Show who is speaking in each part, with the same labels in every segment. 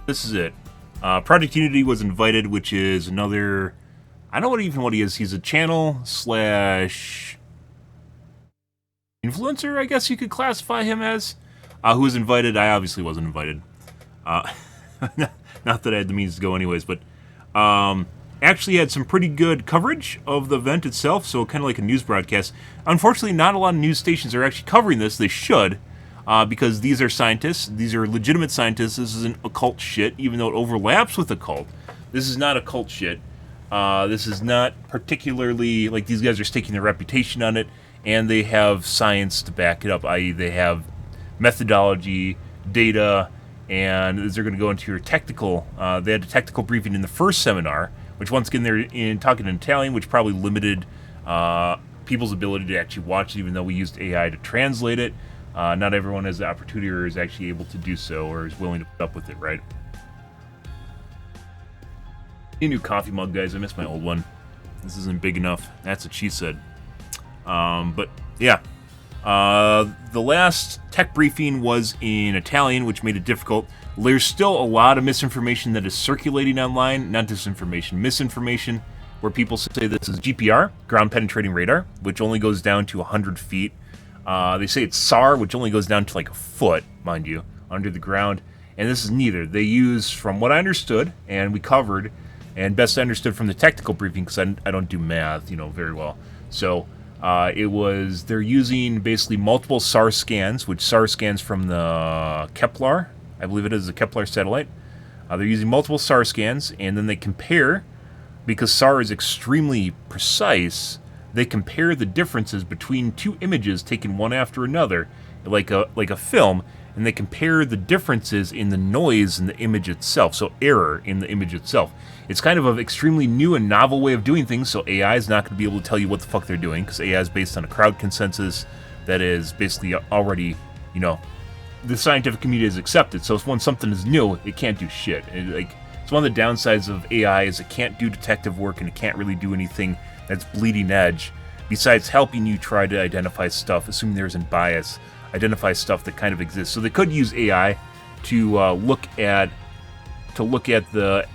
Speaker 1: This is it. Project Unity was invited, which is another... I don't know even what he is. He's a channel slash influencer, I guess you could classify him as. Who was invited? I obviously wasn't invited. Not that I had the means to go anyways, but actually had some pretty good coverage of the event itself, so kind of like a news broadcast. Unfortunately, not a lot of news stations are actually covering this. They should, because these are scientists. These are legitimate scientists. This isn't occult shit, even though it overlaps with occult. This is not occult shit. This is not particularly, like, these guys are staking their reputation on it, and they have science to back it up, i.e. they have methodology, data, and as they're going to go into your technical, they had a technical briefing in the first seminar, which once again they're talking in Italian, which probably limited people's ability to actually watch it, even though we used AI to translate it. Not everyone has the opportunity or is actually able to do so or is willing to put up with it, right? A new coffee mug, guys. I miss my old one. This isn't big enough. That's what she said. But yeah. The last tech briefing was in Italian, which made it difficult. There's still a lot of misinformation that is circulating online. Not disinformation, misinformation, where people say this is GPR, ground penetrating radar, which only goes down to 100 feet. They say it's SAR, which only goes down to like a foot, mind you, under the ground. And this is neither. They use, from what I understood, and we covered, and best I understood from the technical briefing, because I don't do math, very well. So they're using basically multiple SAR scans, which SAR scans from the Kepler, I believe it is the Kepler satellite. They're using multiple SAR scans, and then they compare, because SAR is extremely precise, they compare the differences between two images taken one after another, like a film, and they compare the differences in the noise in the image itself, so error in the image itself. It's kind of an extremely new and novel way of doing things, so AI is not going to be able to tell you what the fuck they're doing, because AI is based on a crowd consensus that is basically already, the scientific community has accepted. So when something is new, it can't do shit. It's one of the downsides of AI is it can't do detective work, and it can't really do anything that's bleeding edge, besides helping you try to identify stuff, assuming there isn't bias, identify stuff that kind of exists. So they could use AI to look at the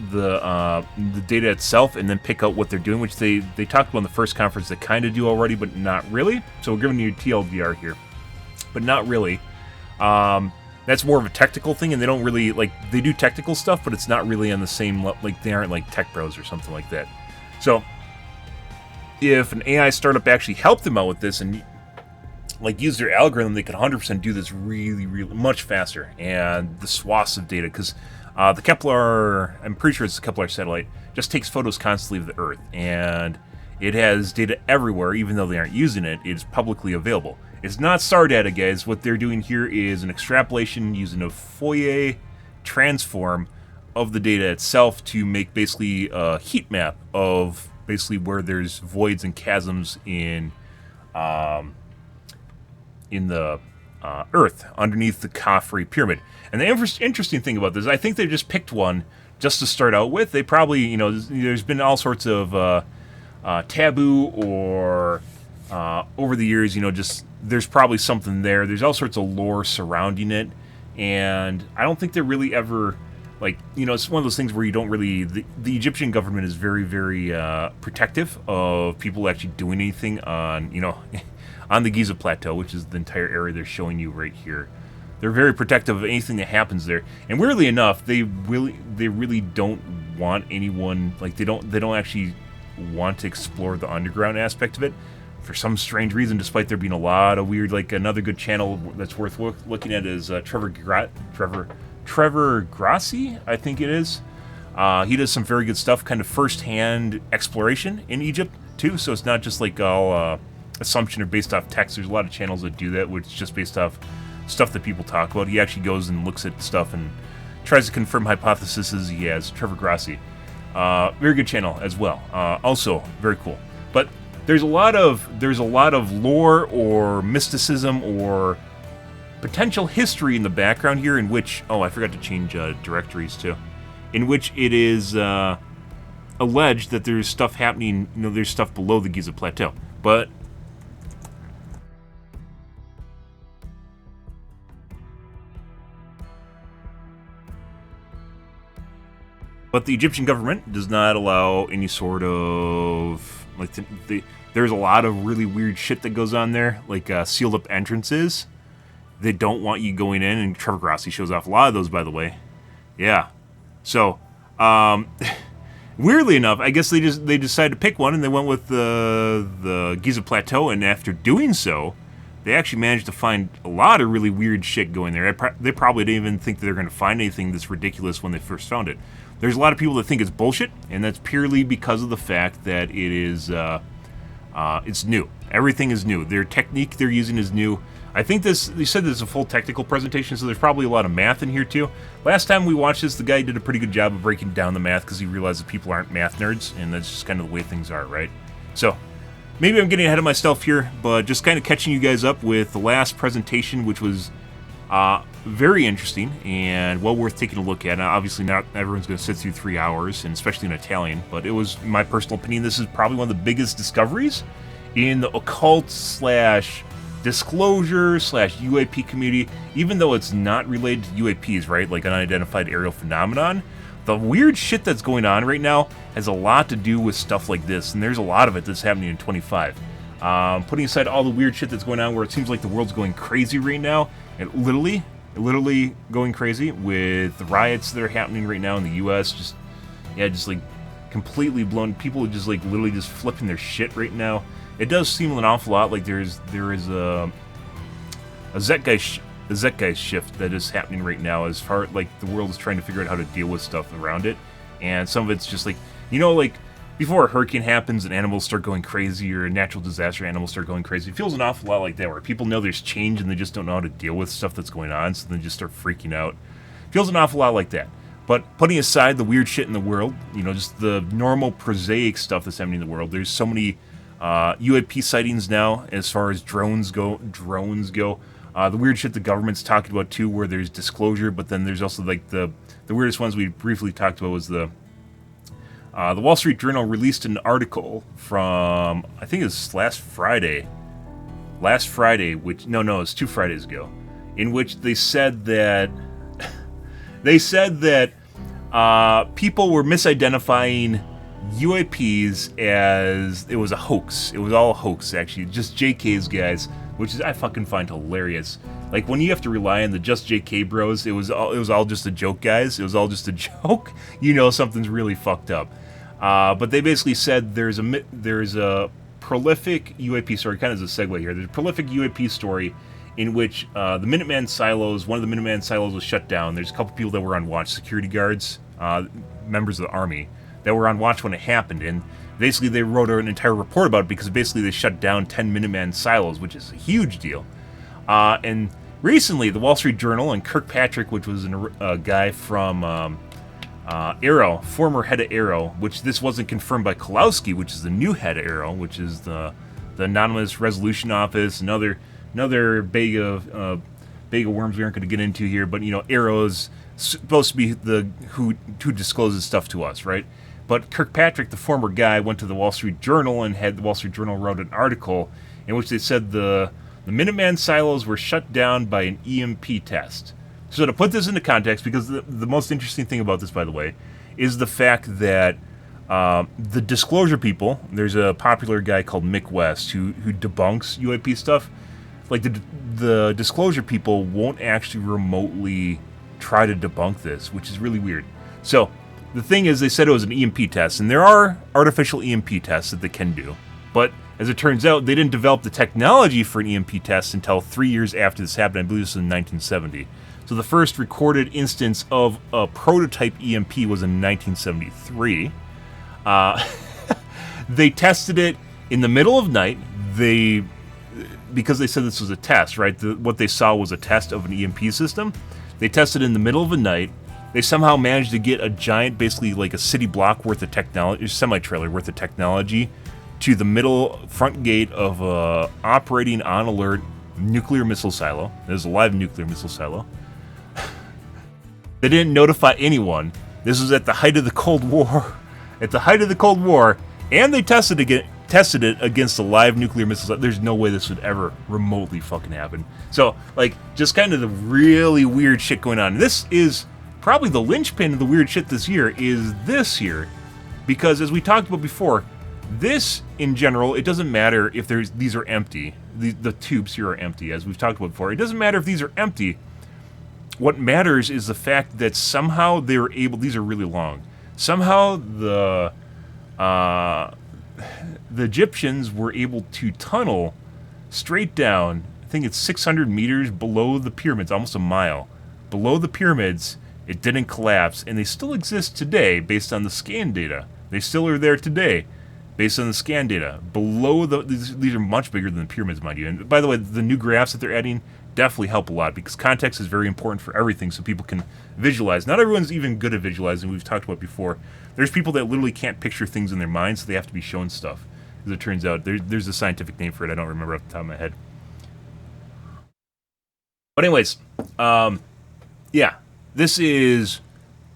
Speaker 1: data itself and then pick out what they're doing, which they talked about in the first conference. They kind of do already, but not really. So we're giving you TLDR here, but not really. That's more of a technical thing, and they don't really, they do technical stuff, but it's not really on the same, they aren't like tech bros or something like that. So if an AI startup actually helped them out with this and use their algorithm, they could 100% do this really, really much faster. And the swaths of data, because the Kepler, I'm pretty sure it's the Kepler satellite, just takes photos constantly of the Earth, and it has data everywhere. Even though they aren't using it, it's publicly available. It's not SAR data, guys. What they're doing here is an extrapolation using a Fourier transform of the data itself to make basically a heat map of basically where there's voids and chasms in the Earth underneath the Khafre Pyramid. And the interesting thing about this, I think they just picked one just to start out with. They probably, there's been all sorts of taboo or over the years, just there's probably something there. There's all sorts of lore surrounding it, and I don't think they're really ever it's one of those things where you don't really. The Egyptian government is very, very protective of people actually doing anything on on the Giza Plateau, which is the entire area they're showing you right here. They're very protective of anything that happens there, and weirdly enough, they really don't want anyone they don't actually want to explore the underground aspect of it for some strange reason. Despite there being a lot of weird, another good channel that's worth looking at is Trevor Grassi, I think it is. He does some very good stuff, kind of first-hand exploration in Egypt too. So it's not just all assumption or based off text. There's a lot of channels that do that, which is just based off stuff that people talk about. He actually goes and looks at stuff and tries to confirm hypotheses he has. Trevor Grassi, very good channel as well. Also very cool. But there's a lot of lore or mysticism or potential history in the background here, in which I forgot to change directories too, in which it is alleged that there's stuff happening. There's stuff below the Giza Plateau, but But the Egyptian government does not allow any sort of like there's a lot of really weird shit that goes on there, like sealed up entrances. They don't want you going in, and Trevor Grossi shows off a lot of those, by the way. Yeah. So, weirdly enough, I guess they decided to pick one, and they went with the Giza Plateau, and after doing so, they actually managed to find a lot of really weird shit going there. They probably didn't even think that they're going to find anything this ridiculous when they first found it. There's a lot of people that think it's bullshit, and that's purely because of the fact that it is, it's new. Everything is new. Their technique they're using is new. I think they said this is a full technical presentation, so there's probably a lot of math in here too. Last time we watched this, the guy did a pretty good job of breaking down the math because he realized that people aren't math nerds, and that's just kind of the way things are, right? So, maybe I'm getting ahead of myself here, but just kind of catching you guys up with the last presentation, which was very interesting and well worth taking a look at. Now, obviously, not everyone's going to sit through 3 hours, and especially in Italian, but it was, in my personal opinion, this is probably one of the biggest discoveries in the occult / disclosure / UAP community, even though it's not related to UAPs, right? Like an unidentified aerial phenomenon. The weird shit that's going on right now has a lot to do with stuff like this, and there's a lot of it that's happening in 25. Putting aside all the weird shit that's going on where it seems like the world's going crazy right now, and literally going crazy with the riots that are happening right now in the US, just like completely blown. People are just like literally just flipping their shit right now. It does seem an awful lot like there is a Zeitgeist shift that is happening right now, as far like the world is trying to figure out how to deal with stuff around it, and some of it's just like, like before a hurricane happens and animals start going crazy, or a natural disaster, animals start going crazy. It feels an awful lot like that, where people know there's change and they just don't know how to deal with stuff that's going on, so they just start freaking out. It feels an awful lot like that. But putting aside the weird shit in the world, just the normal prosaic stuff that's happening in the world, there's so many UAP sightings now as far as drones go. The weird shit the government's talking about too, where there's disclosure, but then there's also like the weirdest ones we briefly talked about was the Wall Street Journal released an article from, I think it was last Friday, which, no, it was 2 Fridays ago, in which they said that people were misidentifying UAPs as it was a hoax. It was all a hoax, actually. Just JKs, guys, which I fucking find hilarious. Like, when you have to rely on the just JK bros, it was all just a joke, guys. It was all just a joke. Something's really fucked up. But they basically said there's a prolific UAP story, kind of as a segue here. There's a prolific UAP story in which one of the Minuteman silos was shut down. There's a couple people that were on watch, security guards, members of the army, that were on watch when it happened, and basically they wrote an entire report about it because basically they shut down 10 Minuteman silos, which is a huge deal. And recently, the Wall Street Journal and Kirkpatrick, which was a guy from Arrow, former head of Arrow, which this wasn't confirmed by Kolowski, which is the new head of Arrow, which is the Anonymous Resolution Office, another bag of worms we aren't going to get into here, but Arrow's supposed to be who discloses stuff to us, right? But Kirkpatrick, the former guy, went to the Wall Street Journal and had the Wall Street Journal wrote an article in which they said the Minuteman silos were shut down by an EMP test. So to put this into context, because the most interesting thing about this, by the way, is the fact that the disclosure people, there's a popular guy called Mick West who debunks UAP stuff. Like the disclosure people won't actually remotely try to debunk this, which is really weird. So the thing is, they said it was an EMP test, and there are artificial EMP tests that they can do. But as it turns out, they didn't develop the technology for an EMP test until 3 years after this happened. I believe this was in 1970. So the first recorded instance of a prototype EMP was in 1973. They tested it in the middle of night. Because they said this was a test, right? What they saw was a test of an EMP system. They tested in the middle of the night. They somehow managed to get a giant, basically like a city block worth of technology, semi-trailer worth of technology, to the middle front gate of a operating on alert nuclear missile silo. There's a live nuclear missile silo. They didn't notify anyone. This was at the height of the Cold War. And they tested it against a live nuclear missile. There's no way this would ever remotely fucking happen. So, like, just kind of the really weird shit going on. This is probably the linchpin of the weird shit this year is this here. Because as we talked about before, this, in general, it doesn't matter if these are empty. The tubes here are empty, as we've talked about before. It doesn't matter if these are empty. What matters is the fact that somehow they were able... These are really long. Somehow the Egyptians were able to tunnel straight down, I think it's 600 meters below the pyramids, almost a mile. Below the pyramids, it didn't collapse, and they still exist today based on the scan data. They still are there today based on the scan data. Below these are much bigger than the pyramids, mind you. And by the way, the new graphs that they're adding definitely help a lot, because context is very important for everything, so people can visualize. Not everyone's even good at visualizing. We've talked about before. There's people that literally can't picture things in their minds, so they have to be shown stuff. As it turns out, there's a scientific name for it. I don't remember off the top of my head. But anyways, yeah, this is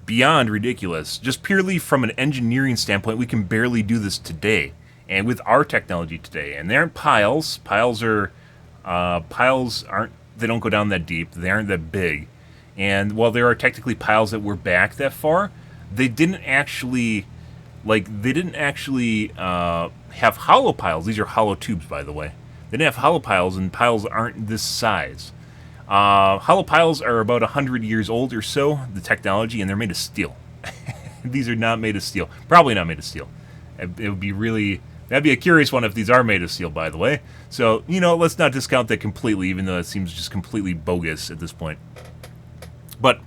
Speaker 1: beyond ridiculous. Just purely from an engineering standpoint, we can barely do this today, and with our technology today. And they aren't piles. Piles aren't. They don't go down that deep. They aren't that big. And while there are technically piles that were back that far, they didn't actually, have hollow piles. These are hollow tubes, by the way. They didn't have hollow piles, and piles aren't this size. Hollow piles are about 100 years old or so, the technology, and they're made of steel. These are not made of steel. Probably not made of steel. It would be really... That'd be a curious one if these are made of steel, by the way. So, let's not discount that completely, even though it seems just completely bogus at this point. But,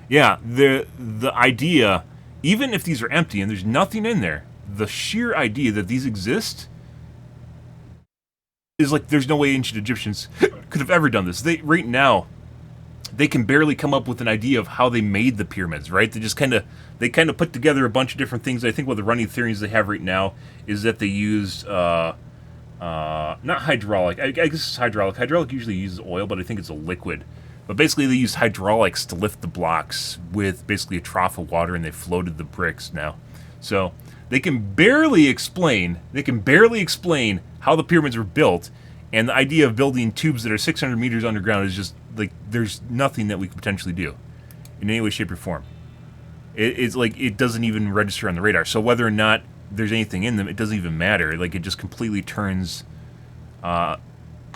Speaker 1: yeah, the idea, even if these are empty and there's nothing in there, the sheer idea that these exist is like there's no way ancient Egyptians could have ever done this. Right now, they can barely come up with an idea of how they made the pyramids, right? They just kind of put together a bunch of different things. I think one of the running theories they have right now is that they used not hydraulic. I guess it's hydraulic. Hydraulic usually uses oil, but I think it's a liquid. But basically, they used hydraulics to lift the blocks with basically a trough of water, and they floated the bricks now. So they can barely explain how the pyramids were built, and the idea of building tubes that are 600 meters underground is just like there's nothing that we could potentially do in any way, shape, or form. It's like it doesn't even register on the radar. So whether or not there's anything in them, it doesn't even matter. Like it just completely turns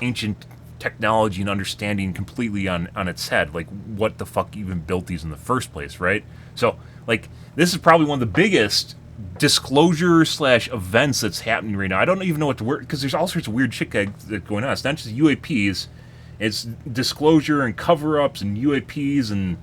Speaker 1: ancient technology and understanding completely on its head. Like what the fuck even built these in the first place, right? So like this is probably one of the biggest disclosure / events that's happening right now. I don't even know what to word, because there's all sorts of weird shit going on. It's not just UAPs, it's disclosure and cover-ups and UAPs and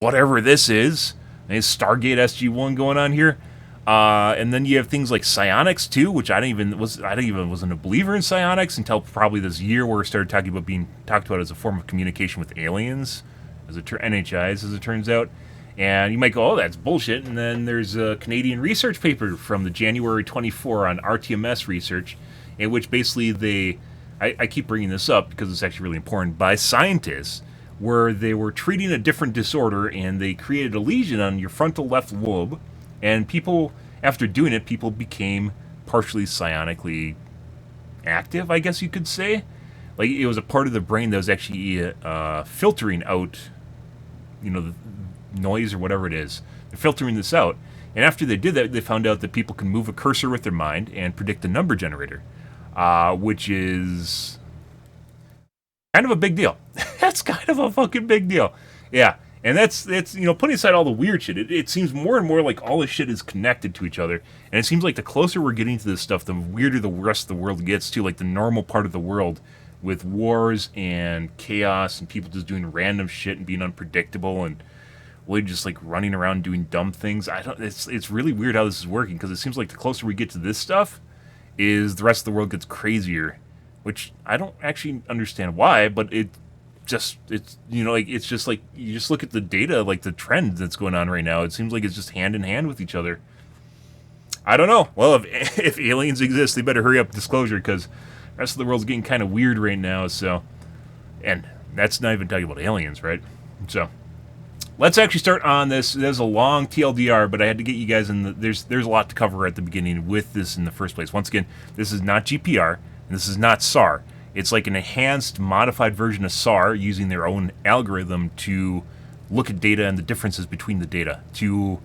Speaker 1: whatever this is. There's Stargate SG-1 going on here. And then you have things like psionics too, which I wasn't a believer in psionics until probably this year, where it started being talked about as a form of communication with aliens, NHIs, as it turns out. And you might go, oh, that's bullshit. And then there's a Canadian research paper from the January 24 on RTMS research, in which basically I keep bringing this up because it's actually really important, by scientists, where they were treating a different disorder, and they created a lesion on your frontal left lobe, and people, after doing it, people became partially psionically active, I guess you could say. Like, it was a part of the brain that was actually filtering out, the noise or whatever it is. They're filtering this out. And after they did that, they found out that people can move a cursor with their mind and predict a number generator, which is kind of a big deal. That's kind of a fucking big deal. Yeah. And that's putting aside all the weird shit, it seems more and more like all this shit is connected to each other. And it seems like the closer we're getting to this stuff, the weirder the rest of the world gets too. Like the normal part of the world with wars and chaos and people just doing random shit and being unpredictable and really just like running around doing dumb things. It's really weird how this is working, because it seems like the closer we get to this stuff is the rest of the world gets crazier, which I don't actually understand why, but it's just like you just look at the data, like the trend that's going on right now. It seems like it's just hand in hand with each other. I don't know. Well, if aliens exist, they better hurry up disclosure, because the rest of the world's getting kind of weird right now. So, and that's not even talking about aliens, right? So, let's actually start on this. There's a long TLDR, but I had to get you guys in. There's a lot to cover at the beginning with this in the first place. Once again, this is not GPR, and this is not SAR. It's like an enhanced, modified version of SAR using their own algorithm to look at data and the differences between the data to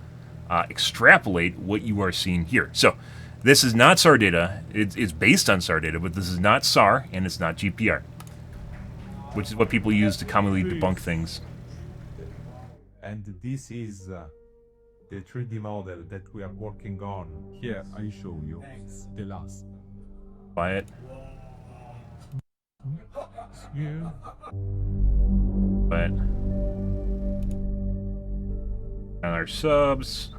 Speaker 1: extrapolate what you are seeing here. So this is not SAR data. It's based on SAR data, but this is not SAR and it's not GPR, which is what people use to commonly debunk things.
Speaker 2: And this is the 3D model that we are working on. Here, I show you the last.
Speaker 1: Quiet.
Speaker 2: Here.
Speaker 1: But and our subs.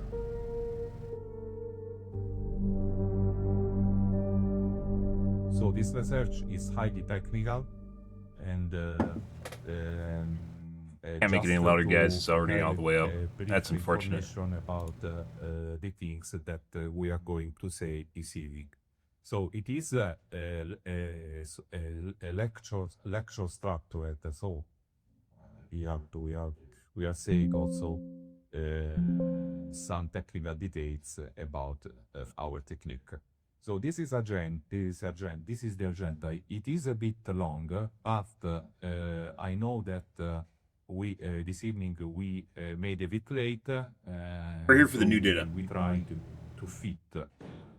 Speaker 2: So this research is highly technical and
Speaker 1: Can't make it any louder, guys. It's already all the way up. That's unfortunate.
Speaker 2: About the things that we are going to say this evening. So it is a lecture structure. So we are saying also some technical details about our technique. So this is agenda. This is the agenda. It is a bit long, but I know that we this evening we made a bit late.
Speaker 1: We're here for the new data.
Speaker 2: We try to fit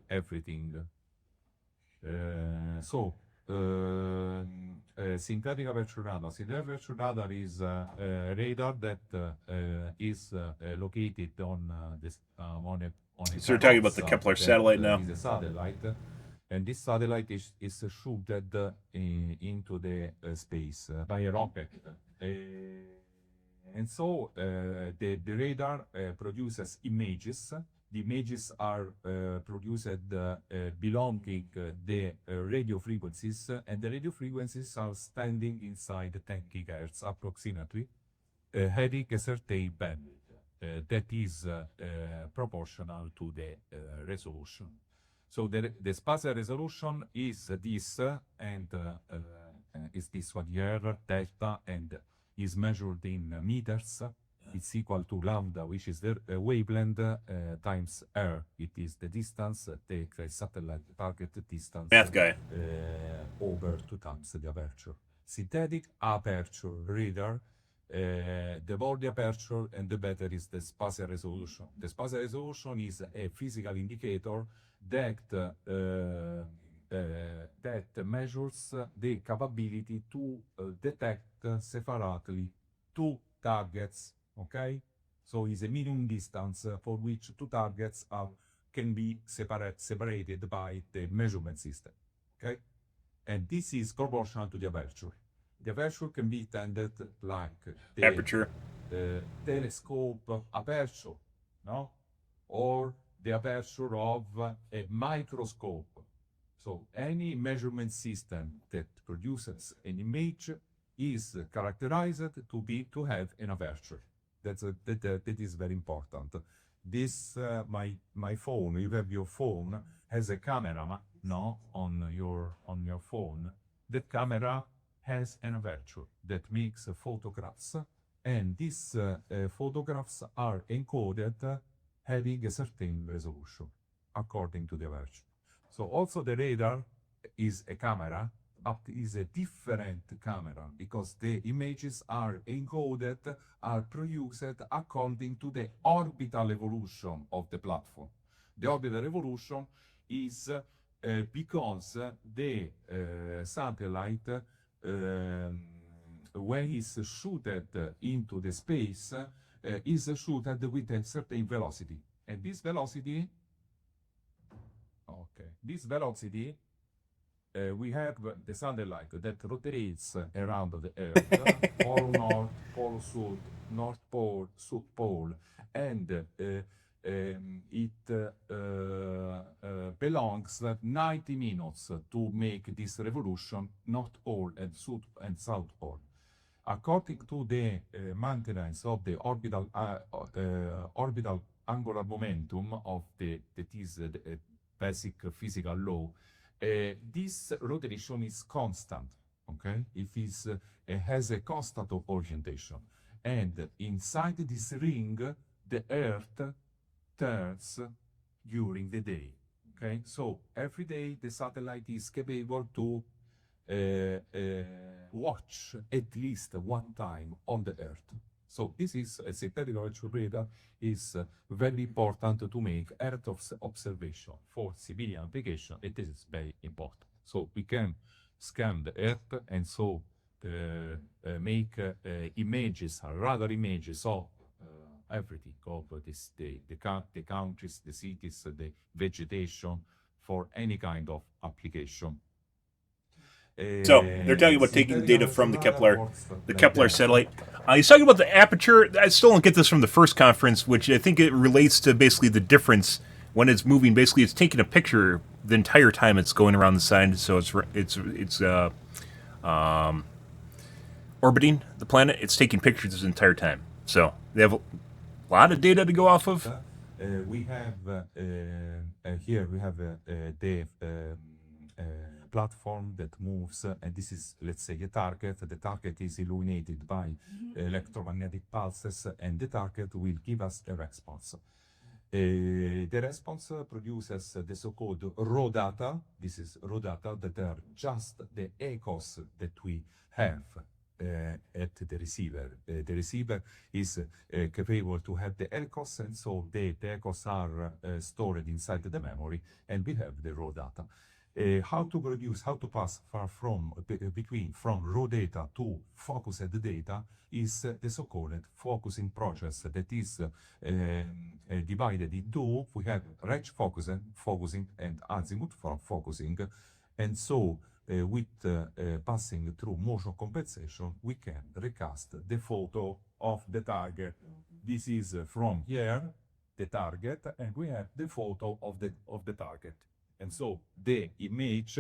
Speaker 2: everything. Synthetic aperture radar. Synthetic aperture radar is a radar that is located on this on a.
Speaker 1: So we're talking about the Kepler satellite now.
Speaker 2: Is a satellite, and this satellite is shooted into the space by a rocket. And so the radar produces images. The images are produced belonging the radio frequencies, and the radio frequencies are standing inside 10 gigahertz approximately, having a certain bandwidth that is proportional to the resolution. So the spatial resolution is this, and is this one here, delta, and is measured in meters. It's equal to lambda, which is the wavelength, times r. It is the distance, the satellite target distance.
Speaker 1: Math guy.
Speaker 2: Over 2 times the aperture. Synthetic aperture radar, the more the aperture and the better is the spatial resolution. The spatial resolution is a physical indicator that that measures the capability to detect separately 2 targets. Okay, so it's a minimum distance for which 2 targets can be separated by the measurement system. Okay, and this is proportional to the aperture. The aperture can be intended like the
Speaker 1: Aperture.
Speaker 2: Telescope aperture, no, or the aperture of a microscope. So any measurement system that produces an image is characterized to have an aperture. That is very important. This my phone. You have your phone has a camera, no, on your phone. That camera has an aperture that makes photographs, and these photographs are encoded having a certain resolution according to the aperture. So also the radar is a camera, but is a different camera because the images are encoded, are produced according to the orbital evolution of the platform. The orbital evolution is because the satellite, when it's shooted into the space, is shooted with a certain velocity. And this velocity, we have the satellite that rotates around the Earth, pole north, pole south, north pole, south pole, and it belongs 90 minutes to make this revolution, north pole and south pole. According to the maintenance of the orbital angular momentum of that is the basic physical law, this rotation is constant. Okay, it has a constant orientation, and inside this ring, the Earth turns during the day. Okay, so every day the satellite is capable to watch at least one time on the Earth. So this is a synthetic virtual radar is very important to make Earth observation for civilian application. It is very important. So we can scan the Earth and so make images, radar images of everything of this, the countries, the cities, the vegetation for any kind of application.
Speaker 1: So they're talking about taking data from the Kepler satellite. He's talking about the aperture. I still don't get this from the first conference, which I think it relates to basically the difference when it's moving. Basically, it's taking a picture the entire time it's going around the side, so it's orbiting the planet. It's taking pictures this entire time. So they have a lot of data to go off of.
Speaker 2: We have here we have the platform that moves, and this is, let's say, a target. The target is illuminated by electromagnetic pulses, and the target will give us a response. The response produces the so-called raw data. This is raw data that are just the echoes that we have at the receiver. The receiver is capable to have the echoes, and so the echoes are stored inside the memory, and we have the raw data. How to pass from raw data to focused data is the so-called focusing process that is divided in two. We have range focusing and azimuth focusing, and so with passing through motion compensation, we can recast the photo of the target. This is from here, the target, and we have the photo of the target. And so the image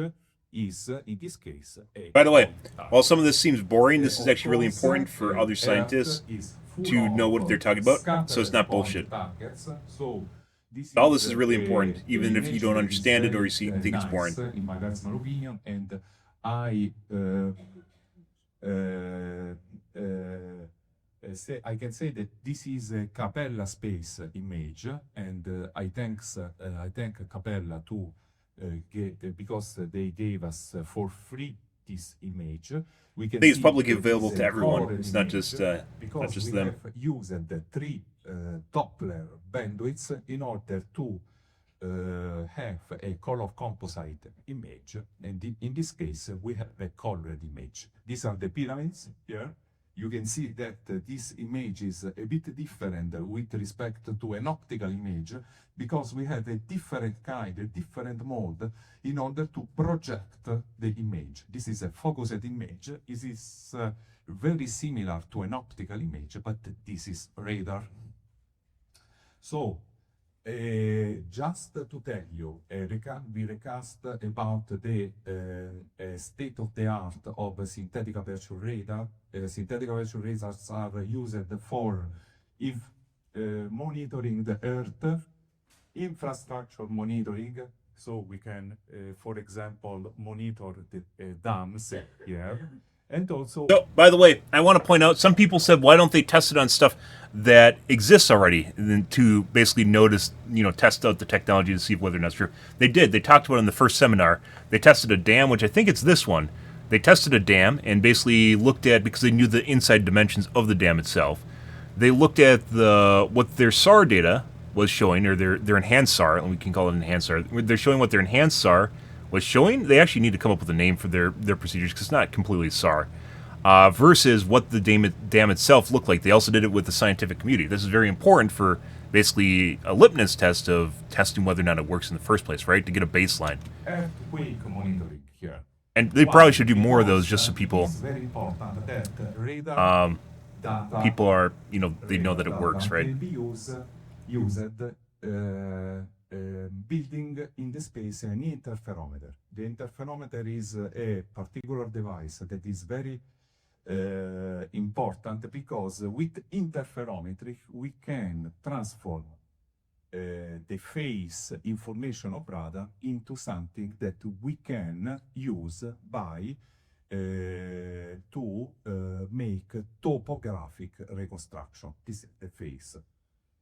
Speaker 2: is, in this case,
Speaker 1: by the way, while some of this seems boring, this is actually really important for other scientists to know what they're talking about, so it's not bullshit. All this is really important, even if you don't understand it or you think it's boring.
Speaker 2: In my personal opinion, and I can say that this is a Capella space image, and I thank Capella to because they gave us for free this image. We can
Speaker 1: I think it's publicly available to everyone. It's not just them.
Speaker 2: Have used the 3 Doppler bandwidths in order to have a color composite image, and in this case we have a colored image. These are the pyramids here. You can see that this image is a bit different with respect to an optical image, because we have a different kind, a different mode in order to project the image. This is a focused image. It is very similar to an optical image, but this is radar. So, just to tell you, we recast about the state of the art of synthetic virtual radar. Synthetic virtual radars are used for monitoring the Earth, infrastructure monitoring. So we can, for example, monitor the dams here. And also,
Speaker 1: so, by the way, I want to point out, some people said, why don't they test it on stuff that exists already, and then to basically test out the technology to see whether or not it's true. They did. They talked about it in the first seminar. They tested a dam, which I think it's this one. They tested a dam and basically looked at, because they knew the inside dimensions of the dam itself, they looked at what their SAR data was showing, or their enhanced SAR, and we can call it enhanced SAR. They're showing what their enhanced SAR was showing. They actually need to come up with a name for their procedures, because it's not completely SAR, versus what the dam itself looked like. They also did it with the scientific community. This is very important for basically a litmus test of testing whether or not it works in the first place, right? To get a baseline.
Speaker 2: Earthquake monitoring here.
Speaker 1: And they probably should do more of those, just so people people are, they know that it works, right?
Speaker 2: Can be used building in the space an interferometer. The interferometer is a particular device that is very important, because with interferometry we can transform the phase information of radar into something that we can use by to make topographic reconstruction. This is the phase.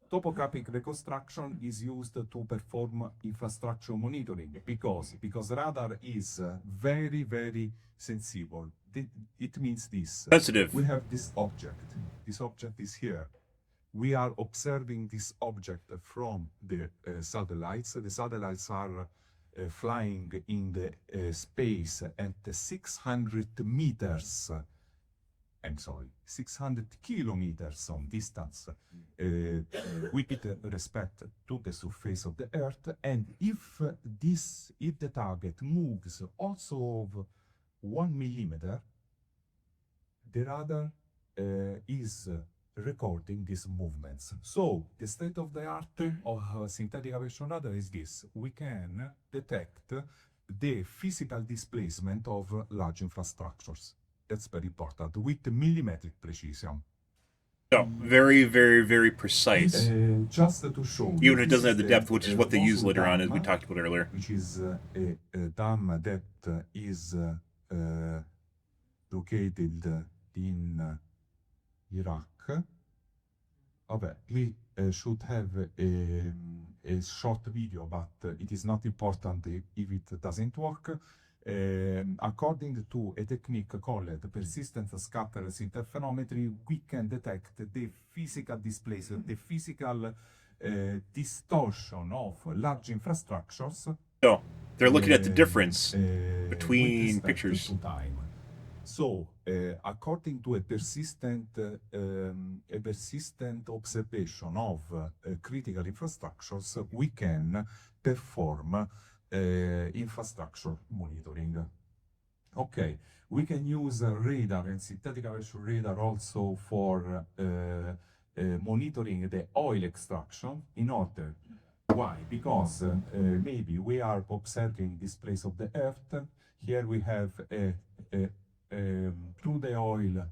Speaker 2: Topographic reconstruction is used to perform infrastructure monitoring, because radar is very, very sensible. it means this.
Speaker 1: Sensitive.
Speaker 2: We have this object. This object is here. We are observing this object from the satellites. The satellites are flying in the space at 600 meters. I'm sorry, 600 kilometers on distance with respect to the surface of the Earth. And if the target moves also of 1 millimeter, the radar is recording these movements. So the state of the art of synthetic aperture radar is this: we can detect the physical displacement of large infrastructures. That's very important, with millimetric precision.
Speaker 1: So, very, very, very precise.
Speaker 2: Just to show you,
Speaker 1: Even if it doesn't have the depth, which is what they use later on, as we talked about earlier.
Speaker 2: Which is a dam that is located in Iraq. Okay, we should have a short video, but it is not important if it doesn't work. According to a technique called persistent scatterers interferometry, we can detect the physical displacement, the physical distortion of large infrastructures.
Speaker 1: So, they're looking at the difference between pictures.
Speaker 2: So, according to a persistent observation of critical infrastructures, we can perform infrastructure monitoring. Okay, we can use radar and synthetic aperture radar also for monitoring the oil extraction in order. Why? Because maybe we are observing this place of the Earth. Here we have through the oil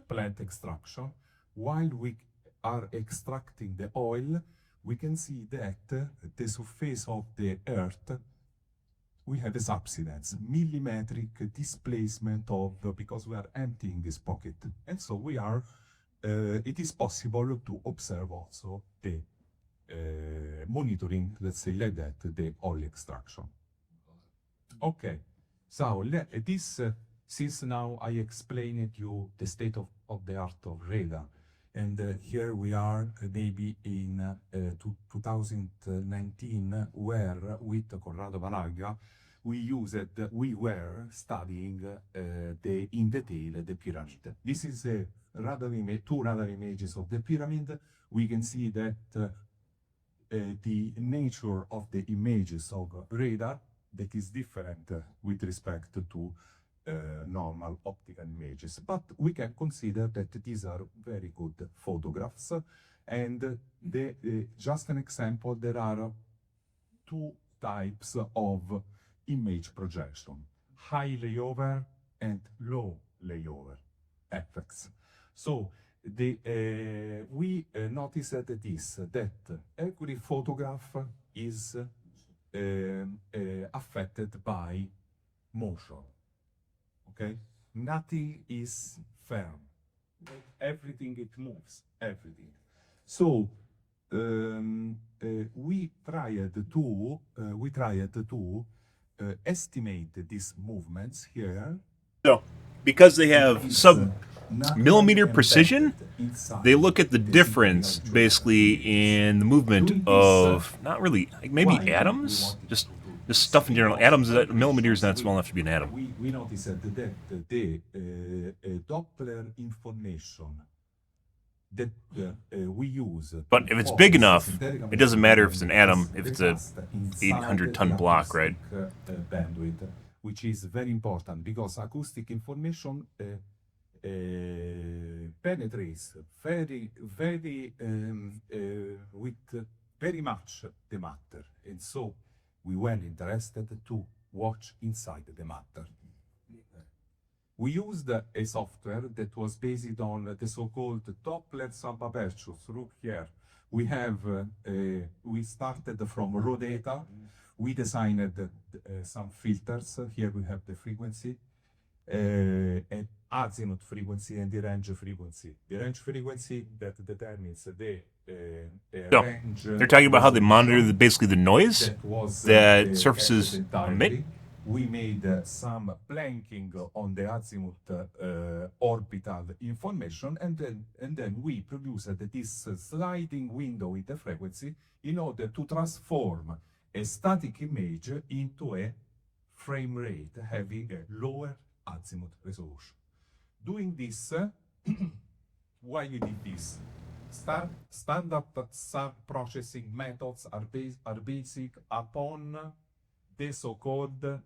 Speaker 2: plant extraction. While we are extracting the oil, we can see that the surface of the Earth, we have a subsidence, millimetric displacement of, because we are emptying this pocket. And so we are, it is possible to observe also the monitoring, let's say like that, the oil extraction. Okay, so this, since now I explained you the state of the art of radar, and here we are maybe in 2019, where with Corrado Valaglia, we were studying in detail the pyramid. This is a two radar images of the pyramid. We can see that the nature of the images of radar that is different with respect to normal optical images, but we can consider that these are very good photographs. And just an example, there are two types of image projection: high layover and low layover effects. So we noticed that every photograph is affected by motion. Okay, nothing is firm. Everything it moves, everything. So we tried to estimate these movements here.
Speaker 1: So, because they have sub-millimeter precision, they look at the difference basically in the movement of not really, like maybe atoms, just stuff in general. Atoms, millimeters, not small enough to be an atom.
Speaker 2: We noticed that the Doppler information that we use.
Speaker 1: But if it's big enough, it doesn't matter if it's an atom, if it's a 800-ton block, right?
Speaker 2: Bandwidth, which is very important because acoustic information penetrates very with very much the matter, and so we were interested to watch inside the matter. We used a software that was based on the so-called Doppler subaperture. Look here, we have we started from raw data. We designed some filters. Here we have the frequency, an azimuth frequency and the range frequency. The range frequency that determines the range.
Speaker 1: They're talking about how they monitor basically the noise that surfaces emit.
Speaker 2: we made some planking on the azimuth orbital information, and then we produced this sliding window in the frequency in order to transform a static image into a frame rate having a lower azimuth resolution. Doing this, why we did this? Standard sound processing methods are basic upon the so-called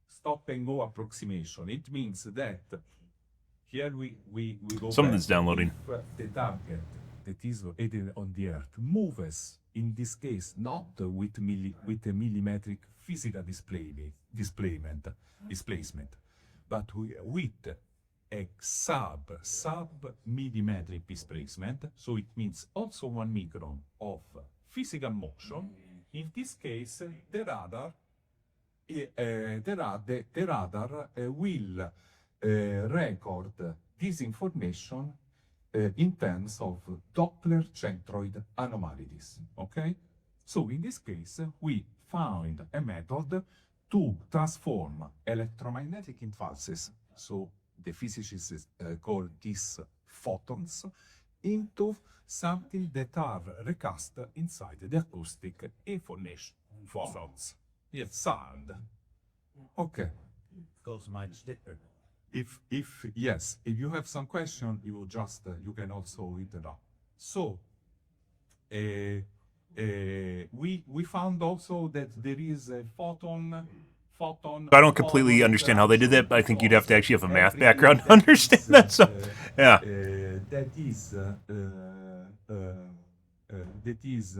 Speaker 2: stop and go approximation. It means that here we go
Speaker 1: Something's
Speaker 2: back.
Speaker 1: downloading.
Speaker 2: If the target that is located on the Earth moves, in this case, not with a millimetric physical displacement, but with a sub-millimetric displacement, so it means also 1 micron of physical motion. In this case, the radar will record this information in terms of Doppler centroid anomalies. Okay? So in this case, we found a method to transform electromagnetic impulses, so the physicists call these photons, into something that are recast inside the acoustic information. Photons. Yes, sound. Okay.
Speaker 3: Goes much different.
Speaker 2: If if you have some question, you can also interrupt. So, we found also that there is a photon.
Speaker 1: I don't completely understand how they did that, but I think you'd have to actually have a math background to understand that. So, yeah.
Speaker 2: That is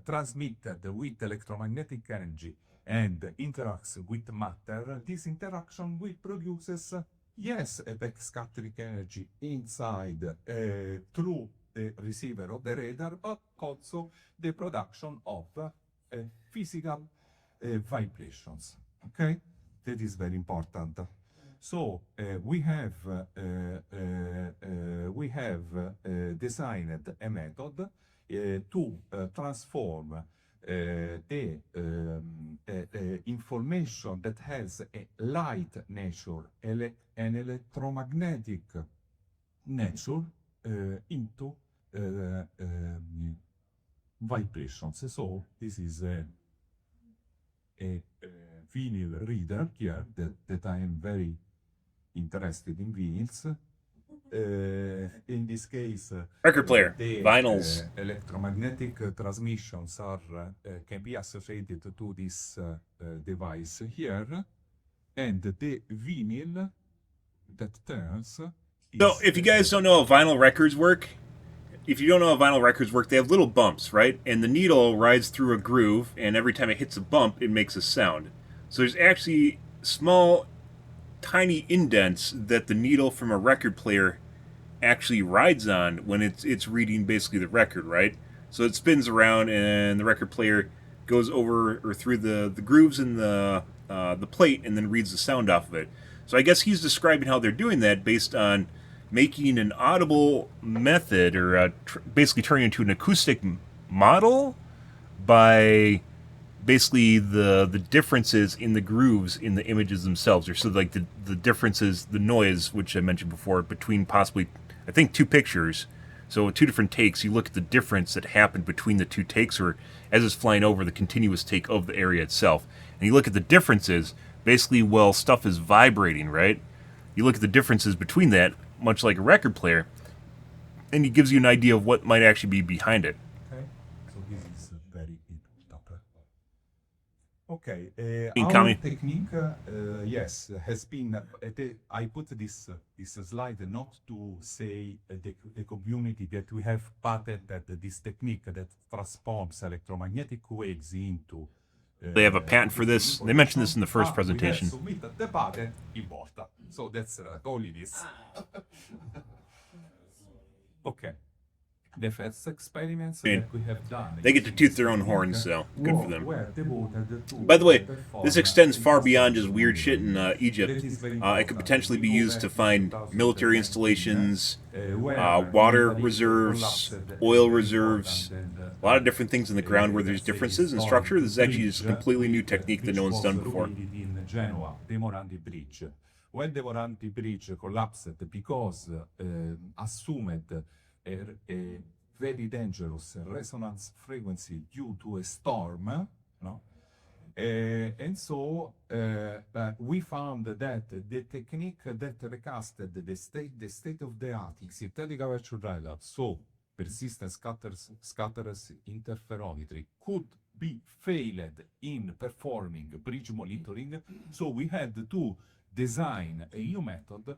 Speaker 2: transmitted with electromagnetic energy and interacts with matter. This interaction will produces, yes, a backscattering energy inside through the receiver of the radar, but also the production of physical vibrations. Okay, that is very important. So we have designed a method to transform the information that has a light nature, an electromagnetic nature, into vibrations. So this is a vinyl reader here that I am very interested in vinyls. In this case,
Speaker 1: Record player,
Speaker 2: the
Speaker 1: vinyls.
Speaker 2: Electromagnetic transmissions can be associated to this device here, and the vinyl that turns.
Speaker 1: So, if you guys don't know how vinyl records work, they have little bumps, right? And the needle rides through a groove, and every time it hits a bump, it makes a sound. So there's actually small, tiny indents that the needle from a record player actually rides on when it's reading basically the record, right? So it spins around, and the record player goes over or through the grooves in the plate, and then reads the sound off of it. So I guess he's describing how they're doing that based on making an audible method, or basically turning into an acoustic model by basically the differences in the grooves in the images themselves, or so like the differences, the noise, which I mentioned before, between possibly, I think, two pictures. So with two different takes, you look at the difference that happened between the two takes, or as it's flying over the continuous take of the area itself. And you look at the differences, basically, well, stuff is vibrating, right? You look at the differences between that, much like a record player, and it gives you an idea of what might actually be behind it.
Speaker 2: Okay, so this is very important. Okay,
Speaker 1: In
Speaker 2: our
Speaker 1: common-
Speaker 2: technique, yes, has been. I put this slide not to say the community that we have patented this technique that transforms electromagnetic waves into.
Speaker 1: They have a patent for this. They mentioned this in the first presentation.
Speaker 2: We have submitted the patent in Volta. So that's only this. Okay. The first experiments that we have done.
Speaker 1: They get to toot their own horns, so good for them.
Speaker 2: Were devoted to
Speaker 1: By the way,
Speaker 2: perform
Speaker 1: this extends far beyond just weird shit in Egypt. It could potentially be used to find military installations, water reserves, oil reserves, a lot of different things in the ground where there's differences in structure. This is actually just a completely new technique that no one's done before.
Speaker 2: In Genoa, the Morandi Bridge. When the Morandi Bridge collapsed because assumed a very dangerous resonance frequency due to a storm, no? And so we found that the technique that recasted the state-of-the-art synthetic aperture radar, so persistent scatters interferometry, could be failed in performing bridge monitoring. So we had to design a new method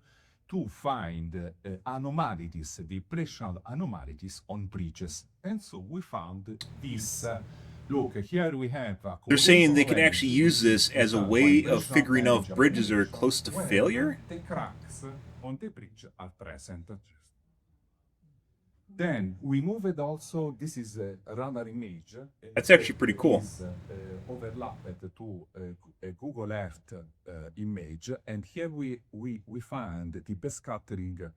Speaker 2: to find anomalies, vibrational anomalies on bridges. And so we found this. Look, here we have.
Speaker 1: They're saying they can actually use this as a way of figuring out if bridges are close to failure?
Speaker 2: The cracks on the bridge are present. Then we moved also, this is a radar image.
Speaker 1: That's actually pretty cool.
Speaker 2: Is overlapped to a Google Earth image, and here we find the backscattering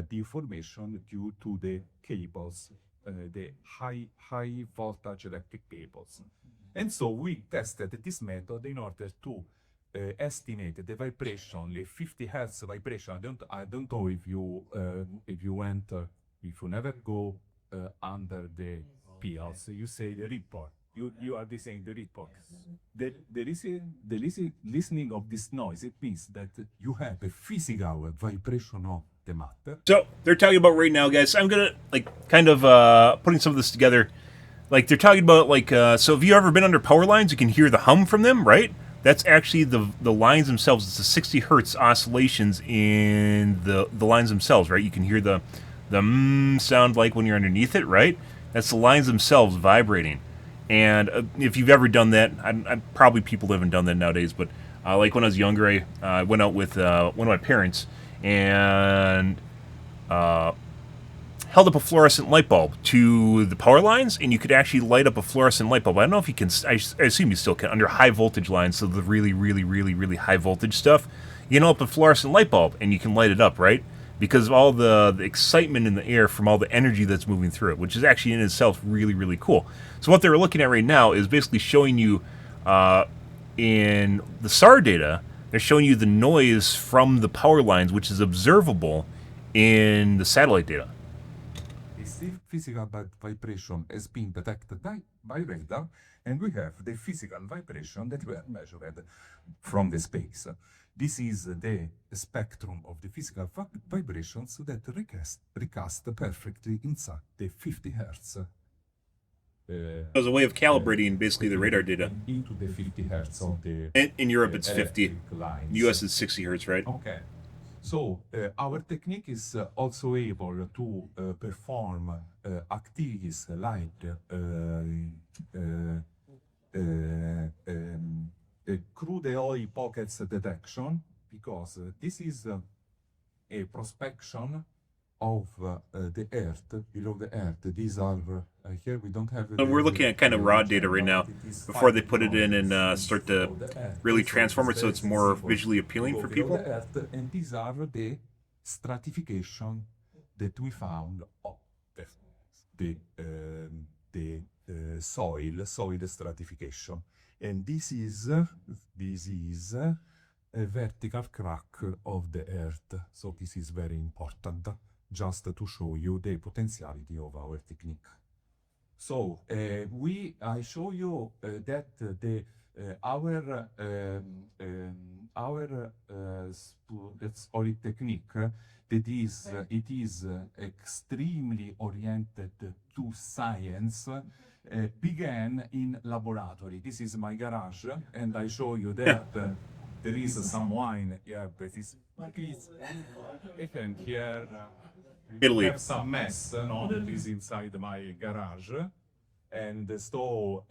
Speaker 2: deformation due to the cables, the high voltage electric cables. And so we tested this method in order to estimate the vibration, the 50 hertz vibration. I don't know if you went. If you never go under the pills, you say the report. You are saying the report. The listening of this noise, it means that you have a physical vibration of the matter.
Speaker 1: So they're talking about right now, guys. I'm gonna kind of putting some of this together. Like they're talking about so if you ever been under power lines, you can hear the hum from them, right? That's actually the lines themselves. It's the 60 hertz oscillations in the lines themselves, right? You can hear the sound like when you're underneath it, right? That's the lines themselves vibrating. And if you've ever done that, I probably people haven't done that nowadays, but like when I was younger, I went out with one of my parents and held up a fluorescent light bulb to the power lines, and you could actually light up a fluorescent light bulb. I don't know if you can, I assume you still can, under high voltage lines, so the really, really, really, really high voltage stuff. You know, up a fluorescent light bulb, and you can light it up, right? Because of all the excitement in the air from all the energy that's moving through it, which is actually in itself really, really cool. So what they're looking at right now is basically showing you in the SAR data, they're showing you the noise from the power lines, which is observable in the satellite data.
Speaker 2: This physical vibration has been detected by radar, and we have the physical vibration that were measured from the space. This is the spectrum of the physical vibrations that recast perfectly inside the 50 hertz.
Speaker 1: As a way of calibrating basically the radar data.
Speaker 2: Into the 50 hertz of the.
Speaker 1: In Europe, it's 50.
Speaker 2: Lines.
Speaker 1: In the US, it's 60 hertz, right?
Speaker 2: Okay. So our technique is also able to perform activities like crude oil pockets detection, because this is a prospection of the Earth, below the Earth. These are, here we don't have...
Speaker 1: So we're looking at kind of raw data right now, before they put it in and start to really transform it so it's more visually appealing for people.
Speaker 2: And these are the stratification that we found of the soil stratification. And this is a vertical crack of the Earth. So this is very important, just to show you the potentiality of our technique. So I show you that our let's call it technique, that is it is extremely oriented to science. Began in laboratory. This is my garage, and I show you that there is some wine. Yeah, but it's and here
Speaker 1: Italy.
Speaker 2: have some mess. No, that is inside my garage, and so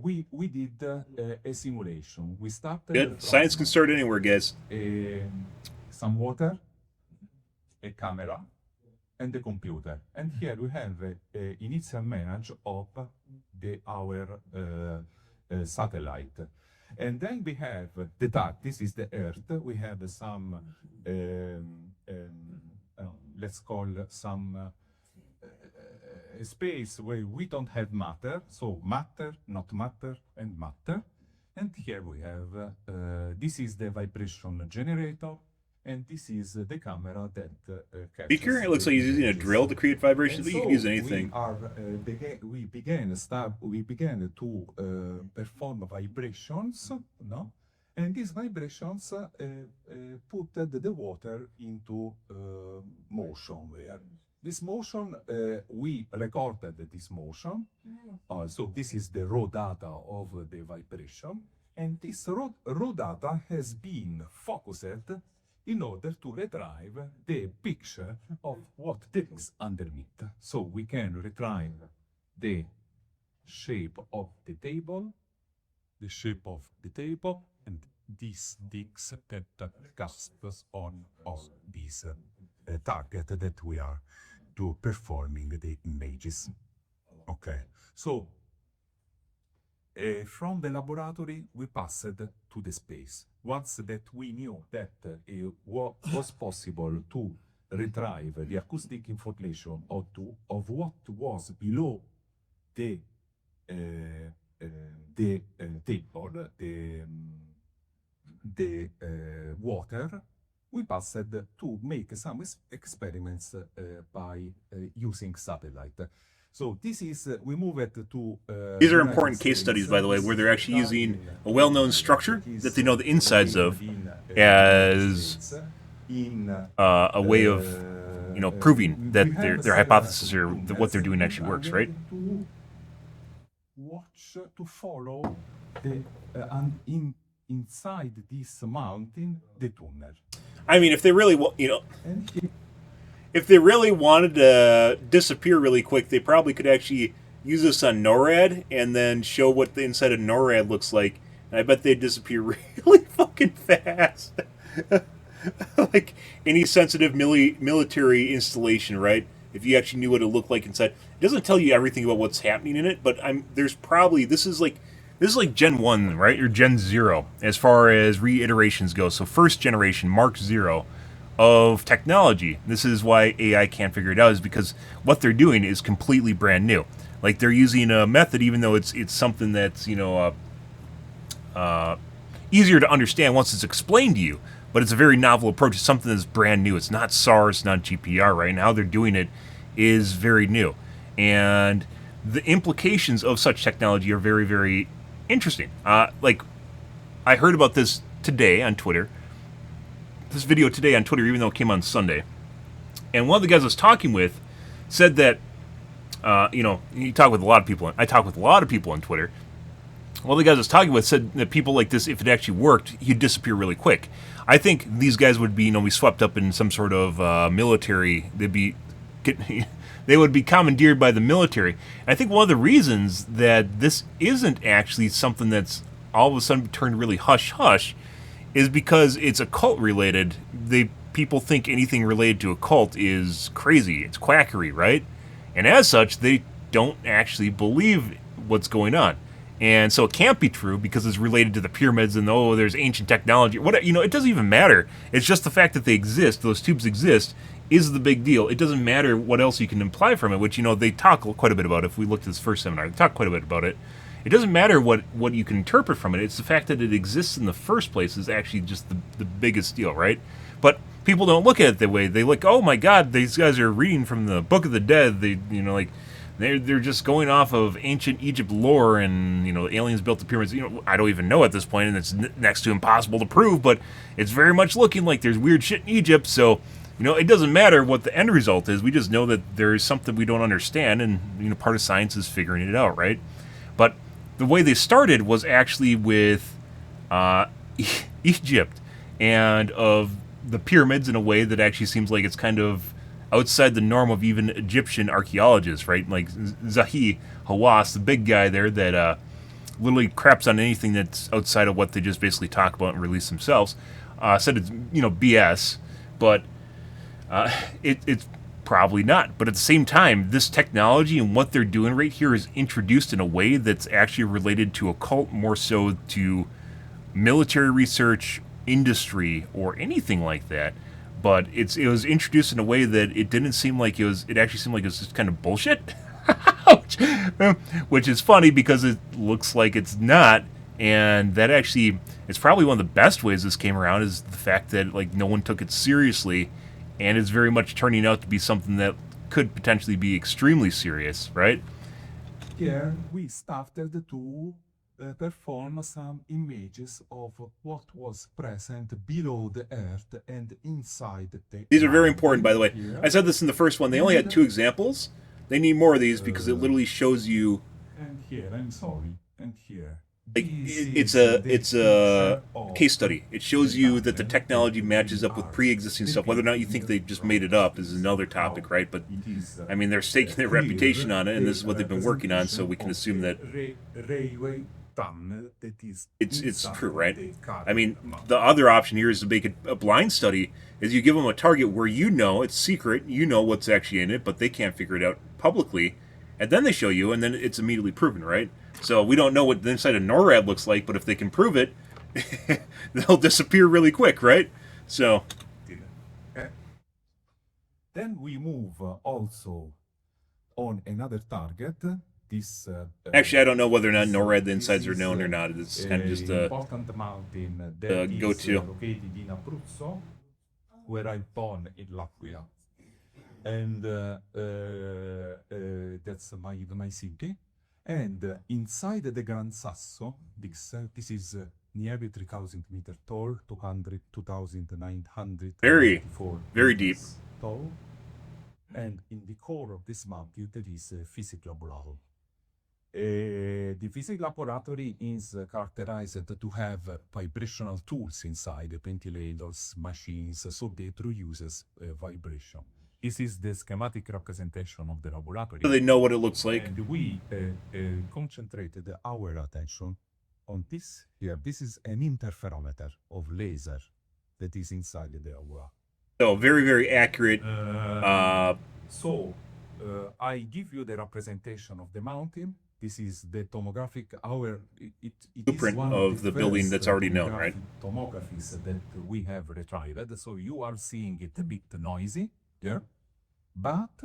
Speaker 2: we did a simulation. We started.
Speaker 1: Good. Science can start anywhere, guys.
Speaker 2: Some water, a camera, and the computer. And here we have an initial image of our satellite. And then we have the dot. This is the Earth. We have some, let's call some a space where we don't have matter, so matter, not matter, and matter. And here we have, this is the vibration generator, and this is the camera that captures.
Speaker 1: Speaker? It looks like he's using a drill to create vibrations, but you can use anything.
Speaker 2: We began to perform vibrations, no? And these vibrations put the water into motion there. This motion, we recorded this motion. So this is the raw data of the vibration. And this raw data has been focused in order to retrieve the picture of what there is underneath. So we can retrieve the shape of the table, and these things that cast us on this target that we are to performing the images. Okay, so from the laboratory we passed to the space. Once that we knew that it was possible to retrieve the acoustic information of what was below the table, the water, we passed to make some experiments by using satellite. So this is, we move it to...
Speaker 1: These are important case studies, by the way, where they're actually using a well-known structure that they know the insides of as a way of, proving that their hypothesis or that what they're doing actually works, right?
Speaker 2: To follow the inside this mountain, the tunnel.
Speaker 1: I mean, if they really, if they really wanted to disappear really quick, they probably could actually use this on NORAD and then show what the inside of NORAD looks like. And I bet they'd disappear really fucking fast. Like any sensitive military installation, right? If you actually knew what it looked like inside. It doesn't tell you everything about what's happening in it, but there's probably, this is like Gen 1, right? Or Gen 0 as far as reiterations go. So first generation, Mark 0 of technology. This is why AI can't figure it out, is because what they're doing is completely brand new. Like they're using a method, even though it's something that's, easier to understand once it's explained to you. But it's a very novel approach. It's something that's brand new. It's not SAR, it's not GPR, right? And how they're doing it is very new. And the implications of such technology are very, very interesting. Like, I heard about this today on Twitter. This video today on Twitter, even though it came on Sunday. And one of the guys I was talking with said that, you talk with a lot of people. I talk with a lot of people on Twitter. One of the guys I was talking with said that people like this, if it actually worked, he'd disappear really quick. I think these guys would be, be swept up in some sort of military. They would be commandeered by the military. And I think one of the reasons that this isn't actually something that's all of a sudden turned really hush-hush is because it's occult related. People think anything related to a cult is crazy. It's quackery, right? And as such, they don't actually believe what's going on. And so it can't be true because it's related to the pyramids and, there's ancient technology. It doesn't even matter. It's just the fact that they exist, those tubes exist, is the big deal. It doesn't matter what else you can imply from it, which, they talk quite a bit about. If we looked at this first seminar, they talk quite a bit about it. It doesn't matter what you can interpret from it. It's the fact that it exists in the first place is actually just the biggest deal, right? But people don't look at it that way. They look, oh my God, these guys are reading from the Book of the Dead. They're just going off of ancient Egypt lore, and aliens built the pyramids. I don't even know at this point, and it's next to impossible to prove. But it's very much looking like there's weird shit in Egypt. So it doesn't matter what the end result is. We just know that there's something we don't understand, and part of science is figuring it out, right? But the way they started was actually with Egypt and of the pyramids in a way that actually seems like it's kind of outside the norm of even Egyptian archaeologists, right? Like Zahi Hawass, the big guy there that literally craps on anything that's outside of what they just basically talk about and release themselves, said it's, BS, but it's probably not. But at the same time, this technology and what they're doing right here is introduced in a way that's actually related to occult, more so to military research, industry, or anything like that. But it was introduced in a way that it didn't seem like it was. It actually seemed like it was just kind of bullshit. which is funny because it looks like it's not. And that actually, it's probably one of the best ways this came around is the fact that like no one took it seriously, and it's very much turning out to be something that could potentially be extremely serious, right?
Speaker 2: Here we started to perform some images of what was present below the earth and inside the
Speaker 1: These are very important, by the way.
Speaker 2: Here.
Speaker 1: I said this in the first one. They only had 2 examples. They need more of these because it literally shows you.
Speaker 2: And here, I'm sorry, and here.
Speaker 1: Like
Speaker 2: This
Speaker 1: it's
Speaker 2: is
Speaker 1: a
Speaker 2: the picture
Speaker 1: case study. It shows you that the
Speaker 2: of
Speaker 1: technology matches up with pre-existing stuff. Whether or not you think they just made it up is another topic, right? But
Speaker 2: It is,
Speaker 1: I mean, they're staking their
Speaker 2: clear
Speaker 1: reputation on it, and this is
Speaker 2: the
Speaker 1: what they've been working on. So we can assume that
Speaker 2: railway tunnel that is
Speaker 1: it's
Speaker 2: inside
Speaker 1: true, right?
Speaker 2: the
Speaker 1: I mean,
Speaker 2: Mountain.
Speaker 1: the other option here is to make it a blind study. Is you give them a target where you know it's secret, you know what's actually in it, but they can't figure it out publicly, and then they show you, and then it's immediately proven, right? So we don't know what the inside of NORAD looks like, but if they can prove it, they'll disappear really quick, right? So
Speaker 2: Then we move also on another target. This
Speaker 1: actually, I don't know whether or not NORAD the insides are known or not. It's kind of just a
Speaker 2: important mountain that is
Speaker 1: go-to.
Speaker 2: located in Abruzzo, where I'm born in L'Aquila, and that's my city. And inside the Gran Sasso, this is nearly 3,000 meters tall, 2,900
Speaker 1: very deep.
Speaker 2: tall. And in the core of this mountain, there is a physics laboratory. The physics laboratory is characterized to have vibrational tools inside, ventilators, machines, so they uses vibration. This is the schematic representation of the laboratory.
Speaker 1: So they know what it looks like.
Speaker 2: And we concentrated our attention on this here. This is an interferometer of laser that is inside the laboratory.
Speaker 1: So very accurate.
Speaker 2: I give you the representation of the mountain. This is the tomographic. It
Speaker 1: Blueprint
Speaker 2: is one
Speaker 1: of the building
Speaker 2: first
Speaker 1: that's already known, right?
Speaker 2: Tomographies that we have retrieved. So you are seeing it a bit noisy, yeah, but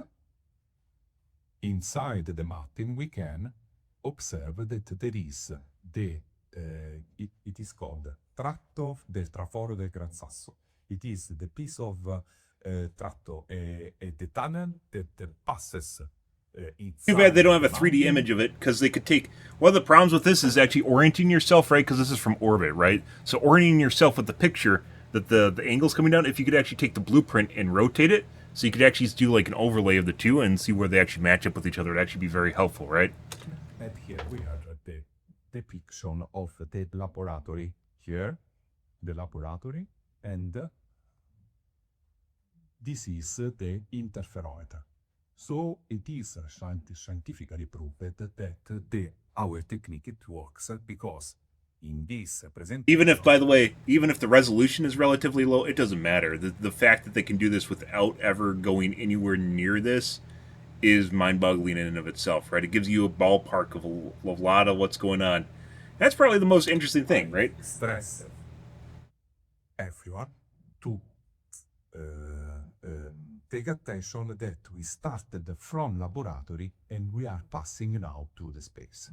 Speaker 2: inside the mountain we can observe that there is it is called Tratto del Traforo del Gran Sasso. It is the piece of tratto, the tunnel that passes inside.
Speaker 1: Too bad they don't have a
Speaker 2: the
Speaker 1: 3D
Speaker 2: mountain.
Speaker 1: image of it, because they could take. One of the problems with this is actually orienting yourself, right? Because this is from orbit, right? So orienting yourself with the picture that the angle's coming down. If you could actually take the blueprint and rotate it, so you could actually do like an overlay of the two and see where they actually match up with each other, it'd actually be very helpful, right?
Speaker 2: And here we have the depiction of the laboratory here, the laboratory, and this is the interferometer. So it is scientifically proved that our technique it works because in this presentation.
Speaker 1: Even if, by the way, even if the resolution is relatively low, it doesn't matter. The fact that they can do this without ever going anywhere near this is mind-boggling in and of itself, right? It gives you a ballpark of a lot of what's going on. That's probably the most interesting thing, right?
Speaker 2: Stress everyone to take attention that we started from laboratory and we are passing now to the space.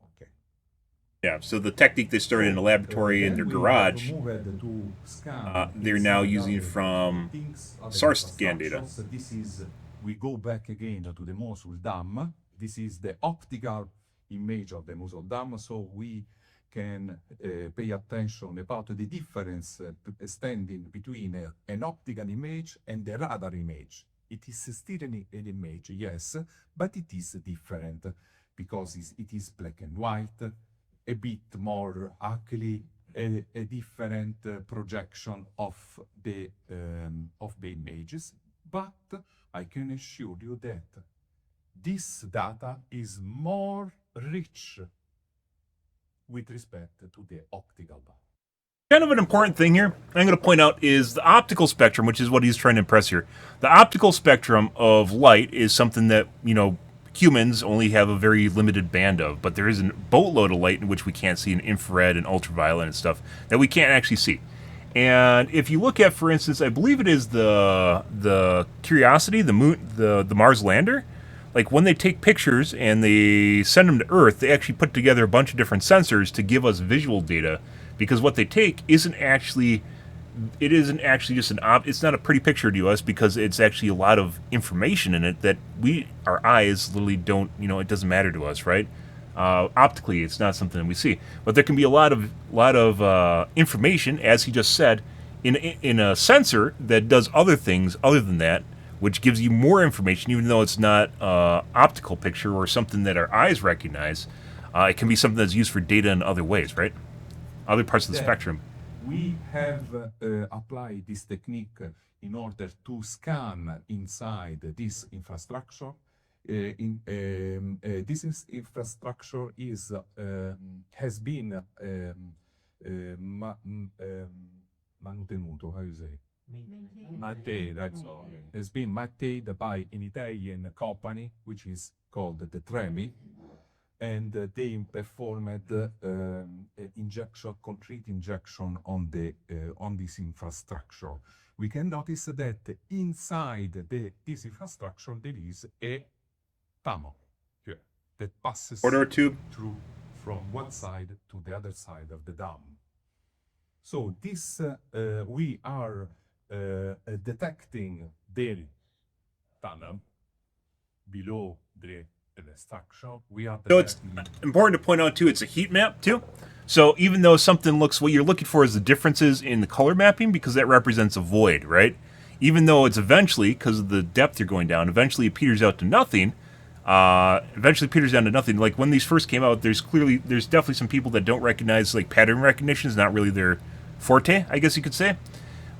Speaker 2: Okay.
Speaker 1: Yeah, so the technique they started in a laboratory in their garage, they're now using from source scan data.
Speaker 2: This is, we go back again to the Mosul Dam. This is the optical image of the Mosul Dam, so we can pay attention about the difference standing between an optical image and a radar image. It is still an image, yes, but it is different because it is black and white, a bit more actually a different projection of the images. But I can assure you that this data is more rich with respect to the optical data.
Speaker 1: Kind of an important thing here I'm going to point out is the optical spectrum, which is what he's trying to impress here. The optical spectrum of light is something that, humans only have a very limited band of, but there is a boatload of light in which we can't see, in infrared and ultraviolet and stuff that we can't actually see. And if you look at, for instance, I believe it is the Curiosity, the moon, the Mars lander, like when they take pictures and they send them to Earth, they actually put together a bunch of different sensors to give us visual data, because what they take isn't actually just it's not a pretty picture to us, because it's actually a lot of information in it that our eyes literally don't, it doesn't matter to us, right? Optically, it's not something that we see, but there can be a lot of information, as he just said, in a sensor that does other things other than that, which gives you more information, even though it's not optical picture or something that our eyes recognize. It can be something that's used for data in other ways, right? Other parts of the spectrum.
Speaker 2: We have applied this technique in order to scan inside this infrastructure. This infrastructure has been manutenuto, how you say? Maintained, that's all. Has been maintained by an Italian company, which is called the Tremi, and they performed concrete injection on this infrastructure. We can notice that inside this infrastructure there is a tunnel here that passes
Speaker 1: tube
Speaker 2: through from one side to the other side of the dam. So this we are detecting the tunnel below the structure. We are
Speaker 1: So it's important to point out too, it's a heat map too. So even though something looks, what you're looking for is the differences in the color mapping, because that represents a void, right? Even though it's eventually, because of the depth you're going down, eventually it peters out to nothing. Like when these first came out, there's definitely some people that don't recognize, like pattern recognition is not really their forte, I guess you could say.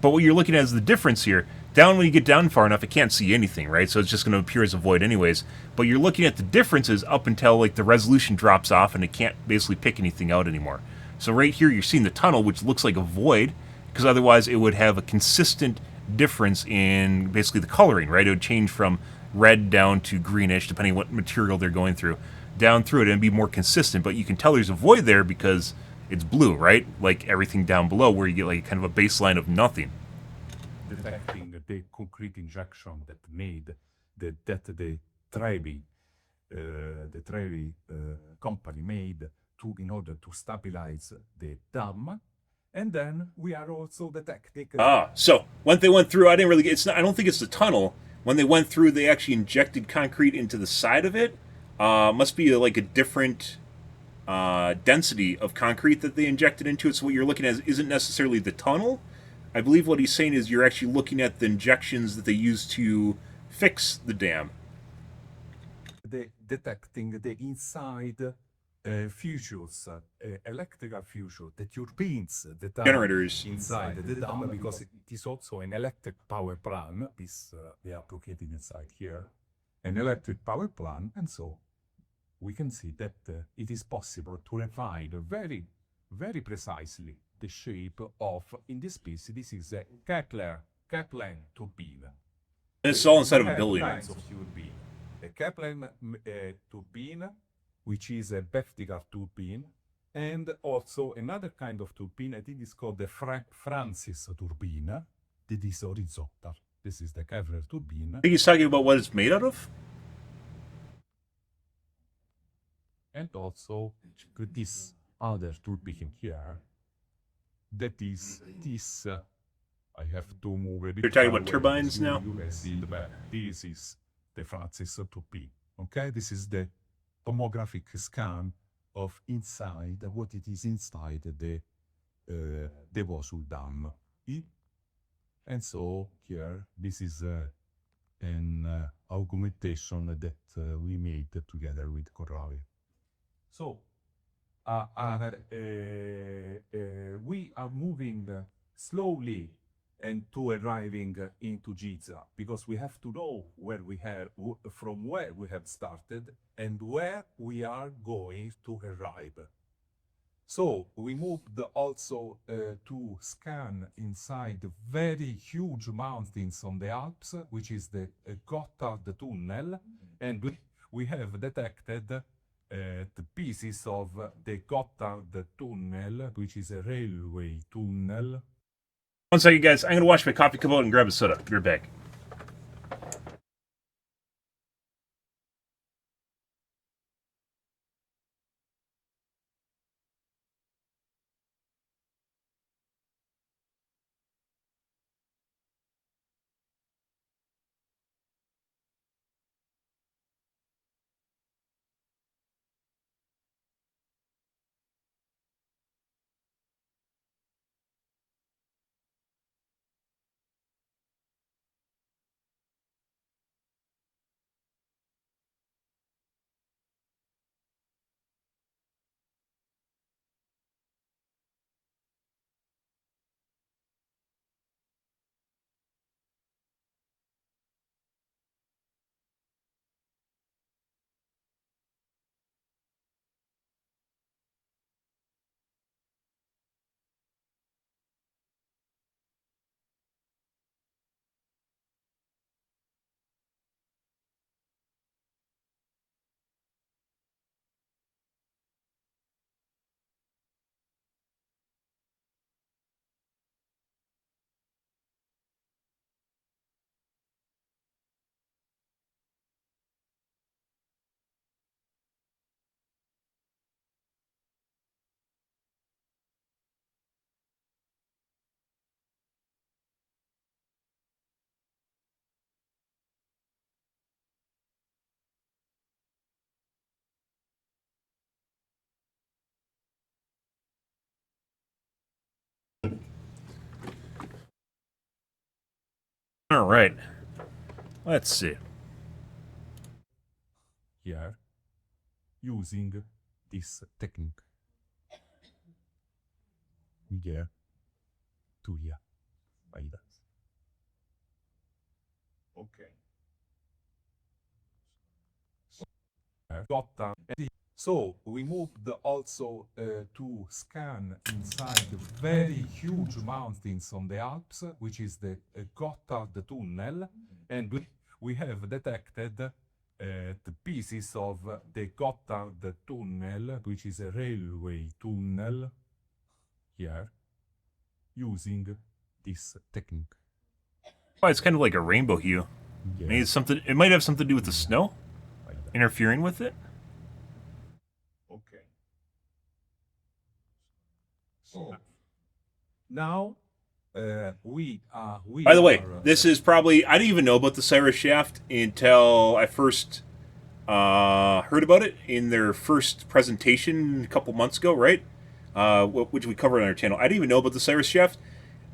Speaker 1: But what you're looking at is the difference here. Down, when you get down far enough, it can't see anything, right? So it's just going to appear as a void anyways. But you're looking at the differences up until like the resolution drops off and it can't basically pick anything out anymore. So right here, you're seeing the tunnel, which looks like a void, because otherwise it would have a consistent difference in basically the coloring, right? It would change from red down to greenish, depending on what material they're going through, down through it, and be more consistent. But you can tell there's a void there because it's blue, right? Like everything down below, where you get like kind of a baseline of nothing.
Speaker 2: Detecting the concrete injection that made the Trevi company made in order to stabilize the dam, and then we are also detecting.
Speaker 1: So when they went through, I didn't really get. It's not. I don't think it's the tunnel. When they went through, they actually injected concrete into the side of it. Must be like a different density of concrete that they injected into it. So what you're looking at isn't necessarily the tunnel. I believe what he's saying is you're actually looking at the injections that they use to fix the dam.
Speaker 2: Detecting the inside fuses, electrical fuses, the turbines that are
Speaker 1: Generators
Speaker 2: inside the dam, because it is also an electric power plant. They are located inside here, an electric power plant, and so we can see that it is possible to refine very, very precisely the shape of, in this piece, this is a Kaplan turbine.
Speaker 1: It's all inside of a building.
Speaker 2: Kinds of turbine. A Kaplan turbine, which is a vertical turbine, and also another kind of turbine, I think it's called the Francis turbine, that is horizontal. This is the Khafre turbine.
Speaker 1: I think he's talking about what it's made out of?
Speaker 2: And also this other turbine here, that is this. I have to move a bit.
Speaker 1: You're talking about turbines now?
Speaker 2: You can see the back. This is the Francis turbine. Okay, this is the tomographic scan of inside, what it is inside the Vosul Dam. And so here, this is an augmentation that we made together with Corroborating. So we are moving slowly and to arriving into Giza, because we have to know from where we have started and where we are going to arrive. So we moved also to scan inside very huge mountains on the Alps, which is the Gotthard tunnel, and we have detected the pieces of the Gotthard tunnel, which is a railway tunnel.
Speaker 1: One second, guys. I'm going to wash my coffee cup out and grab a soda. Be right back. All right. Let's see.
Speaker 2: Here, using this technique. Here to here, like that. Okay. So we moved also to scan inside very huge mountains on the Alps, which is the Gotthard Tunnel, and we have detected the pieces of the Gotthard Tunnel, which is a railway tunnel, here, using this technique.
Speaker 1: Oh, it's kind of like a rainbow hue.
Speaker 2: Yeah.
Speaker 1: Maybe it's something. It might have something to do with the snow
Speaker 2: Like that.
Speaker 1: interfering with it.
Speaker 2: Okay. So now we
Speaker 1: By the way,
Speaker 2: are,
Speaker 1: this is probably I didn't even know about the Cyrus shaft until I first heard about it in their first presentation a couple months ago, right? Which we covered on our channel. I didn't even know about the Cyrus shaft.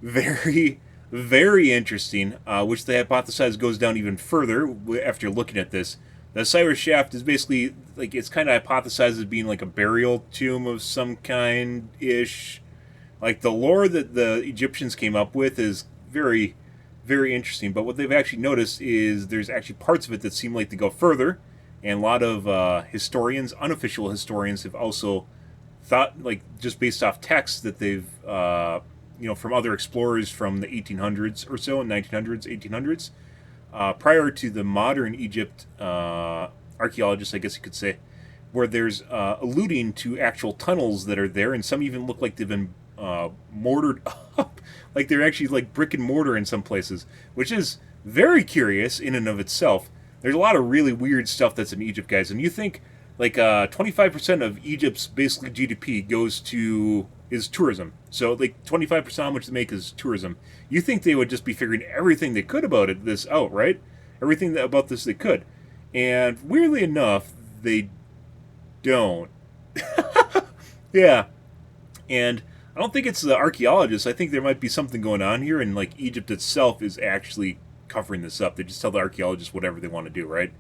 Speaker 1: Very, very interesting. Which they hypothesize goes down even further after looking at this. The Cyrus shaft is basically like it's kind of hypothesized as being like a burial tomb of some kind ish. Like the lore that the Egyptians came up with is very, very interesting. But what they've actually noticed is there's actually parts of it that seem like they go further, and a lot of historians, unofficial historians, have also thought, like just based off texts that they've, from other explorers from the 1800s or so, 1900s, 1800s, prior to the modern Egypt archaeologists, I guess you could say, where there's alluding to actual tunnels that are there, and some even look like they've been mortared up, like they're actually like brick and mortar in some places, which is very curious in and of itself. There's a lot of really weird stuff that's in Egypt, guys, and you think like 25% of Egypt's basically GDP is tourism. So like 25% how much they make is tourism. You think they would just be figuring everything they could about this out, right? Everything about this they could, and weirdly enough, they don't. Yeah, and I don't think it's the archaeologists. I think there might be something going on here, and like Egypt itself is actually covering this up. They just tell the archaeologists whatever they want to do, right?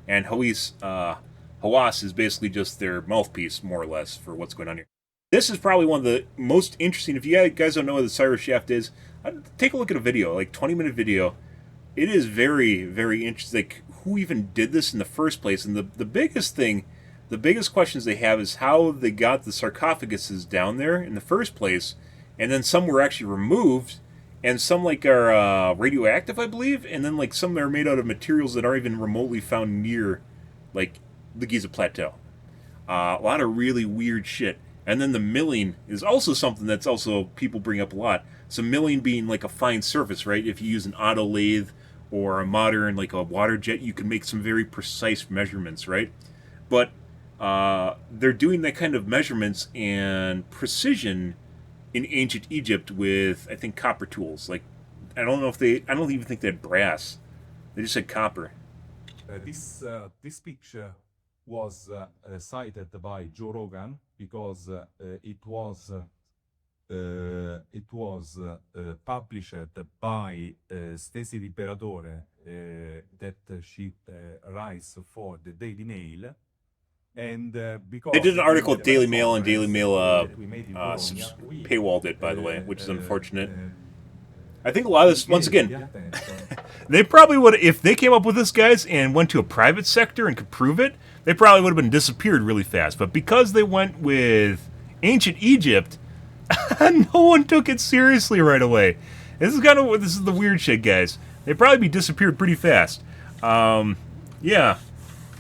Speaker 1: And Hawass is basically just their mouthpiece, more or less, for what's going on here. This is probably one of the most interesting. If you guys don't know what the Cyrus shaft is, take a look at a video, like 20-minute video. It is very, very interesting. Like, who even did this in the first place? And the biggest thing, the biggest questions they have is how they got the sarcophaguses down there in the first place, and then some were actually removed, and some like are radioactive, I believe, and then like some are made out of materials that aren't even remotely found near, like, the Giza Plateau. A lot of really weird shit. And then the milling is also something that's also people bring up a lot. So milling being like a fine surface, right? If you use an auto lathe or a modern, like a water jet, you can make some very precise measurements, right? But they're doing that kind of measurements and precision in ancient Egypt with, I think, copper tools. Like, I don't even think they had brass. They just had copper.
Speaker 2: This picture was cited by Joe Rogan because it was published by Stacey Liberatore that she writes for the Daily Mail. And because
Speaker 1: they did an article with Daily Mail, and Daily Mail paywalled it, by the way, which is unfortunate. I think a lot of this, once again, they probably would, if they came up with this, guys, and went to a private sector and could prove it, they probably would have been disappeared really fast. But because they went with ancient Egypt, no one took it seriously right away. This is the weird shit, guys. They'd probably be disappeared pretty fast. Yeah.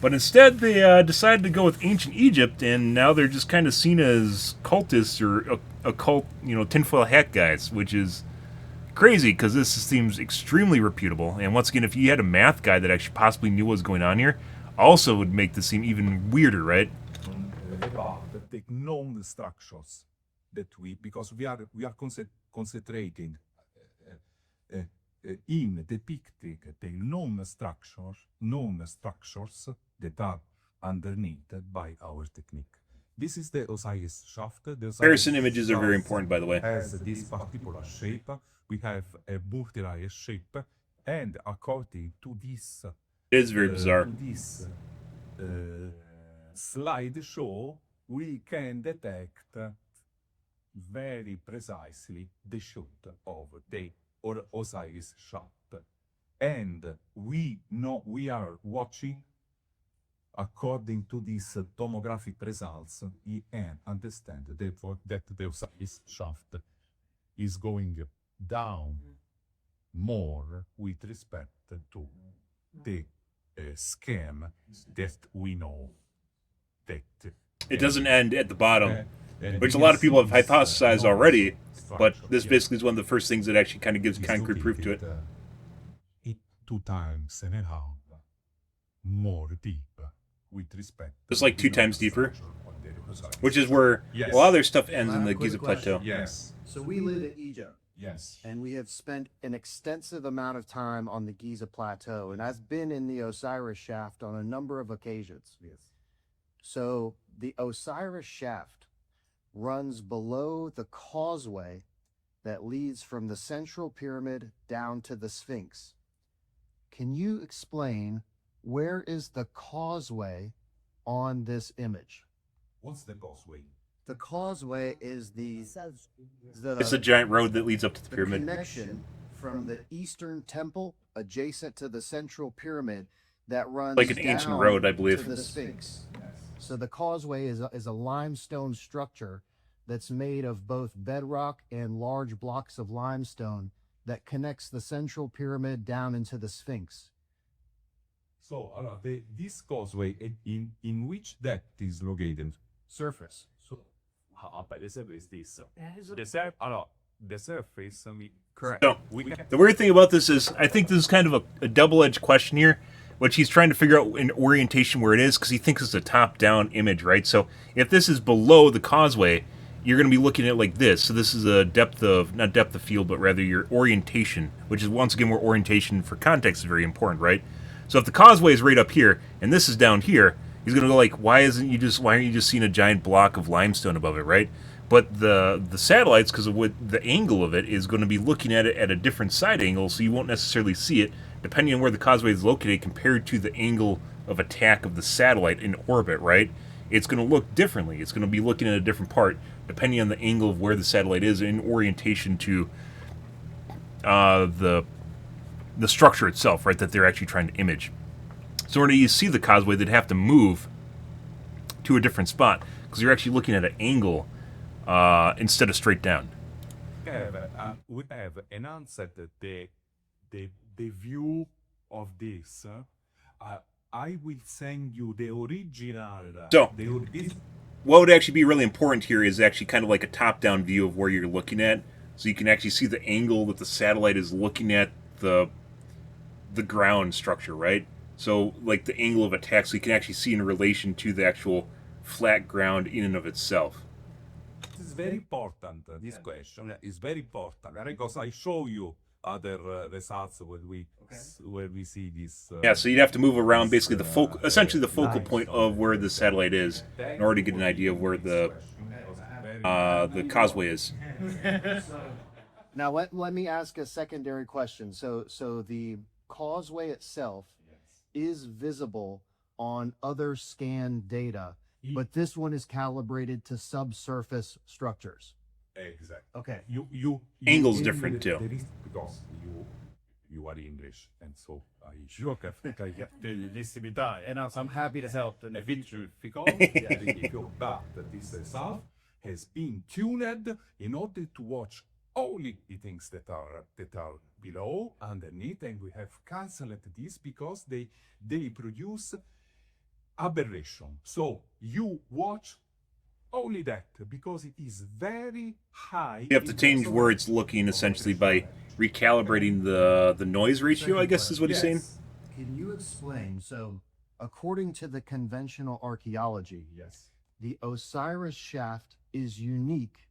Speaker 1: But instead, they decided to go with ancient Egypt, and now they're just kind of seen as cultists or occult, tinfoil hat guys, which is crazy because this seems extremely reputable. And once again, if you had a math guy that actually possibly knew what was going on here, also would make this seem even weirder, right?
Speaker 2: About the known structures that because we are concentrating in depicting the known structures that are underneath by our technique. This is the Osiris shaft.
Speaker 1: Comparison images are very important, by the way.
Speaker 2: Has this particular shape. We have a multi-layer shape, And according to this,
Speaker 1: It is very bizarre.
Speaker 2: Slideshow, we can detect very precisely the shoot of the Osiris shaft. And we know we are watching, according to these tomographic results, we can understand that the Osiris shaft is going down more with respect to the scheme that we know that
Speaker 1: It doesn't end at the bottom,
Speaker 2: and
Speaker 1: which a
Speaker 2: we
Speaker 1: lot
Speaker 2: can
Speaker 1: of people have
Speaker 2: see this,
Speaker 1: hypothesized
Speaker 2: noise
Speaker 1: already, but
Speaker 2: structure,
Speaker 1: this
Speaker 2: yes,
Speaker 1: basically is one of the first things that actually kind of gives
Speaker 2: is
Speaker 1: concrete proof to it.
Speaker 2: located, it 2 times and a half more deep with respect
Speaker 1: It's
Speaker 2: to
Speaker 1: like
Speaker 2: the
Speaker 1: 2 times
Speaker 2: known
Speaker 1: deeper,
Speaker 2: structure of the Osiris
Speaker 1: which is
Speaker 2: shaft.
Speaker 1: where
Speaker 2: Yes.
Speaker 1: a lot of their stuff ends
Speaker 4: I
Speaker 1: in
Speaker 4: have
Speaker 1: the
Speaker 4: a quick
Speaker 1: Giza
Speaker 4: question.
Speaker 1: Plateau.
Speaker 2: Yes.
Speaker 4: So we live in Egypt,
Speaker 2: Yes.
Speaker 4: and we have spent an extensive amount of time on the Giza Plateau, and I've been in the Osiris shaft on a number of occasions.
Speaker 2: Yes.
Speaker 4: So the Osiris shaft runs below the causeway that leads from the central pyramid down to the Sphinx. Can you explain where is the causeway on this image?
Speaker 2: What's the causeway?
Speaker 4: The causeway is the
Speaker 1: It's a giant road that leads up to the
Speaker 4: the
Speaker 1: pyramid.
Speaker 4: connection from the eastern temple adjacent to the central pyramid that runs
Speaker 1: Like an ancient
Speaker 4: down
Speaker 1: road, I believe.
Speaker 4: to the Sphinx. So the causeway is a limestone structure that's made of both bedrock and large blocks of limestone that connects the central pyramid down into the Sphinx.
Speaker 2: So, this causeway, in which depth is located?
Speaker 4: Surface.
Speaker 2: So, but the surface is this. The surface, correct.
Speaker 1: So, the weird thing about this is, I think this is kind of a double-edged question here, which he's trying to figure out in orientation where it is, because he thinks it's a top-down image, right? So, if this is below the causeway, you're going to be looking at it like this. So this is a depth of, not depth of field, but rather your orientation, which is, once again, where orientation for context is very important, right? So if the causeway is right up here, and this is down here, he's going to go like, why aren't you just seeing a giant block of limestone above it, right? But the satellites, because of what the angle of it, is going to be looking at it at a different side angle, so you won't necessarily see it, depending on where the causeway is located, compared to the angle of attack of the satellite in orbit, right? It's going to look differently. It's going to be looking at a different part, depending on the angle of where the satellite is in orientation to the structure itself, right, that they're actually trying to image. So when you see the causeway, they'd have to move to a different spot, because you're actually looking at an angle instead of straight down.
Speaker 2: We have enhanced the view of this. I will send you the original.
Speaker 1: So, what would actually be really important here is actually kind of like a top-down view of where you're looking at, so you can actually see the angle that the satellite is looking at the ground structure, right? So, like the angle of attack, so you can actually see in relation to the actual flat ground in and of itself.
Speaker 2: This is very important. This question is very important because I show you other results where we see this.
Speaker 1: Yeah, so you'd have to move around basically essentially the focal point of where the satellite is in order to get an idea of where the causeway is.
Speaker 4: Now let me ask a secondary question. So the causeway itself is visible on other scan data, but this one is calibrated to subsurface structures.
Speaker 2: Exactly.
Speaker 4: Okay.
Speaker 2: You
Speaker 1: Angle's different too.
Speaker 2: Because you are English, and so I
Speaker 3: And I'm happy to help.
Speaker 2: but this result has been tuned in order to watch only the things that are below, underneath, and we have cancelled this because they produce aberration. So you watch only that because it is very high.
Speaker 1: You have to change where it's looking essentially by recalibrating the noise ratio, I guess is what he's saying.
Speaker 4: Can you explain? So according to the conventional archaeology,
Speaker 2: Yes.
Speaker 4: the Osiris shaft is unique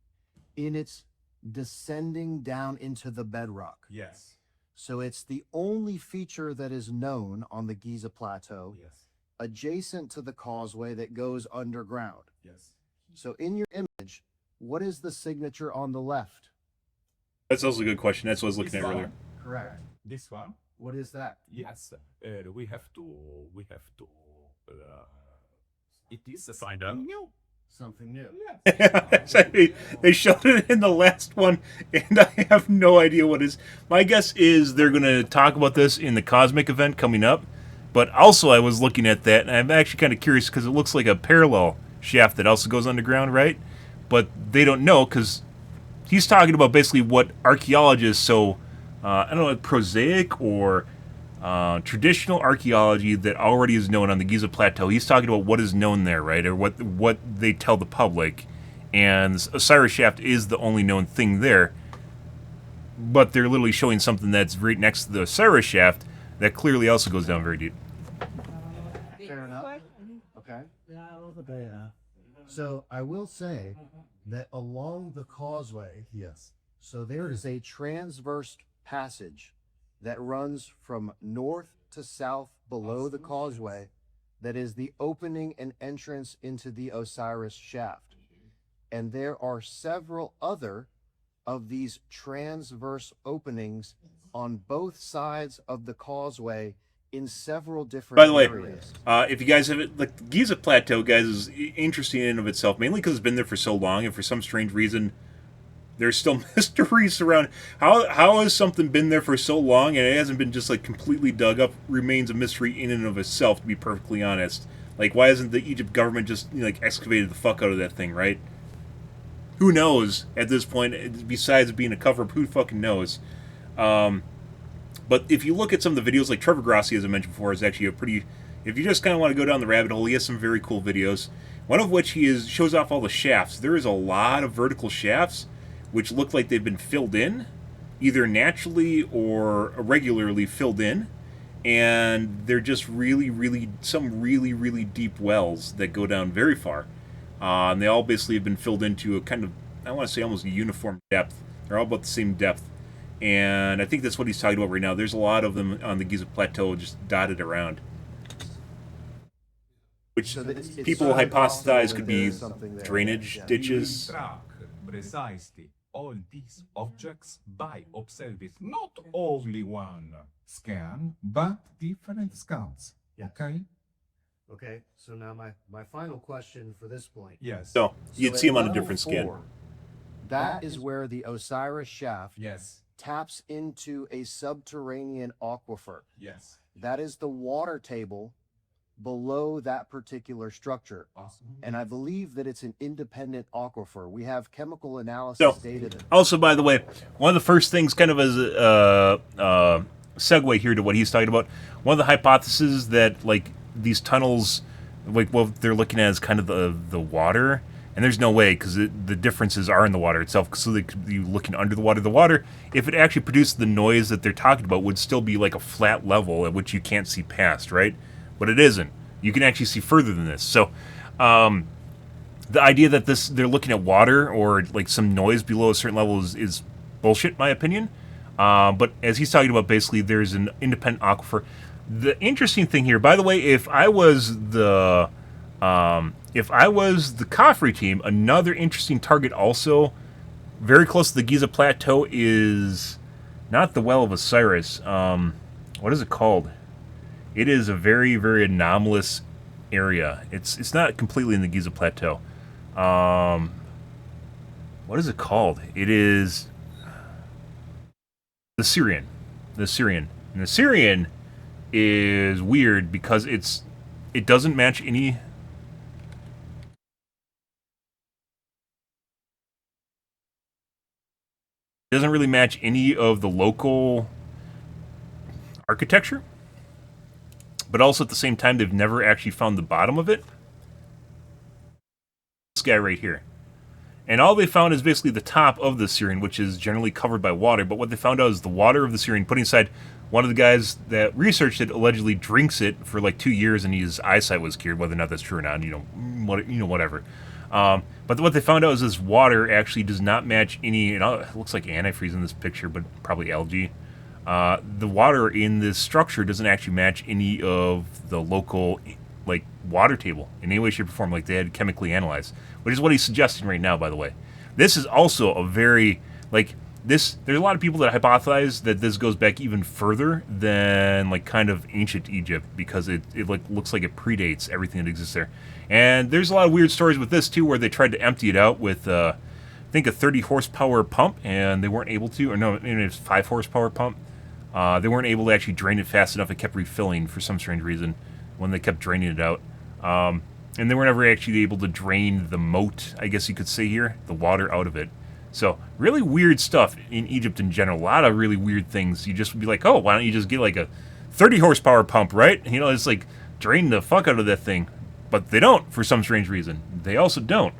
Speaker 4: in its descending down into the bedrock.
Speaker 2: Yes.
Speaker 4: So it's the only feature that is known on the Giza Plateau
Speaker 2: Yes.
Speaker 4: adjacent to the causeway that goes underground.
Speaker 2: Yes.
Speaker 4: So in your image, what is the signature on the left?
Speaker 1: That's also a good question. That's what I was looking at earlier.
Speaker 4: Correct.
Speaker 2: This one.
Speaker 4: What is that?
Speaker 2: Yes, we have to. Uh, it is
Speaker 3: Find out.
Speaker 2: new.
Speaker 4: Something new.
Speaker 2: Yes.
Speaker 1: They showed it in the last one, and I have no idea what it is. My guess is they're going to talk about this in the Cosmic event coming up. But also, I was looking at that, and I'm actually kind of curious because it looks like a parallel shaft that also goes underground, right? But they don't know because he's talking about basically what archaeologists, so I don't know, prosaic or traditional archaeology that already is known on the Giza Plateau. He's talking about what is known there, right, or what they tell the public. And Osiris shaft is the only known thing there. But they're literally showing something that's right next to the Osiris shaft that clearly also goes down very deep.
Speaker 4: Fair enough. Okay. So I will say that along the causeway,
Speaker 2: Yes.
Speaker 4: so there is a transverse passage that runs from north to south below the causeway that is the opening and entrance into the Osiris shaft. And there are several other of these transverse openings on both sides of the causeway in several different
Speaker 1: By the way,
Speaker 4: areas.
Speaker 1: if you guys have it, like the Giza Plateau, guys, is interesting in and of itself, mainly because it's been there for so long, and for some strange reason, there's still mysteries around how has something been there for so long and it hasn't been just like completely dug up. Remains a mystery in and of itself, to be perfectly honest. Like, why hasn't the Egypt government just like excavated the fuck out of that thing, right? Who knows at this point? Besides being a cover-up, who fucking knows? But if you look at some of the videos, like Trevor Grossi, as I mentioned before, is actually a pretty... If you just kind of want to go down the rabbit hole, he has some very cool videos. One of which shows off all the shafts. There is a lot of vertical shafts which look like they've been filled in, either naturally or irregularly filled in. And they're just really, really deep wells that go down very far. And they all basically have been filled into a kind of, I want to say almost a uniform depth. They're all about the same depth. And I think that's what he's talking about right now. There's a lot of them on the Giza Plateau just dotted around. Which
Speaker 4: So that it's
Speaker 1: people
Speaker 4: certainly
Speaker 1: hypothesize
Speaker 4: possible
Speaker 1: could
Speaker 4: that
Speaker 1: be
Speaker 4: there is something there.
Speaker 1: drainage
Speaker 4: Yeah.
Speaker 1: ditches.
Speaker 2: We track precisely all these objects by observing not only one scan, but different scans.
Speaker 4: Yeah.
Speaker 2: Okay?
Speaker 4: Okay, so now my final question for this point.
Speaker 2: Yes.
Speaker 1: So you'd
Speaker 4: So
Speaker 1: see
Speaker 4: at
Speaker 1: them on a
Speaker 4: level
Speaker 1: different scan.
Speaker 4: 4, that is where the Osiris shaft
Speaker 2: Yes.
Speaker 4: taps into a subterranean aquifer.
Speaker 2: Yes.
Speaker 4: That is the water table below that particular structure.
Speaker 2: Awesome.
Speaker 4: And I believe that it's an independent aquifer. We have chemical analysis
Speaker 1: So,
Speaker 4: data that
Speaker 1: also, by the way, one of the first things, kind of as a segue here to what he's talking about, one of the hypotheses that, like, these tunnels, like, what they're looking at is kind of the water, and there's no way, because the differences are in the water itself, so they could be looking under the water. The water, if it actually produced the noise that they're talking about, would still be like a flat level at which you can't see past, right? But it isn't. You can actually see further than this. So, the idea that they're looking at water or like some noise below a certain level is bullshit, in my opinion. But as he's talking about, basically, there's an independent aquifer. The interesting thing here, by the way, if I was the Khafre team, another interesting target also very close to the Giza Plateau is not the Well of Osiris. What is it called? It is a very, very anomalous area. It's not completely in the Giza Plateau. What is it called? It is the Syrian. The Syrian. And the Syrian is weird because it doesn't match any. It doesn't really match any of the local architecture. But also at the same time, they've never actually found the bottom of it. This guy right here. And all they found is basically the top of the Syrian, which is generally covered by water. But what they found out is the water of the Syrian, putting aside one of the guys that researched it, allegedly drinks it for like 2 years and his eyesight was cured. Whether or not that's true or not, whatever. But what they found out is this water actually does not match any. It looks like antifreeze in this picture, but probably algae. The water in this structure doesn't actually match any of the local, like, water table in any way, shape, or form. Like, they had chemically analyzed, which is what he's suggesting right now, by the way. This is also a very, like, there's a lot of people that hypothesize that this goes back even further than like kind of ancient Egypt, because it like looks like it predates everything that exists there. And there's a lot of weird stories with this too, where they tried to empty it out with I think a 30 horsepower pump, and they weren't able to, or no, maybe it's 5 horsepower pump. They weren't able to actually drain it fast enough. It kept refilling for some strange reason when they kept draining it out. And they were never actually able to drain the moat, I guess you could say here, the water out of it. So, really weird stuff in Egypt in general. A lot of really weird things. You just would be like, oh, why don't you just get like a 30 horsepower pump, right? You know, it's like drain the fuck out of that thing. But they don't, for some strange reason. They also don't.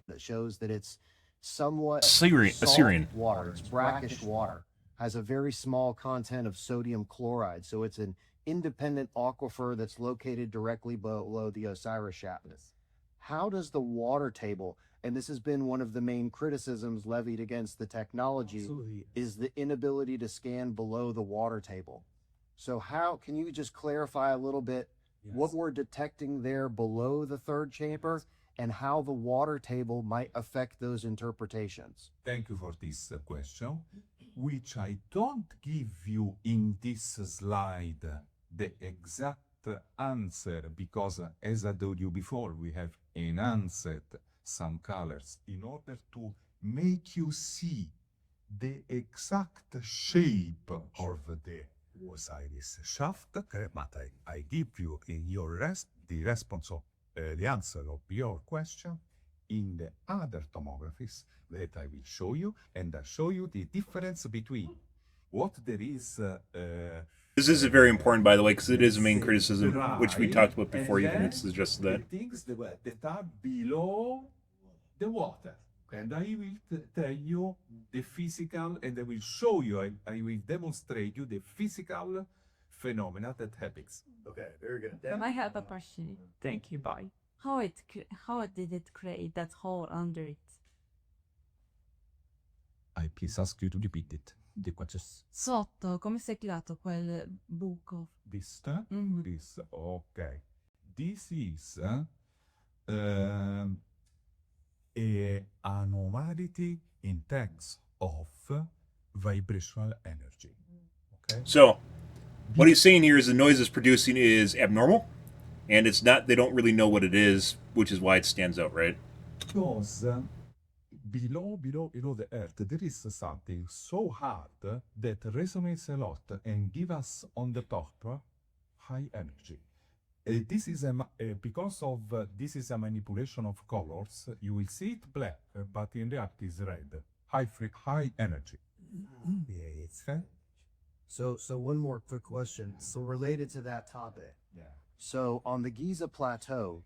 Speaker 4: That shows that it's somewhat
Speaker 1: Assyrian.
Speaker 4: water. It's brackish water. Has a very small content of sodium chloride. So it's an independent aquifer that's located directly below the Osiris shaft. How does the water table, and this has been one of the main criticisms levied against the technology, is the inability to scan below the water table. So how, can you just clarify a little bit what we're detecting there below the third chamber and how the water table might affect those interpretations?
Speaker 2: Thank you for this question, which I don't give you in this slide the exact answer, because as I told you before, we have enhanced some colors in order to make you see the exact shape of the Osiris shaft. But I give you in your the response of the answer of your question in the other tomographies that I will show you, and I show you the difference between what there is.
Speaker 1: This is very important, by the way, because it is a main criticism, which we talked about before you even suggested that.
Speaker 2: The things that are below the water. And I will tell you the physical, and I will show you, I will demonstrate you the physical phenomena that happens.
Speaker 4: Okay, very good.
Speaker 5: I have a question.
Speaker 3: Thank you, bye.
Speaker 5: How did it create that hole under it?
Speaker 2: I please ask you to repeat it. The question.
Speaker 5: Sotto, come si è creato quel buco?
Speaker 2: This,
Speaker 5: Mhm.
Speaker 2: this, okay. This is a anomaly in terms of vibrational energy. Okay.
Speaker 1: So, what he's saying here is the noise it's producing is abnormal, and it's not, they don't really know what it is, which is why it stands out, right?
Speaker 2: Because below the earth, there is something so hard that resonates a lot and give us on the top high energy. This is because of this is a manipulation of colors. You will see it black, but in reality it's red. High energy. Okay.
Speaker 4: So one more quick question. So related to that topic.
Speaker 2: Yeah.
Speaker 4: So on the Giza Plateau,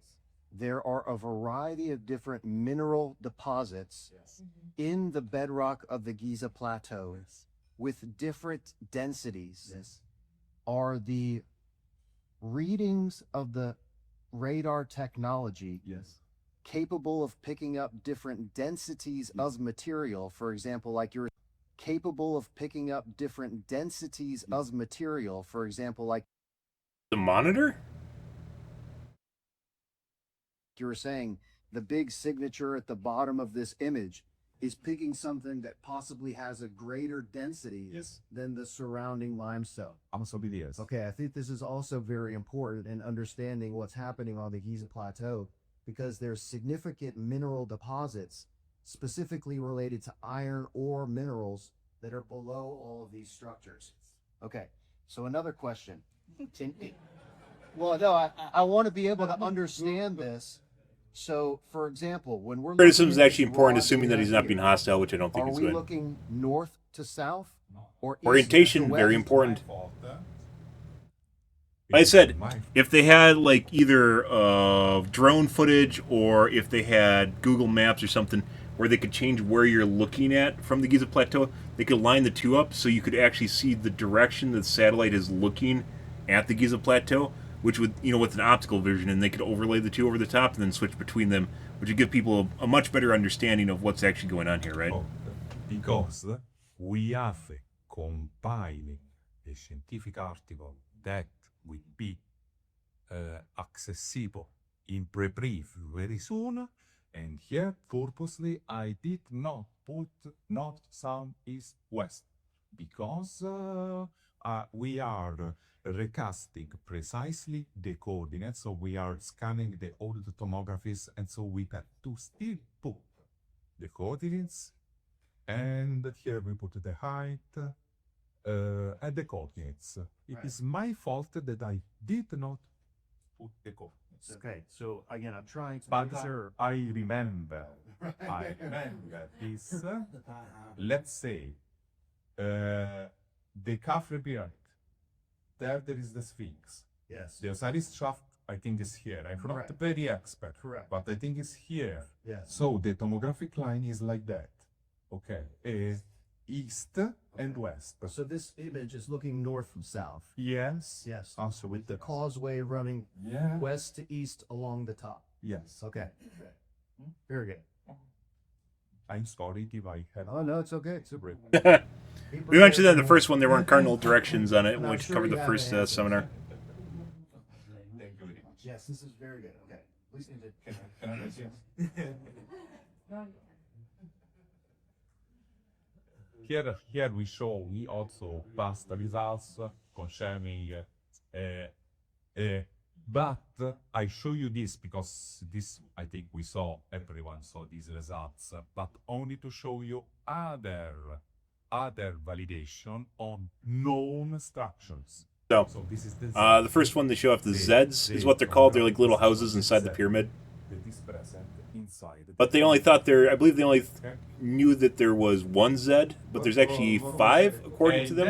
Speaker 4: there are a variety of different mineral deposits in the bedrock of the Giza Plateau with different densities. Are the readings of the radar technology capable of picking up different densities of material? For example, like you're capable of picking up different densities of material, for example, like
Speaker 1: The monitor?
Speaker 4: you were saying, the big signature at the bottom of this image is picking something that possibly has a greater density than the surrounding limestone.
Speaker 2: Absolutely yes.
Speaker 4: Okay, I think this is also very important in understanding what's happening on the Giza Plateau, because there's significant mineral deposits specifically related to iron ore minerals that are below all of these structures. Okay, so another question. Well, no, I want to be able to understand this. So, for example, when we're
Speaker 1: Criticism
Speaker 4: looking
Speaker 1: is
Speaker 4: at
Speaker 1: actually
Speaker 4: this
Speaker 1: important,
Speaker 4: raw
Speaker 1: assuming that
Speaker 4: data
Speaker 1: he's not being
Speaker 4: here,
Speaker 1: hostile, which I don't think
Speaker 4: are
Speaker 1: he's
Speaker 4: we
Speaker 1: going.
Speaker 4: looking north to south or east
Speaker 1: Orientation,
Speaker 4: to
Speaker 1: very
Speaker 4: west?
Speaker 1: important. Like I said, if they had like either drone footage or if they had Google Maps or something where they could change where you're looking at from the Giza Plateau, they could line the two up so you could actually see the direction the satellite is looking at the Giza Plateau, which would, you know, with an optical vision, and they could overlay the two over the top and then switch between them, which would give people a much better understanding of what's actually going on here, right?
Speaker 2: Because we have compiling a scientific article that will be accessible in pre-brief very soon, and here purposely I did not put north, south, east, west, because we are recasting precisely the coordinates, so we are scanning the old tomographies, and so we have to still put the coordinates, and here we put the height and the coordinates. It is my fault that I did not put the coordinates.
Speaker 4: Okay, so again, I'm trying to
Speaker 2: But
Speaker 4: observe.
Speaker 2: I remember this, let's say, the Khafre Project. There is the Sphinx.
Speaker 4: Yes.
Speaker 2: The Osiris shaft, I think, is here. I'm
Speaker 4: Correct.
Speaker 2: not very expert,
Speaker 4: Correct.
Speaker 2: but I think it's here.
Speaker 4: Yes.
Speaker 2: So the tomographic line is like that. Okay. East and west.
Speaker 4: So this image is looking north from south.
Speaker 2: Yes.
Speaker 4: Yes.
Speaker 2: Also
Speaker 4: With the causeway running
Speaker 2: Yeah.
Speaker 4: west to east along the top.
Speaker 2: Yes.
Speaker 4: Okay. Very good.
Speaker 2: I'm sorry if I have.
Speaker 4: Oh no, it's okay.
Speaker 2: Super.
Speaker 1: We mentioned that in the first one, there weren't cardinal directions on it,
Speaker 4: And I'm
Speaker 1: which
Speaker 4: sure
Speaker 1: covered
Speaker 4: you
Speaker 1: the
Speaker 4: have
Speaker 1: first
Speaker 4: an answer.
Speaker 1: seminar.
Speaker 2: Thank you very much.
Speaker 4: Yes, this is very good. Okay. Please continue.
Speaker 2: Can I see? Here we show we also past results concerning, but I show you this because this I think we saw, everyone saw these results, but only to show you other validation on known structures.
Speaker 1: So,
Speaker 2: So this is the
Speaker 1: the first one they show off the Zeds is what they're called. They're like little houses inside the pyramid.
Speaker 2: that is present inside.
Speaker 1: But they only thought I believe they only knew that there was one Zed, but there's actually 5 according to them.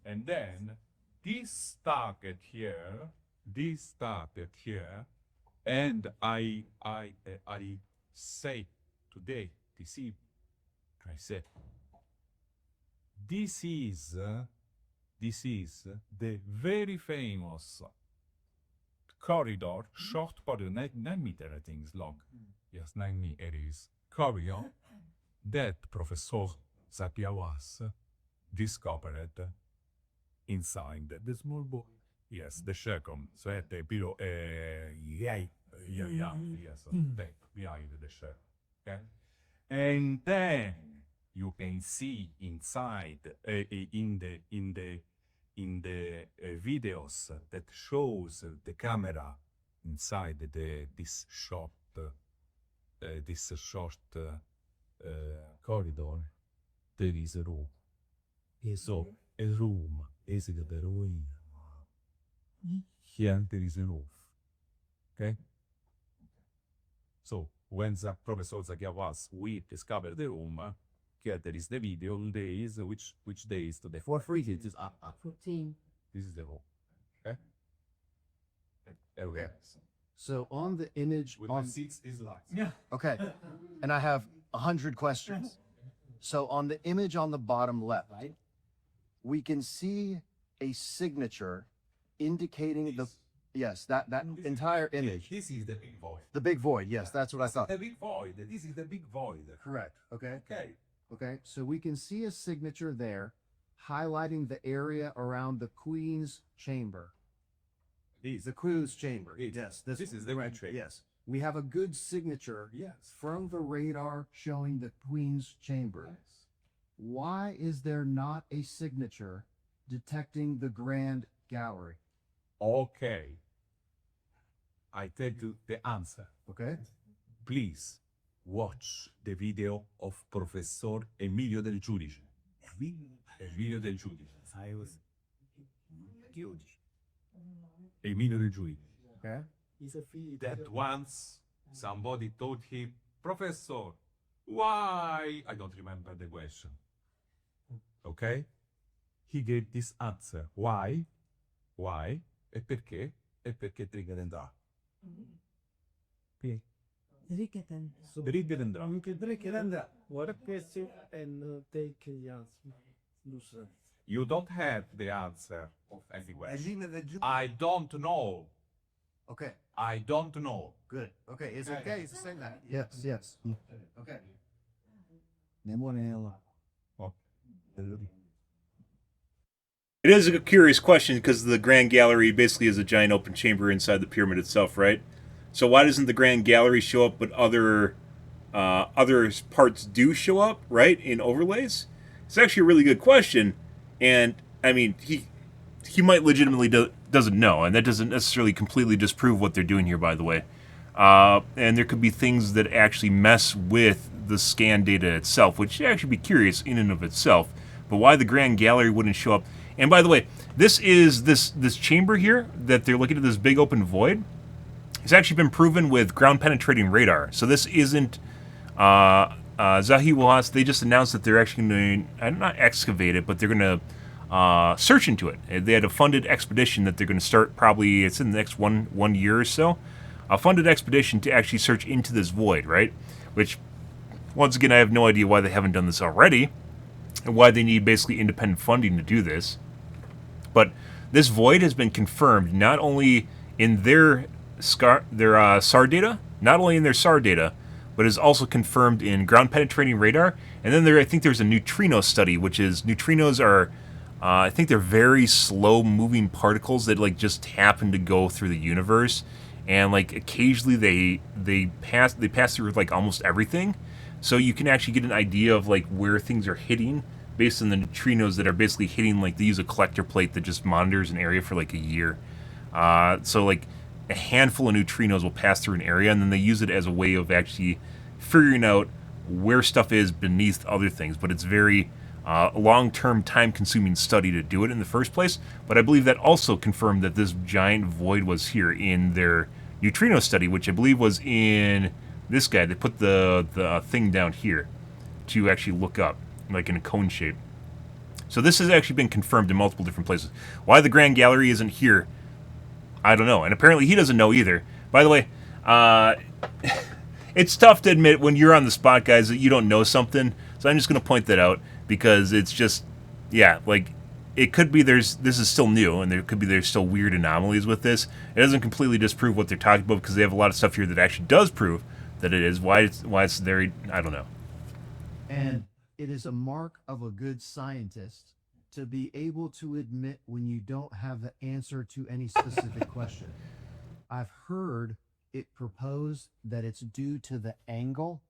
Speaker 2: And then this target here, and I say today, this evening, I said, this is the very famous corridor, short corridor, 9 meter I think is long. Yes, 9 meters corridor that Professor Zapiawas discovered inside the small boy. Yes, the second. So at the below, yes, behind the shadow. Okay, and then you can see inside in the videos that shows the camera inside this short corridor. There is a room. So a room is the room. Here there is a roof. Okay. So when the Professor Zagiawas we discovered the room. Here there is the video days. Which days today? For free. It is
Speaker 5: 14.
Speaker 2: This is the room. Okay. Okay.
Speaker 4: So on the image
Speaker 2: With
Speaker 4: on
Speaker 2: my 6 is light.
Speaker 3: Yeah.
Speaker 4: okay, and I have 100 questions. So on the image on the bottom left, we can see a signature indicating the that entire image.
Speaker 2: This is the big void.
Speaker 4: The big void. Yes, that's what I thought.
Speaker 2: The big void. This is the big void.
Speaker 4: Correct. Okay.
Speaker 2: Okay.
Speaker 4: Okay. So we can see a signature there highlighting the area around the Queen's chamber. The Queen's chamber. Yes.
Speaker 2: This is the red tree.
Speaker 4: Yes. We have a good signature
Speaker 2: Yes.
Speaker 4: from the radar showing the Queen's chamber. Why is there not a signature detecting the Grand Gallery?
Speaker 2: Okay. I tell you the answer.
Speaker 4: Okay.
Speaker 2: Please watch the video of Professor Emilio del Giudice. Emilio del Giudice.
Speaker 3: I was huge.
Speaker 2: Emilio del Giudice.
Speaker 4: Okay.
Speaker 3: He's a feed.
Speaker 2: That once somebody told him, Professor, why? I don't remember the question. Okay? He gave this answer. Why? Why? E perché? E perché trigger and draw.
Speaker 5: Ricketten.
Speaker 2: Trigger and draw.
Speaker 3: Anche dricker and that. What a question and take the answer.
Speaker 2: You don't have the answer of any question. I don't know.
Speaker 4: Okay.
Speaker 2: I don't know.
Speaker 4: Good. Okay. It's okay to say that. Yes. Yes. Okay.
Speaker 1: It is a curious question because the Grand Gallery basically is a giant open chamber inside the pyramid itself, right? So why doesn't the Grand Gallery show up but other other parts do show up, right, in overlays? It's actually a really good question, and I mean, he might legitimately doesn't know, and that doesn't necessarily completely disprove what they're doing here, by the way. And there could be things that actually mess with the scan data itself, which should actually be curious in and of itself. But why the Grand Gallery wouldn't show up? And by the way, this is this chamber here that they're looking at, this big open void. It's actually been proven with ground penetrating radar. So this isn't Zahi Wallace. They just announced that they're actually going to not excavate it, but they're going to search into it. They had a funded expedition that they're going to start. Probably it's in the next one year or so. A funded expedition to actually search into this void, right? Which, once again, I have no idea why they haven't done this already, and why they need basically independent funding to do this. But this void has been confirmed not only in their SAR data, but is also confirmed in ground penetrating radar. And then I think there's a neutrino study, which is neutrinos are, I think they're very slow moving particles that like just happen to go through the universe. And like occasionally they pass through like almost everything, so you can actually get an idea of like where things are hitting based on the neutrinos that are basically hitting. Like they use a collector plate that just monitors an area for like a year. So like a handful of neutrinos will pass through an area, and then they use it as a way of actually figuring out where stuff is beneath other things. But it's very long-term, time-consuming study to do it in the first place. But I believe that also confirmed that this giant void was here in their neutrino study, which I believe was in this guy. They put the thing down here to actually look up, like in a cone shape. So this has actually been confirmed in multiple different places. Why the Grand Gallery isn't here, I don't know. And apparently he doesn't know either. By the way, it's tough to admit when you're on the spot, guys, that you don't know something. So I'm just going to point that out, because it's just, yeah, like, it could be this is still new, and there's still weird anomalies with this. It doesn't completely disprove what they're talking about, because they have a lot of stuff here that actually does prove that it is. Why it's there, I don't know.
Speaker 4: And it is a mark of a good scientist to be able to admit when you don't have the answer to any specific question. I've heard it proposed that it's due to the angle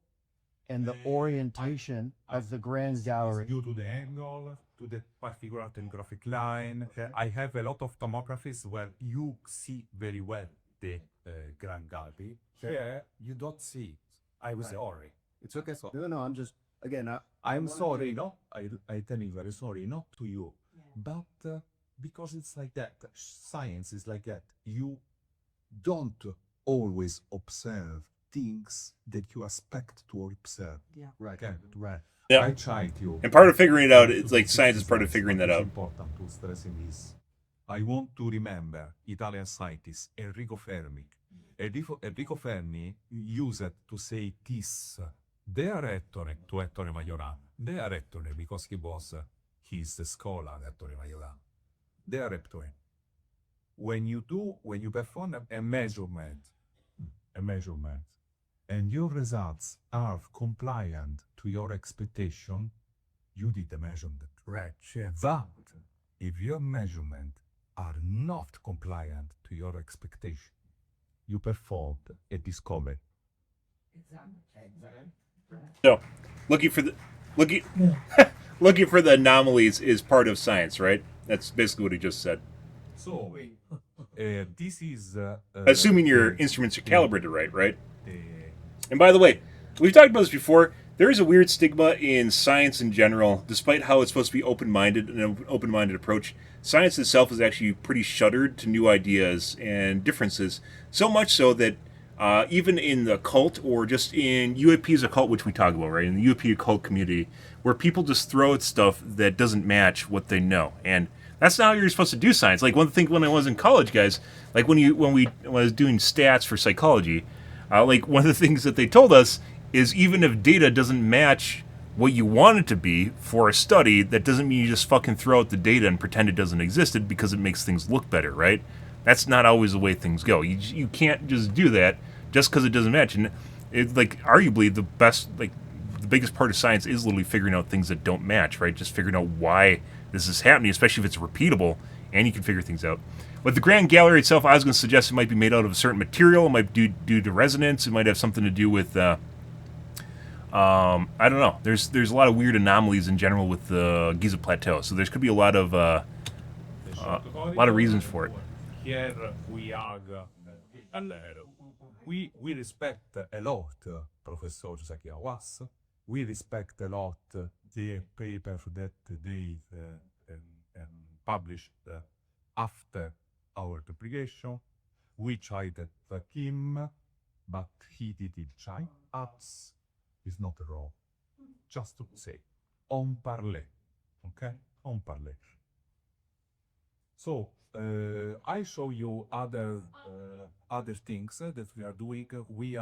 Speaker 4: and the orientation of the Grand Gallery.
Speaker 2: Due to the angle, to the particular graphic line. I have a lot of tomographies where you see very well the Grand Gallery. Here, you don't see it. I was sorry. It's okay. So,
Speaker 4: No, I'm just, again,
Speaker 2: I'm sorry, no? I tell you very sorry, not to you. But because it's like that, science is like that. You don't always observe things that you expect to observe.
Speaker 5: Yeah.
Speaker 4: right,
Speaker 2: Okay.
Speaker 4: right.
Speaker 1: Yeah.
Speaker 2: I tried to.
Speaker 1: And part of figuring it out, it's like science is part of figuring that
Speaker 2: It's
Speaker 1: out.
Speaker 2: important to stress in this. I want to remember Italian scientist Enrico Fermi. Enrico Fermi used to say this. Their rettore to Ettore Majorana. Their rettore, because he's the scholar, Ettore Majorana. Their rettore. When you perform a measurement, and your results are compliant to your expectation, you did the measurement right. But if your measurements are not compliant to your expectation, you performed a discovery.
Speaker 1: So, looking for the anomalies is part of science, right? That's basically what he just said.
Speaker 2: So, this is...
Speaker 1: Assuming your instruments are calibrated right? And by the way, we've talked about this before. There is a weird stigma in science in general. Despite how it's supposed to be open-minded, an open-minded approach, science itself is actually pretty shuttered to new ideas and differences. So much so that even in the occult, or just in UAP's occult, which we talk about, right, in the UAP occult community, where people just throw at stuff that doesn't match what they know. And that's not how you're supposed to do science. Like, one thing when I was in college, guys, like when I was doing stats for psychology, like one of the things that they told us is even if data doesn't match what you want it to be for a study, that doesn't mean you just fucking throw out the data and pretend it doesn't exist, because it makes things look better, right? That's not always the way things go. You can't just do that just because it doesn't match. And it's like arguably the biggest part of science is literally figuring out things that don't match, right? Just figuring out why this is happening, especially if it's repeatable and you can figure things out. With the Grand Gallery itself, I was going to suggest it might be made out of a certain material. It might be due to resonance. It might have something to do with I don't know. There's a lot of weird anomalies in general with the Giza Plateau, so there could be a lot of reasons for it.
Speaker 2: Here we are. We respect a lot Professor Saki Awas. We respect a lot the paper that they published after our publication. We tried to track him, but he didn't try us. It's not wrong. Just to say, on parler, okay? On parler. So I show you other things that we are doing. We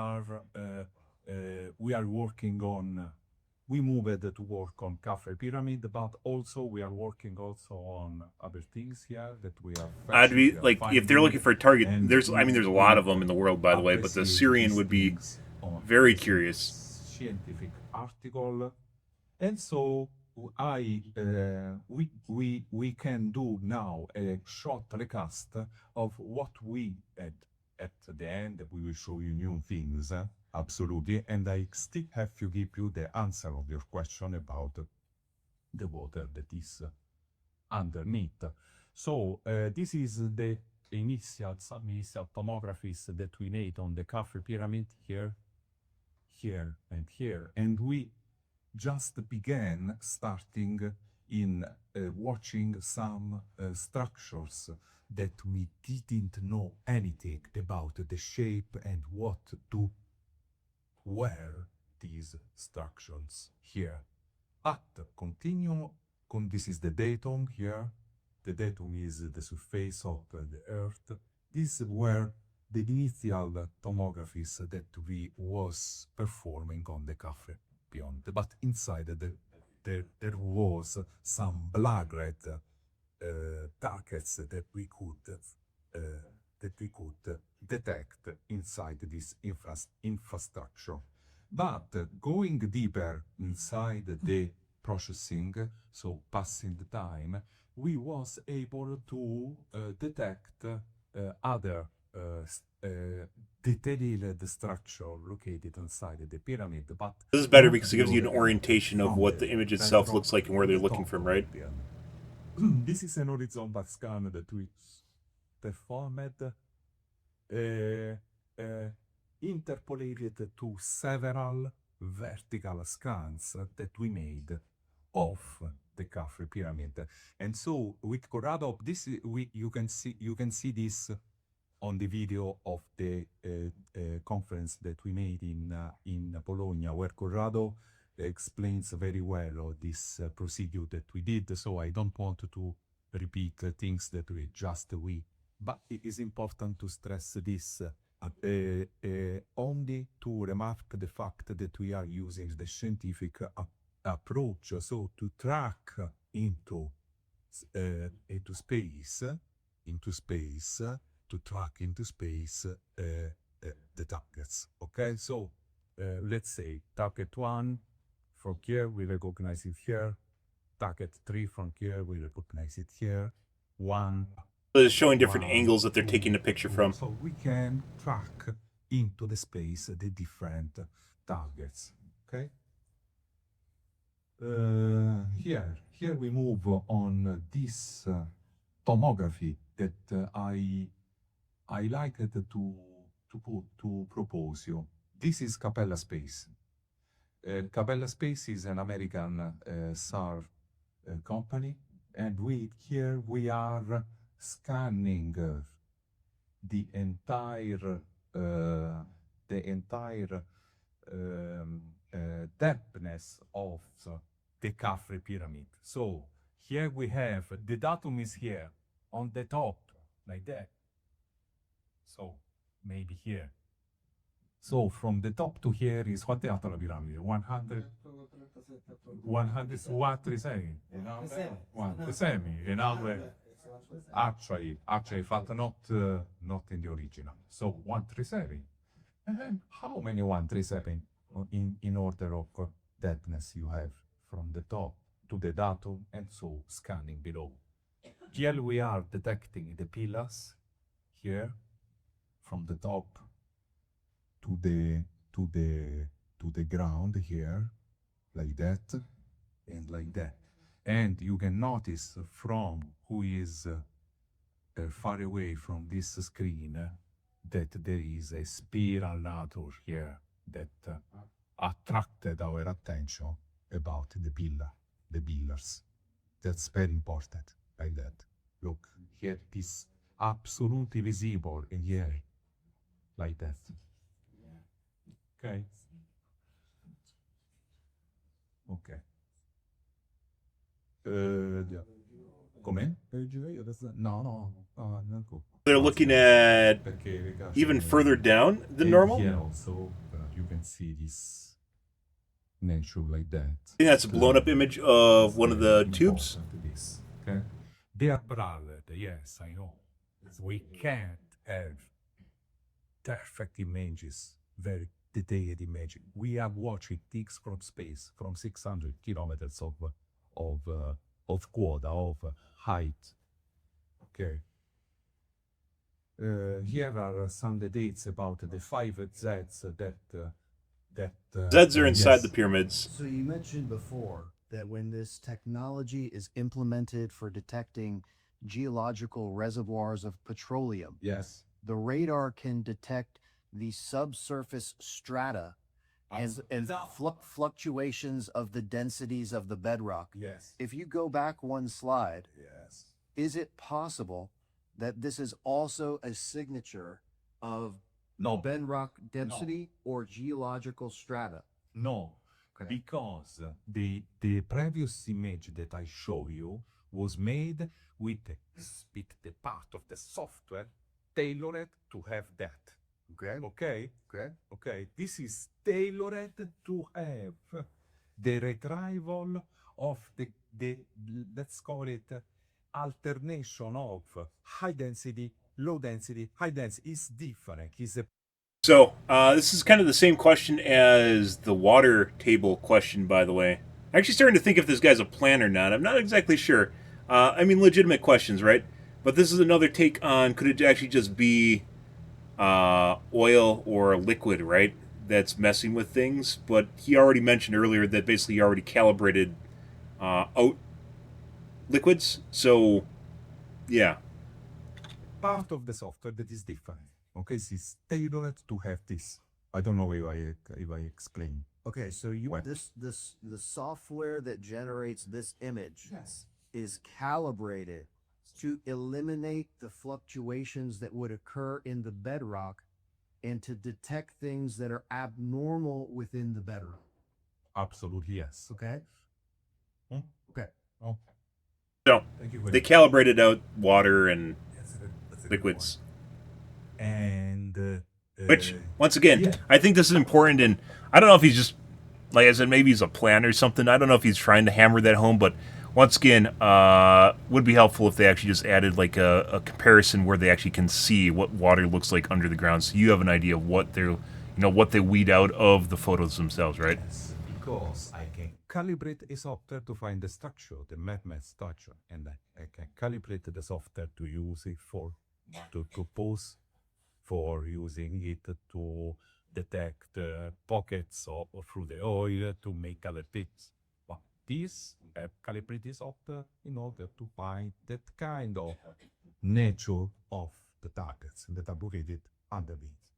Speaker 2: are working on. We moved to work on Khafre Pyramid, but also we are working also on other things here that we are.
Speaker 1: I'd be like, if they're looking for a target,
Speaker 2: and
Speaker 1: there's a lot of them in the world, by the way, but the Syrian would be very curious.
Speaker 2: Scientific article, and so we can do now a short recast of what we had at the end. We will show you new things, absolutely, and I still have to give you the answer of your question about the water that is underneath. So this is the some initial tomographies that we made on the Khafre Pyramid here, and here, and we just began starting in watching some structures that we didn't know anything about the shape and what to were these structures here. But continue, this is the datum here. The datum is the surface of the Earth. These were the initial tomographies that we was performing on the Khafre beyond. But inside there was some blood-red targets that we could detect inside this infrastructure. But going deeper inside the processing, so passing the time, we was able to detect other detailed structure located inside the pyramid. But
Speaker 1: This is better because it gives you an orientation of what the image itself looks like and where they're looking from, right?
Speaker 2: This is an horizontal scan that we performed, interpolated to several vertical scans that we made of the Khafre pyramid. And so with Corrado, you can see this on the video of the conference that we made in Bologna, where Corrado explains very well this procedure that we did. So I don't want to repeat things that we. But it is important to stress this only to remark the fact that we are using the scientific approach, so to track into space, to track into space the targets. Okay, so let's say target 1 from here, we recognize it here. Target 3 from here, we recognize it here. 1.
Speaker 1: It's showing different angles that they're taking the picture from.
Speaker 2: So we can track into the space the different targets. Okay. Here we move on this tomography that I liked to propose you. This is Capella Space. Capella Space is an American SAR company, and here we are scanning the entire depthness of the Khafre pyramid. So here we have the datum is here on the top like that. So maybe here. So from the top to here is quanto è alta la piramide? 137. 137. Actually, fact not in the original. So 137. And how many 137 in order of depthness you have from the top to the datum, and so scanning below. Here we are detecting the pillars here from the top to the to the ground here, like that, and like that. And you can notice from who is far away from this screen that there is a spiral nature here that attracted our attention about the pillar, the pillars. That's very important, like that. Look, here it is absolutely visible in here, like that. Okay. Ok. Com'è? No, no, non
Speaker 1: They're looking at even further down than normal.
Speaker 2: Here also, you can see this nature like that.
Speaker 1: I think that's a blown up image of one of the tubes.
Speaker 2: This, okay? They are branded, yes, I know. We can't have perfect images, very detailed images. We are watching things from space, from 600 kilometers of quota, of height. Okay. Here are some details about the 5 Zs that
Speaker 1: Zeds are inside
Speaker 2: yes.
Speaker 1: the pyramids.
Speaker 4: So you mentioned before that when this technology is implemented for detecting geological reservoirs of petroleum,
Speaker 2: Yes.
Speaker 4: the radar can detect the subsurface strata and fluctuations of the densities of the bedrock.
Speaker 2: Yes.
Speaker 4: If you go back one slide,
Speaker 2: Yes.
Speaker 4: is it possible that this is also a signature of
Speaker 2: No.
Speaker 4: bedrock density or geological strata?
Speaker 2: No.
Speaker 4: Okay.
Speaker 2: Because the previous image that I show you was made with the part of the software tailored to have that.
Speaker 4: Okay.
Speaker 2: Okay?
Speaker 4: Okay.
Speaker 2: Okay. This is tailored to have the retrieval of the let's call it alternation of high density, low density, high density is different. Is a
Speaker 1: So this is kind of the same question as the water table question, by the way. I'm actually starting to think if this guy's a plan or not. I'm not exactly sure. I mean, legitimate questions, right? But this is another take on could it actually just be oil or liquid, right? That's messing with things. But he already mentioned earlier that basically he already calibrated out liquids. So, yeah.
Speaker 2: part of the software that is different. Okay, this is tailored to have this. I don't know if I explain.
Speaker 4: Okay, so you
Speaker 2: What?
Speaker 4: the software that generates this image
Speaker 2: Yes.
Speaker 4: is calibrated to eliminate the fluctuations that would occur in the bedrock and to detect things that are abnormal within the bedrock.
Speaker 2: Absolutely yes.
Speaker 4: Okay?
Speaker 2: Hmm?
Speaker 4: Okay.
Speaker 2: Oh,
Speaker 1: So
Speaker 2: thank you very
Speaker 1: they
Speaker 2: much.
Speaker 1: calibrated out water and
Speaker 2: That's a good
Speaker 1: liquids.
Speaker 2: point. And
Speaker 1: Which, once again,
Speaker 2: yeah.
Speaker 1: I think this is important. And I don't know if he's just, like I said, maybe he's a planner or something. I don't know if he's trying to hammer that home. But once again, would be helpful if they actually just added like a comparison where they actually can see what water looks like under the ground, so you have an idea of what they're, what they weed out of the photos themselves, right?
Speaker 2: Yes, because I can calibrate a software to find the structure, the math structure, and I can calibrate the software to use it to pose, for using it to detect pockets of through the oil to make other things. But this calibrated software in order to find that kind of nature of the targets that are located underneath.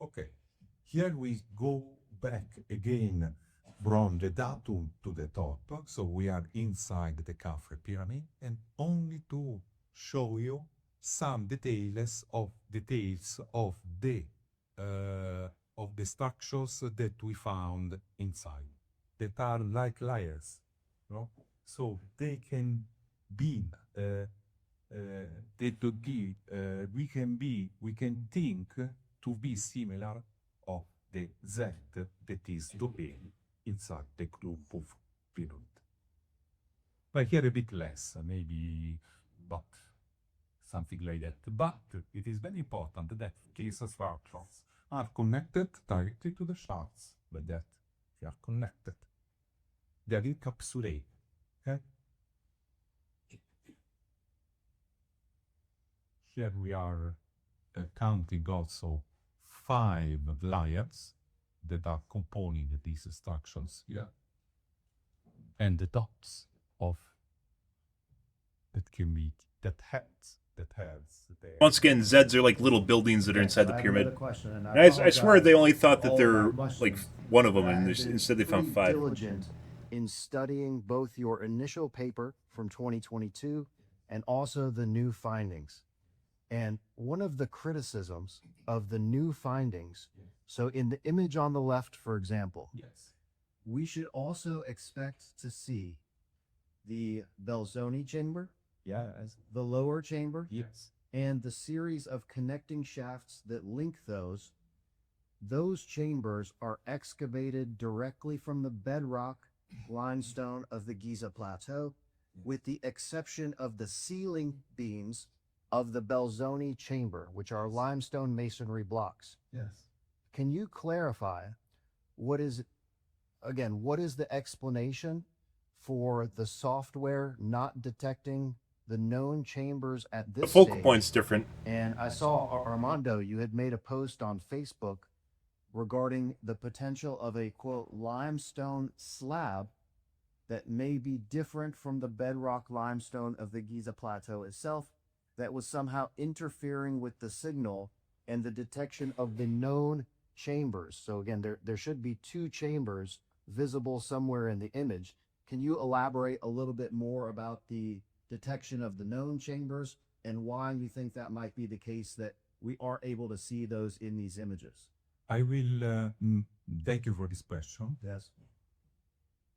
Speaker 2: Okay, here we go back again from the datum to the top. So we are inside the Khafre pyramid, and only to show you some details of the structures that we found inside, that are like layers, no? So they can be we can think to be similar of the Z that is located inside the group of pyramid. But here a bit less, maybe, but something like that. But it is very important that these structures are connected directly to the shards, but that they are connected. They are encapsulated. Okay? Here we are counting also 5 layers that are composing these structures. Yeah. And the tops of that can be that has the
Speaker 1: Once again, Zeds are like little buildings that are inside the
Speaker 4: I have
Speaker 1: pyramid.
Speaker 4: another question, and
Speaker 1: And I swear they only thought that
Speaker 4: all
Speaker 1: they're
Speaker 4: about
Speaker 1: like
Speaker 4: mushrooms,
Speaker 1: one of them,
Speaker 4: but I
Speaker 1: and
Speaker 4: have been
Speaker 1: instead they found
Speaker 4: pretty
Speaker 1: 5.
Speaker 4: diligent in studying both your initial paper from 2022 and also the new findings. And one of the criticisms of the new findings, so in the image on the left, for example,
Speaker 2: yes.
Speaker 4: we should also expect to see the Belzoni chamber,
Speaker 2: Yes.
Speaker 4: the lower chamber,
Speaker 2: Yes.
Speaker 4: and the series of connecting shafts that link those chambers are excavated directly from the bedrock limestone of the Giza Plateau, with the exception of the ceiling beams of the Belzoni chamber, which are limestone masonry blocks.
Speaker 2: Yes.
Speaker 4: Can you clarify what is the explanation for the software not detecting the known chambers at
Speaker 1: The
Speaker 4: this
Speaker 1: focal
Speaker 4: stage?
Speaker 1: point's different.
Speaker 4: And I saw, Armando, you had made a post on Facebook regarding the potential of a, quote, limestone slab that may be different from the bedrock limestone of the Giza Plateau itself, that was somehow interfering with the signal and the detection of the known chambers. So again, there should be 2 chambers visible somewhere in the image. Can you elaborate a little bit more about the detection of the known chambers and why you think that might be the case that we are able to see those in these images?
Speaker 2: I will thank you for this question.
Speaker 4: Yes.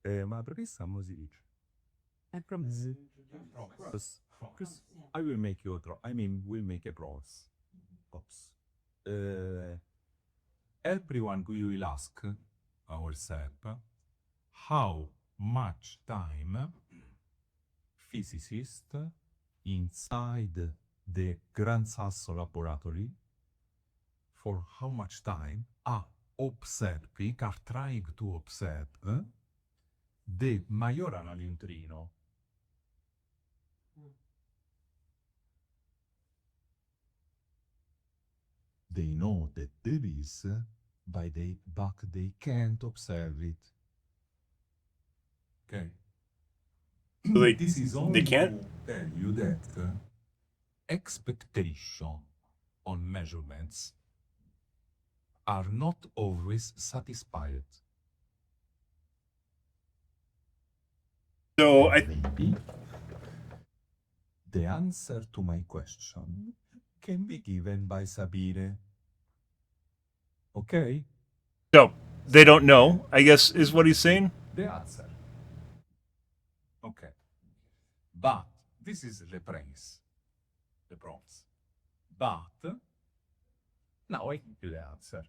Speaker 2: Ma perché stiamo si dice?
Speaker 5: I promise.
Speaker 2: Because I will make you we'll make a promise. Everyone we will ask ourselves how much time physicists inside the Gran Sasso laboratory, for how much time are trying to observe the Majorana neutrino. They know that there is, but they can't observe it. Okay.
Speaker 1: So they-
Speaker 2: This is
Speaker 1: they
Speaker 2: only
Speaker 1: can't?
Speaker 2: to tell you that expectation on measurements are not always satisfied.
Speaker 1: So
Speaker 2: Maybe the answer to my question can be given by Sabine. Okay?
Speaker 1: So they don't know, I guess, is what he's saying.
Speaker 2: The answer. Okay. But this is the premise. The promise. But now I give you the answer.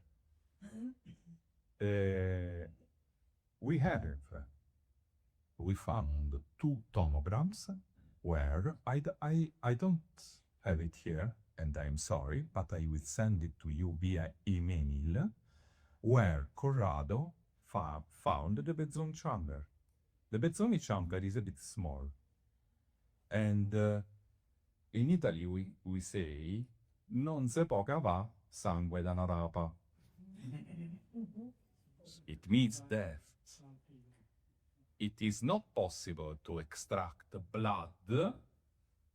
Speaker 2: We found 2 tomograms where I don't have it here, and I'm sorry, but I will send it to you via email, where Corrado found the Bezzoni chamber. The Bezzoni chamber is a bit small. And in Italy we say, non se può cavare sangue da una rapa. It means that it is not possible to extract blood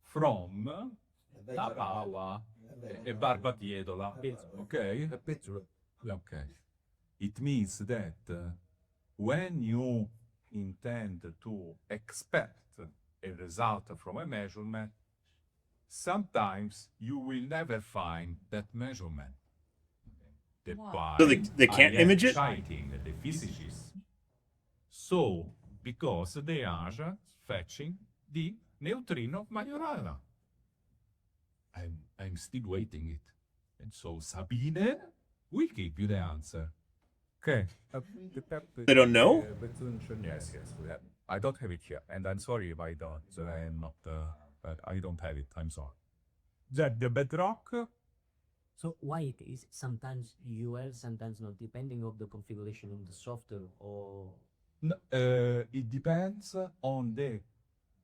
Speaker 2: from la pava e barbatietola. Okay? Okay. It means that when you intend to expect a result from a measurement, sometimes you will never find that measurement. That's why
Speaker 1: So they can't
Speaker 2: I am
Speaker 1: image it?
Speaker 2: citing the physicists. So, because they are fetching the neutrino Majorana. I'm still waiting it. And so Sabine will give you the answer. Okay.
Speaker 1: They don't know?
Speaker 2: Yes, we have. I don't have it here, and I'm sorry if I don't. I am not. I don't have it. I'm sorry. That the bedrock.
Speaker 6: So why it is sometimes UL, sometimes not, depending of the configuration of the software or
Speaker 2: It depends on the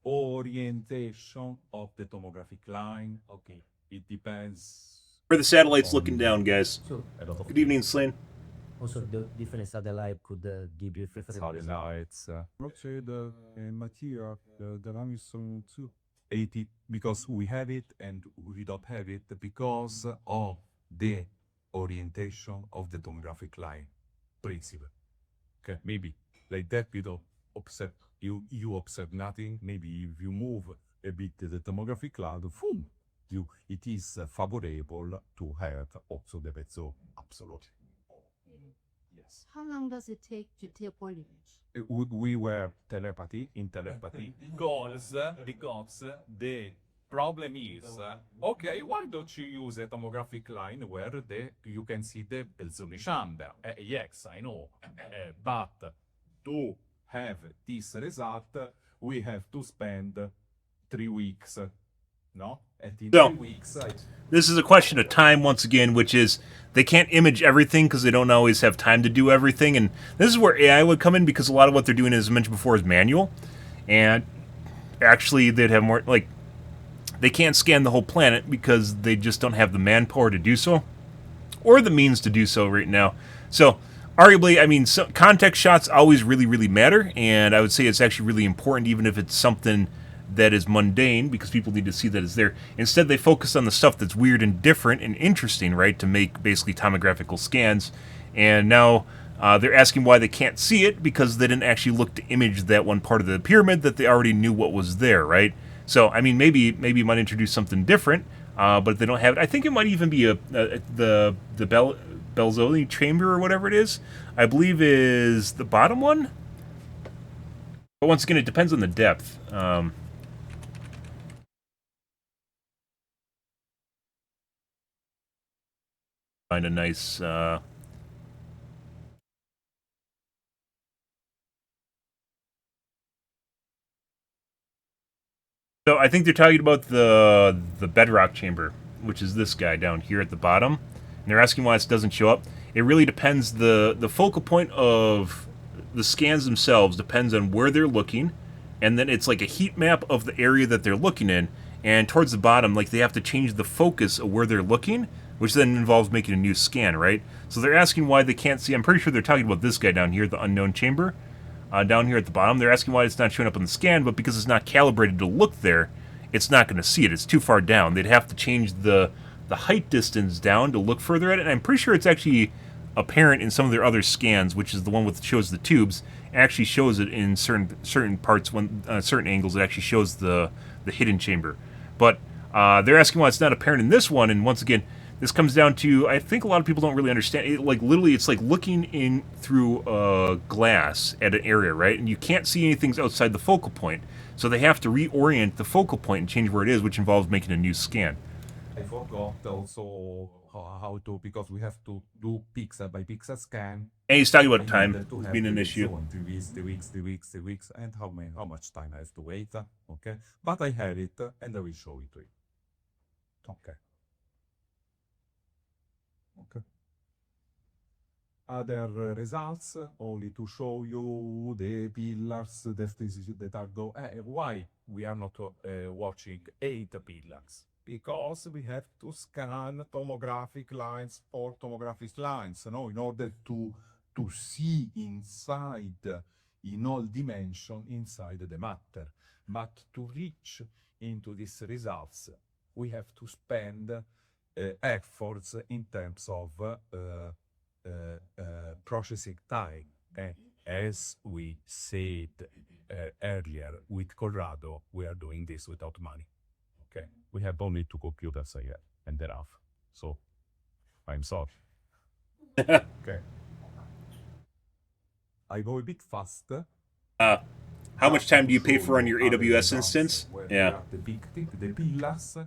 Speaker 2: orientation of the tomographic line.
Speaker 6: okay.
Speaker 2: It depends.
Speaker 1: For the satellites looking down, guys.
Speaker 6: So
Speaker 2: A lot of
Speaker 1: Good evening, Slane.
Speaker 6: Also, the different satellite could give you different
Speaker 2: Satellites. Rotate the material, the dimension too. 80 because we have it and we don't have it because of the orientation of the tomographic line principle. Okay, maybe like that you don't observe, you observe nothing. Maybe if you move a bit the tomographic cloud, boom, it is favorable to have also the pezzo absolutely. Yes.
Speaker 7: How long does it take to take one image?
Speaker 2: We were in telepathy because the problem is okay, why don't you use a tomographic line where you can see the Belzoni chamber? Yes, I know, but to have this result we have to spend 3 weeks, no? And in
Speaker 1: So-
Speaker 2: 3 weeks
Speaker 1: This is a question of time once again, which is they can't image everything because they don't always have time to do everything. And this is where AI would come in because a lot of what they're doing, as I mentioned before, is manual. And actually, they'd have more, like, they can't scan the whole planet because they just don't have the manpower to do so or the means to do so right now. So, arguably, I mean, context shots always really, really matter. And I would say it's actually really important, even if it's something that is mundane, because people need to see that it's there. Instead, they focus on the stuff that's weird and different and interesting, right, to make basically tomographical scans. And now they're asking why they can't see it because they didn't actually look to image that one part of the pyramid that they already knew what was there, right? So, I mean, maybe you might introduce something different, but if they don't have it, I think it might even be the Belzoni chamber or whatever it is. I believe is the bottom one. But once again, it depends on the depth. Find a nice so I think they're talking about the bedrock chamber, which is this guy down here at the bottom. And they're asking why this doesn't show up. It really depends. The focal point of the scans themselves depends on where they're looking, and then it's like a heat map of the area that they're looking in. And towards the bottom, like, they have to change the focus of where they're looking, which then involves making a new scan, right? So they're asking why they can't see. I'm pretty sure they're talking about this guy down here, the unknown chamber, down here at the bottom. They're asking why it's not showing up on the scan, but because it's not calibrated to look there, it's not going to see it. It's too far down. They'd have to change the height distance down to look further at it. And I'm pretty sure it's actually apparent in some of their other scans, which is the one with shows the tubes. It actually shows it in certain parts, when certain angles. It actually shows the hidden chamber. But they're asking why it's not apparent in this one. And once again, this comes down to, I think a lot of people don't really understand it. Like, literally, it's like looking in through glass at an area, right? And you can't see anything outside the focal point. So they have to reorient the focal point and change where it is, which involves making a new scan.
Speaker 2: I forgot also how to, because we have to do pixel by pixel scan.
Speaker 1: And he's talking about
Speaker 2: I
Speaker 1: time
Speaker 2: needed to have
Speaker 1: being an
Speaker 2: the
Speaker 1: issue.
Speaker 2: zone, 3 weeks, 3 weeks, and how much time I have to wait. Okay, but I have it, and I will show it to you. Okay. Okay. Other results, only to show you the pillars that are go. Why we are not watching 8 pillars? Because we have to scan tomographic lines or tomographic lines, no, in order to see inside, in all dimension, inside the matter. But to reach into these results, we have to spend efforts in terms of processing time. As we said earlier with Corrado, we are doing this without money. Okay, we have only 2 computers here and a half, so I'm sorry. Okay, I go a bit faster.
Speaker 1: How much time do you pay for on your AWS instance? Yeah.
Speaker 2: The big thing, the pillars.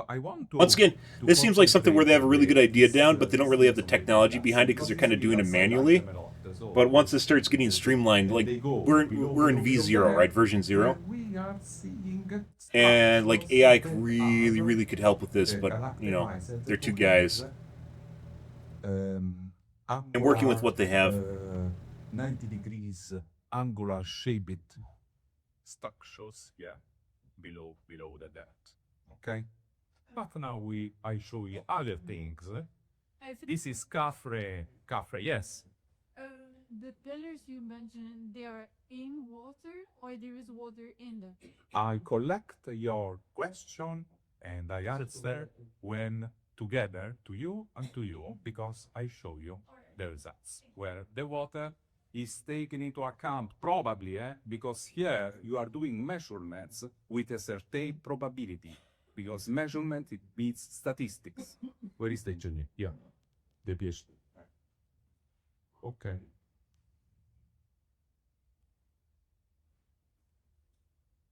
Speaker 2: I want to.
Speaker 1: Once again,
Speaker 2: to
Speaker 1: this seems like something where they have a really good idea
Speaker 2: concentrate
Speaker 1: down, but they don't really have the technology behind it because they're kind of doing it manually. But once this starts getting streamlined, like, we're in V0, right? Version 0.
Speaker 2: We are seeing
Speaker 1: And, like, AI really could help with this, but, you know, they're 2 guys. And working with what they have.
Speaker 2: 90 degrees angular shaped structures, yeah, below that. Okay, but now I show you other things. This is Khafre. Yes,
Speaker 8: the pillars you mentioned, they are in water or there is water in them?
Speaker 2: I collect your question and I answer when together to you and to you because I show you the results where the water is taken into account probably because here you are doing measurements with a certain probability because measurement it beats statistics. Where is the engineer? Yeah, the PhD. Okay.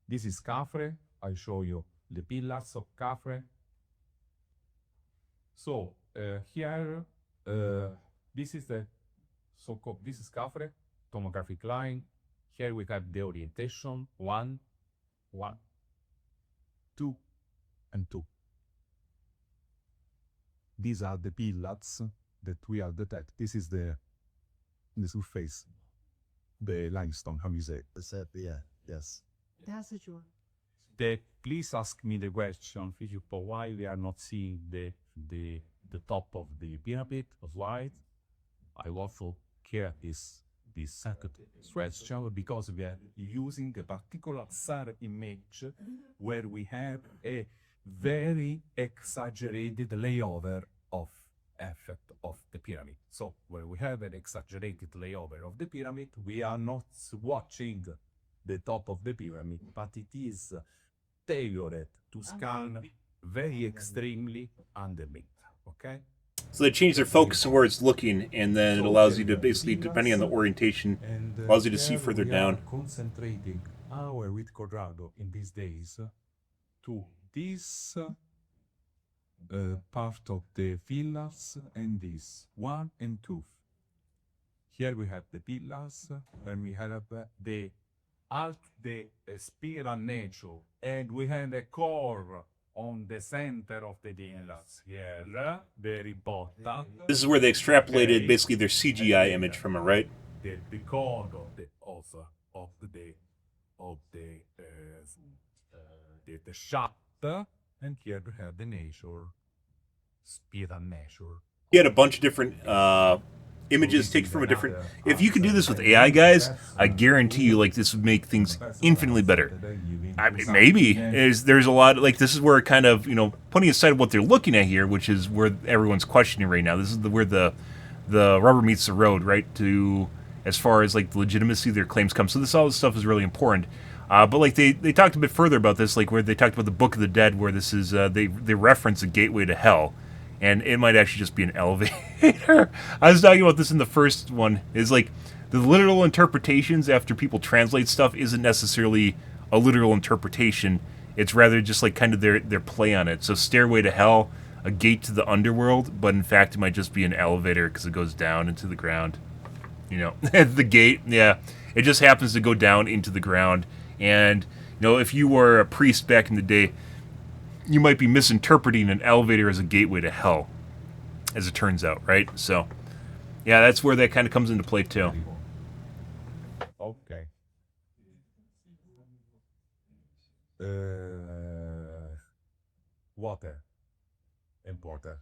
Speaker 2: This is Khafre. I show you the pillars of Khafre. So here, this is the so-called, this is Khafre, tomographic line. Here we have the orientation, 1, 1, 2, and 2. These are the pillars that we are detect. This is the surface, the limestone, how you say?
Speaker 4: Yeah, yes.
Speaker 7: That's a joy.
Speaker 2: Please ask me the question, Filippo, why we are not seeing the top of the pyramid of light. I also care this second question because we are using a particular SAR image where we have a very exaggerated layover of effect of the pyramid. So where we have an exaggerated layover of the pyramid, we are not watching the top of the pyramid, but it is tailored to scan very extremely underneath, okay?
Speaker 1: So they change their focus and where it's looking, and then it allows you to basically, depending on the orientation, allows you to see further down.
Speaker 2: Concentrating our with Corrado in these days to this part of the pillars and this 1 and 2. Here we have the pillars, and we have the spiral nature, and we have a core on the center of the pillars here, very important.
Speaker 1: This is where they extrapolated basically their CGI image from it, right?
Speaker 2: The core of the shaft, and here we have the nature, spiral nature.
Speaker 1: He had a bunch of different images taken from a different. If you could do this with AI, guys, I guarantee you, like, this would make things infinitely better. I mean, maybe there's a lot like this is where kind of putting aside what they're looking at here, which is where everyone's questioning right now. This is where the rubber meets the road, right? To as far as like the legitimacy of their claims come. So all this stuff is really important. But like they talked a bit further about this, like where they talked about the Book of the Dead, where this is they reference a gateway to hell. And it might actually just be an elevator. I was talking about this in the first one. Is like the literal interpretations after people translate stuff isn't necessarily a literal interpretation. It's rather just like kind of their play on it. So stairway to hell, a gate to the underworld, but in fact it might just be an elevator because it goes down into the ground. The gate, yeah, it just happens to go down into the ground. And if you were a priest back in the day, you might be misinterpreting an elevator as a gateway to hell, as it turns out, right? So, yeah, that's where that kind of comes into play too.
Speaker 2: Okay. Water. Important.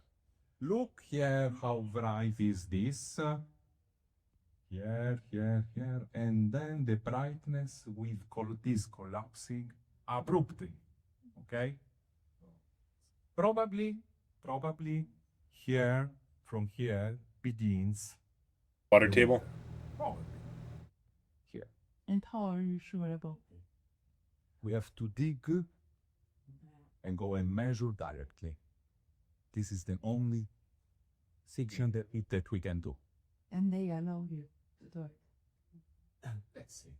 Speaker 2: Look here how bright is this. Here, and then the brightness with this collapsing abruptly. Okay? Probably here, from here, begins
Speaker 1: Water table?
Speaker 2: Probably. Here.
Speaker 5: And how are you sure about it?
Speaker 2: We have to dig and go and measure directly. This is the only section that we can do.
Speaker 5: And they allow you to do it.
Speaker 2: Let's see.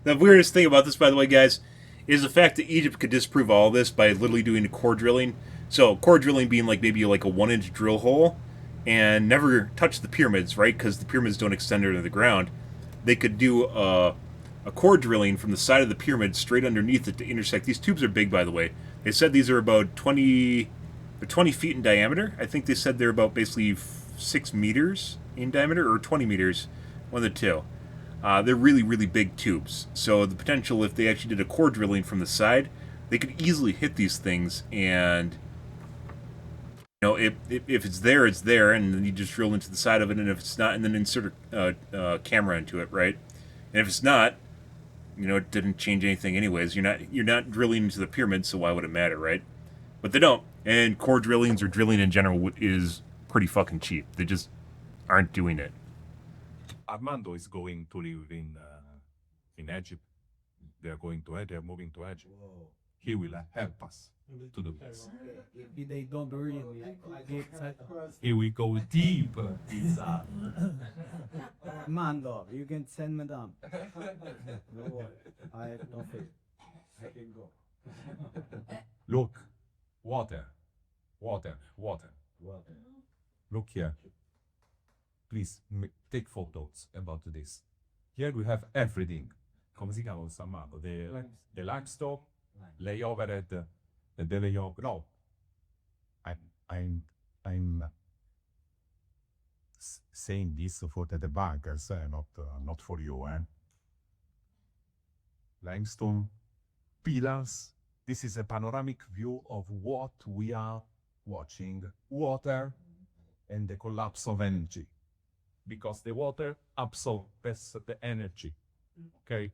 Speaker 1: The weirdest thing about this, by the way, guys, is the fact that Egypt could disprove all this by literally doing core drilling. So core drilling being like maybe like a 1-inch drill hole and never touch the pyramids, right? Because the pyramids don't extend under the ground. They could do a core drilling from the side of the pyramid straight underneath it to intersect. These tubes are big, by the way. They said these are about 20 feet in diameter. I think they said they're about basically 6 meters in diameter or 20 meters, one of the two. They're really, really big tubes. So the potential, if they actually did a core drilling from the side, they could easily hit these things and know, if it's there, it's there, and then you just drill into the side of it, and if it's not, and then insert a camera into it, right? And if it's not, you know, it didn't change anything anyways. You're not drilling into the pyramid, so why would it matter, right? But they don't. And core drillings or drilling in general is pretty fucking cheap. They just aren't doing it.
Speaker 2: Armando is going to live in Egypt. They are going to Egypt. They are moving to Egypt. He will help us to do this.
Speaker 3: If they don't really get
Speaker 2: He will go deep inside.
Speaker 3: Mando, you can send me down. No worry. I don't feel. I can go.
Speaker 2: Look, water. Look here. Please take photos about this. Here we have everything. Come si chiama questo Armando? The limestone, layover the layover. No, I'm saying this for the debunkers, not for you, Limestone pillars. This is a panoramic view of what we are watching: water and the collapse of energy, because the water absorbs the energy. Okay.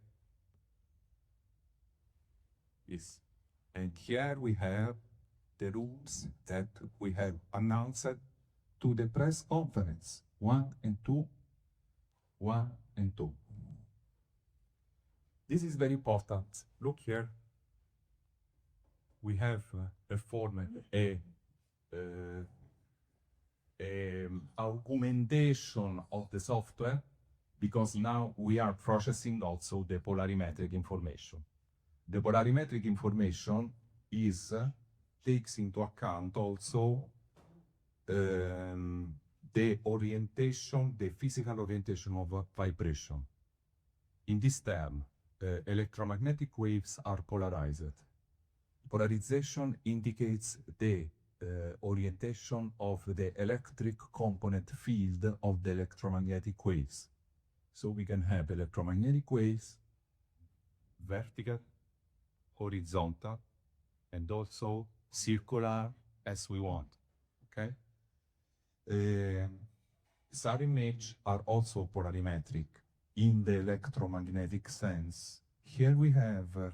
Speaker 2: Yes. And here we have the rooms that we have announced to the press conference. 1 and 2. 1 and 2. This is very important. Look here. We have performed a augmentation of the software, because now we are processing also the polarimetric information. The polarimetric information takes into account also the orientation, the physical orientation of vibration. In this term, electromagnetic waves are polarized. Polarization indicates the orientation of the electric component field of the electromagnetic waves. So we can have electromagnetic waves, vertical, horizontal, and also circular as we want. Okay? Some images are also polarimetric in the electromagnetic sense. Here we have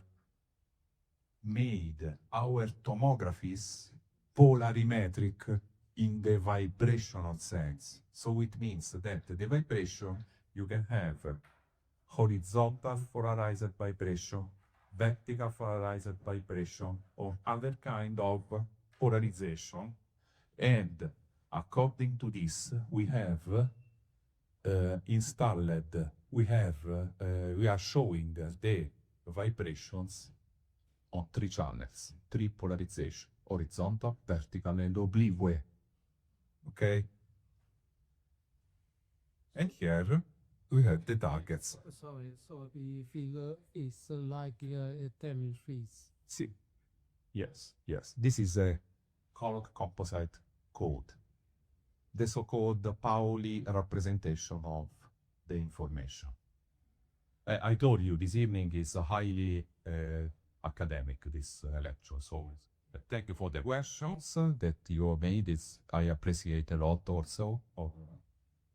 Speaker 2: made our tomographies polarimetric in the vibrational sense. So it means that the vibration, you can have horizontal polarized vibration, vertical polarized vibration, or other kind of polarization. And according to this, we have we are showing the vibrations on 3 channels, 3 polarization: horizontal, vertical, and oblique. Okay? And here we have the targets.
Speaker 3: Sorry, so the figure is like a thermal freeze.
Speaker 2: See. Yes. This is a color composite code. The so-called Pauli representation of the information. I told you this evening is highly academic, this lecture. So thank you for the questions that you made. I appreciate a lot also of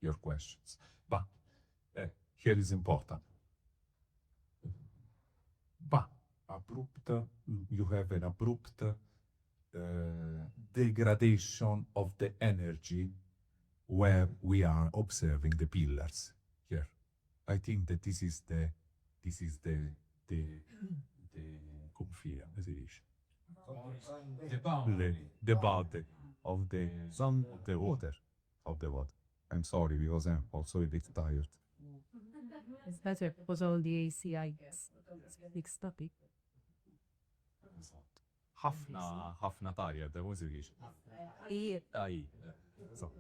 Speaker 2: your questions. But here is important. But you have an abrupt degradation of the energy where we are observing the pillars here. I think that this is the confine, as it is. The body of the water. I'm sorry because I'm also a bit tired.
Speaker 5: It's better because all the ACI is big topic.
Speaker 2: ħafna tired, come si dice? So.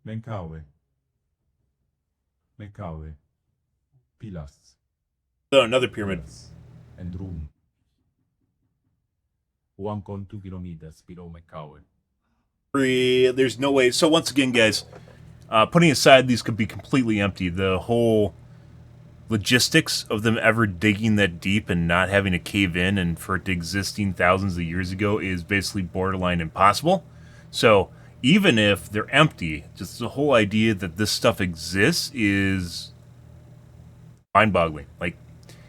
Speaker 2: Menkaure. Pillars.
Speaker 1: So another pyramid.
Speaker 2: And room. 1.2 kilometers below Menkaure.
Speaker 1: There's no way. So once again, guys, putting aside these could be completely empty, the whole logistics of them ever digging that deep and not having to cave in and for it to existing thousands of years ago is basically borderline impossible. So even if they're empty, just the whole idea that this stuff exists is mind-boggling. Like,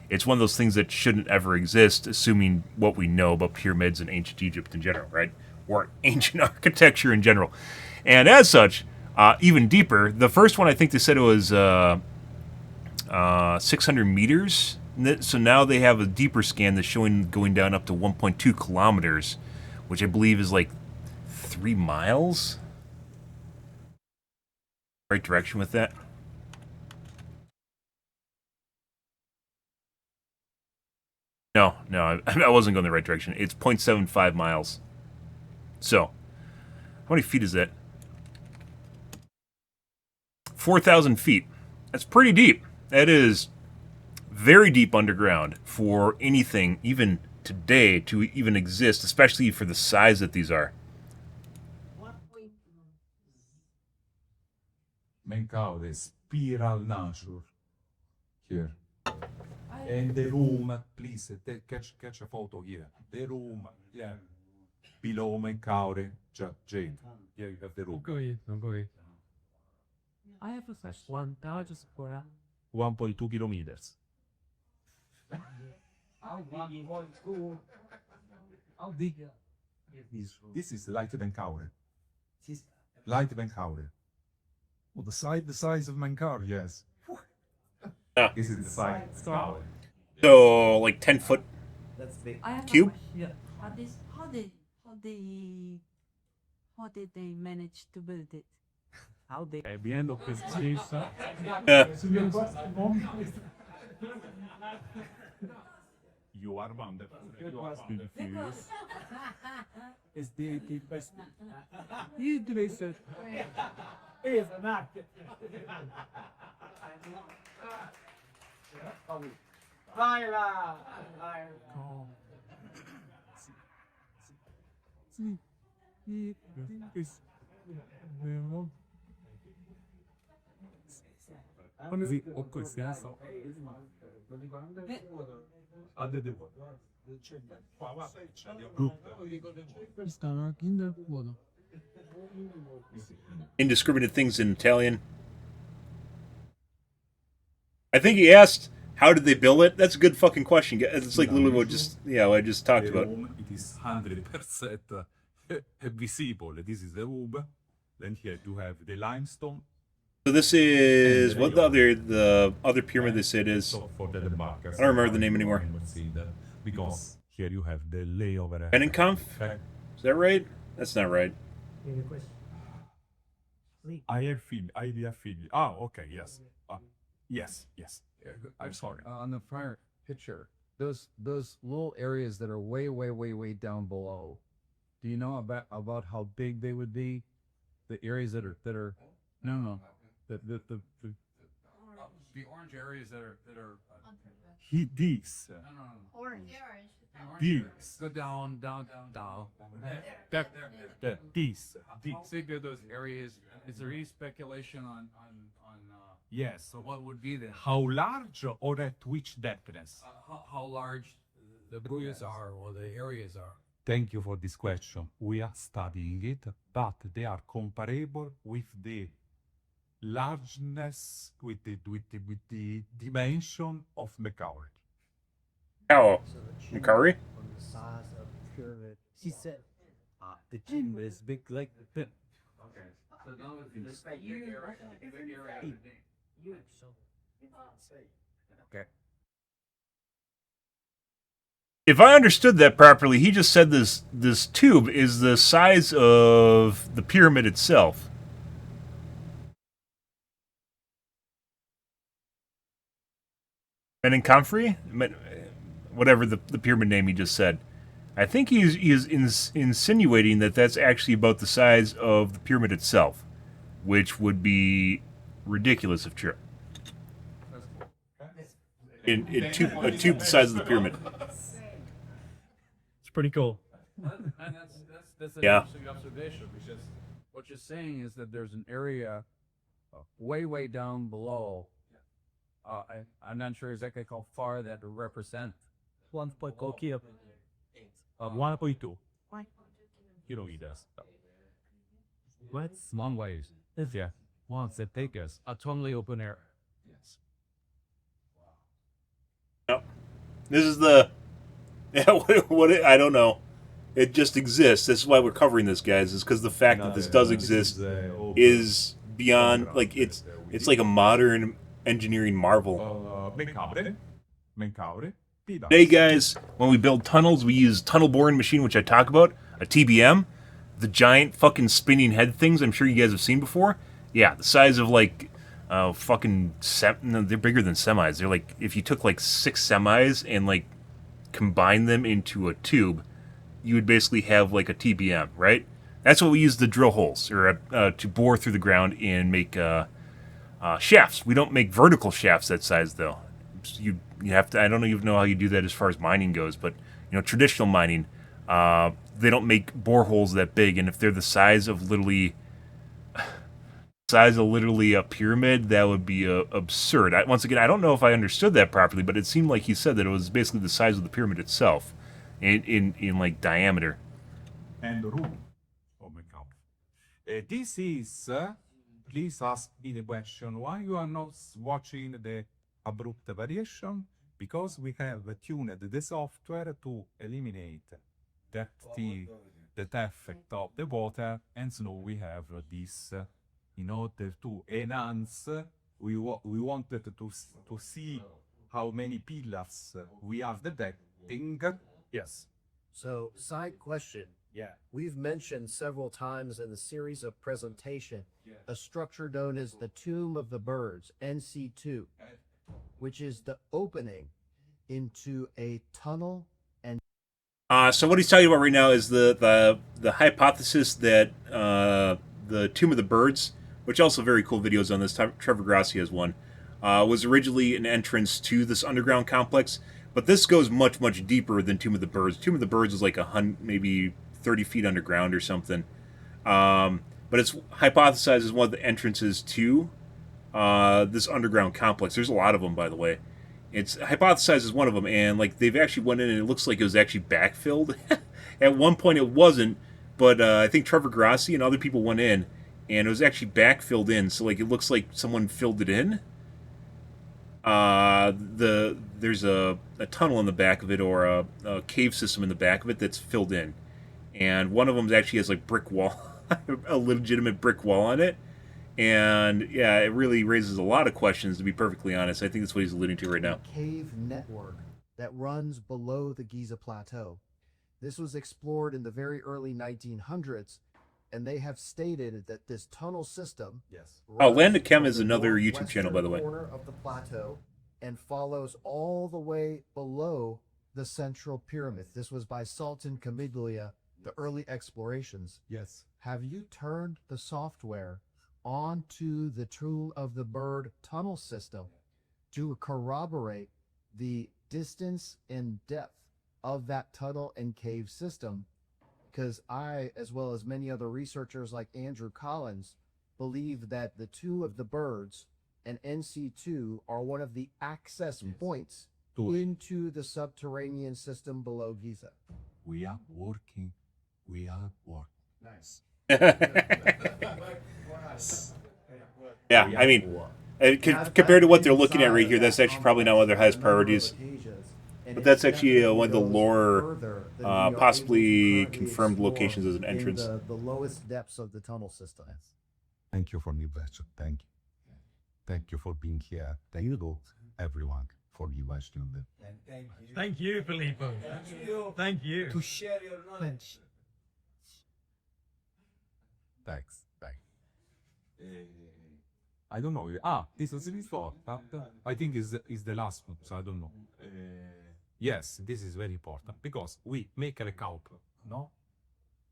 Speaker 1: it's one of those things that shouldn't ever exist, assuming what we know about pyramids and ancient Egypt in general, right? Or ancient architecture in general. And as such, even deeper, the first one I think they said it was 600 meters. So now they have a deeper scan that's showing going down up to 1.2 kilometers, which I believe is like 3 miles. Right direction with that. No, I wasn't going the right direction. It's 0.75 miles. So, how many feet is that? 4,000 feet. That's pretty deep. That is very deep underground for anything, even today, to even exist, especially for the size that these are.
Speaker 2: Menkaure, spiral nature. Here. And the room, please, catch a photo here. The room, yeah. Below Menkaure, Jane. Yeah, you have the room.
Speaker 6: I have a question.
Speaker 2: 1.2 kilometers.
Speaker 6: How big is
Speaker 2: This is Light Menkaure. Light Menkaure.
Speaker 9: Well, the size of Menkaure.
Speaker 2: Yes.
Speaker 1: Yeah.
Speaker 2: This is the size of Menkaure.
Speaker 1: So, like 10 foot
Speaker 6: That's big.
Speaker 8: I have
Speaker 1: cube?
Speaker 8: A question.
Speaker 6: Yeah.
Speaker 8: How did they manage to build it?
Speaker 6: How big?
Speaker 9: At the end of this case,
Speaker 2: You are wonderful.
Speaker 9: is the best. You do it. Is an act.
Speaker 1: Indiscriminate things in Italian. I think he asked, how did they build it? That's a good fucking question. It's like literally what I just talked about.
Speaker 2: It is 100% visible. This is the room. Then here you have the limestone.
Speaker 1: So this is what the other pyramid they said is.
Speaker 2: So for the markers.
Speaker 1: I don't remember the name anymore.
Speaker 2: Because here you have the layover.
Speaker 1: Penenkampf? Is that right? That's not right.
Speaker 2: I have feeling. Oh, okay, yes. Yes. I'm sorry.
Speaker 10: On the prior picture, those little areas that are way down below. Do you know about how big they would be? The areas that are no. The orange areas that are
Speaker 2: These.
Speaker 7: Orange.
Speaker 2: These.
Speaker 10: go down.
Speaker 2: These.
Speaker 10: Think of those areas. Is there any speculation on
Speaker 2: Yes.
Speaker 10: so what would be the
Speaker 2: How large or at which depthness?
Speaker 10: how large the buoys are or the areas are?
Speaker 2: Thank you for this question. We are studying it, but they are comparable with the largeness, with the dimension of Menkaure.
Speaker 1: How? Makari?
Speaker 6: On the size of the pyramid. She said the gym is big like the pit.
Speaker 10: Okay. So now it's the big area.
Speaker 6: Okay.
Speaker 1: If I understood that properly, he just said this tube is the size of the pyramid itself. Menenkamfri? Whatever the pyramid name he just said. I think he is insinuating that that's actually about the size of the pyramid itself, which would be ridiculous if true. In a tube the size of the pyramid.
Speaker 9: It's pretty cool.
Speaker 10: And that's an
Speaker 1: Yeah.
Speaker 10: interesting observation because what you're saying is that there's an area way down below I'm not sure exactly how far that represent.
Speaker 9: 1.4 kilo. 1.2. kilometers.
Speaker 10: What? Long ways.
Speaker 9: Yeah.
Speaker 10: Once it take us a totally open air. Yes.
Speaker 1: Yep. This is the yeah. I don't know. It just exists. That's why we're covering this, guys. Is because the fact that this does exist is beyond like it's like a modern engineering marvel.
Speaker 2: Menkaure.
Speaker 1: Today, guys, when we build tunnels, we use tunnel boring machine, which I talk about, a TBM, the giant fucking spinning head things. I'm sure you guys have seen before. Yeah, the size of like no, they're bigger than semis. They're like if you took like 6 semis and like combined them into a tube, you would basically have like a TBM, right? That's what we use the drill holes or to bore through the ground and make shafts. We don't make vertical shafts that size though. You have to. I don't even know how you do that as far as mining goes, but you know traditional mining, they don't make boreholes that big, and if they're the size of literally a pyramid, that would be absurd. Once again, I don't know if I understood that properly, but it seemed like he said that it was basically the size of the pyramid itself, in like diameter.
Speaker 2: And the room. Oh my God. This is, please ask me the question, why you are not watching the abrupt variation? Because we have tuned the software to eliminate the effect of the water, and so we have this in order to enhance. We wanted to see how many pillars we are detecting. Yes.
Speaker 4: So, side question.
Speaker 2: Yeah.
Speaker 4: We've mentioned several times in the series of presentation a structure known as the Tomb of the Birds, NC2, which is the opening into a tunnel and.
Speaker 1: So what he's talking about right now is the hypothesis that the Tomb of the Birds, which also very cool videos on this. Trevor Grassi has one. Was originally an entrance to this underground complex, but this goes much deeper than Tomb of the Birds. Tomb of the Birds is like maybe 30 feet underground or something. But it's hypothesized as one of the entrances to this underground complex. There's a lot of them, by the way. It's hypothesized as one of them, and like they've actually went in and it looks like it was actually backfilled. At one point it wasn't, but I think Trevor Grassi and other people went in, and it was actually backfilled in. So like it looks like someone filled it in. There's a tunnel in the back of it, or a cave system in the back of it that's filled in, and one of them actually has like brick wall, a legitimate brick wall on it. And yeah, it really raises a lot of questions, to be perfectly honest. I think that's what he's alluding to right now.
Speaker 4: Cave network that runs below the Giza Plateau. This was explored in the very early 1900s, and they have stated that this tunnel system.
Speaker 2: Yes.
Speaker 1: Oh, Land of Chem is another YouTube channel, by the way.
Speaker 4: Corner of the plateau and follows all the way below the central pyramid. This was by Sultan Camiglia, the early explorations.
Speaker 2: Yes.
Speaker 4: Have you turned the software onto the Tomb of the Bird tunnel system to corroborate the distance and depth of that tunnel and cave system? Because I, as well as many other researchers like Andrew Collins, believe that the Tomb of the Birds and NC2 are one of the access points into the subterranean system below Giza.
Speaker 2: We are working. Nice.
Speaker 1: Yeah, I mean, compared to what they're looking at right here, that's actually probably not one of their highest priorities. But that's actually one of the lore, possibly confirmed locations as an entrance.
Speaker 4: The lowest depths of the tunnel system.
Speaker 2: Thank you for the question. Thank you. Thank you for being here. Thank you, everyone, for the question.
Speaker 9: Thank you, Filippo. Thank you.
Speaker 3: To share your knowledge.
Speaker 2: Thanks. I don't know. This is before. I think is the last one, so I don't know. Yes, this is very important because we make a recap, no?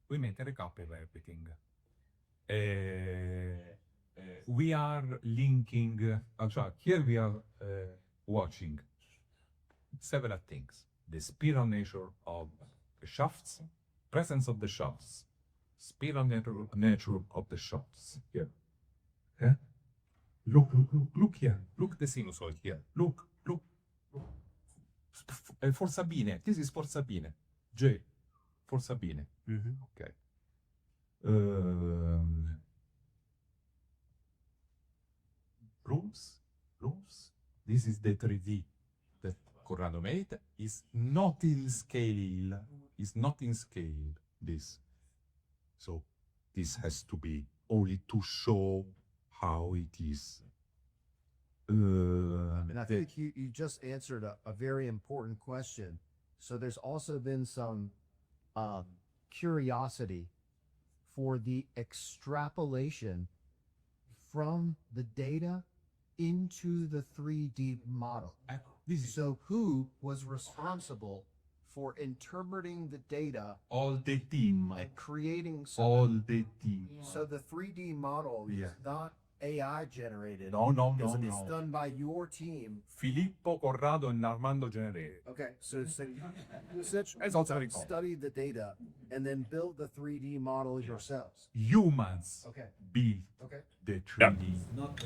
Speaker 2: We make a recap of everything. We are linking. Here we are watching several things: the spiral nature of the shafts, presence of the shafts, spiral nature of the shafts. Here, yeah. Look here. Look the sinusoid here. Look. For Sabine. This is for Sabine. J. For Sabine. Okay. Rooms. This is the 3D that Corrado made. Is not in scale. This. So this has to be only to show how it is.
Speaker 4: And I think you just answered a very important question. So there's also been some curiosity for the extrapolation from the data into the 3D model. So who was responsible for interpreting the data?
Speaker 2: All the team.
Speaker 4: And creating
Speaker 2: All the team.
Speaker 4: So the 3D model is not AI generated.
Speaker 2: No.
Speaker 4: It's done by your team.
Speaker 2: Filippo, Corrado, and Armando generated.
Speaker 4: Okay, so study the data and then build the 3D model yourselves.
Speaker 2: Humans
Speaker 4: Okay.
Speaker 2: build
Speaker 4: Okay.
Speaker 2: the 3D.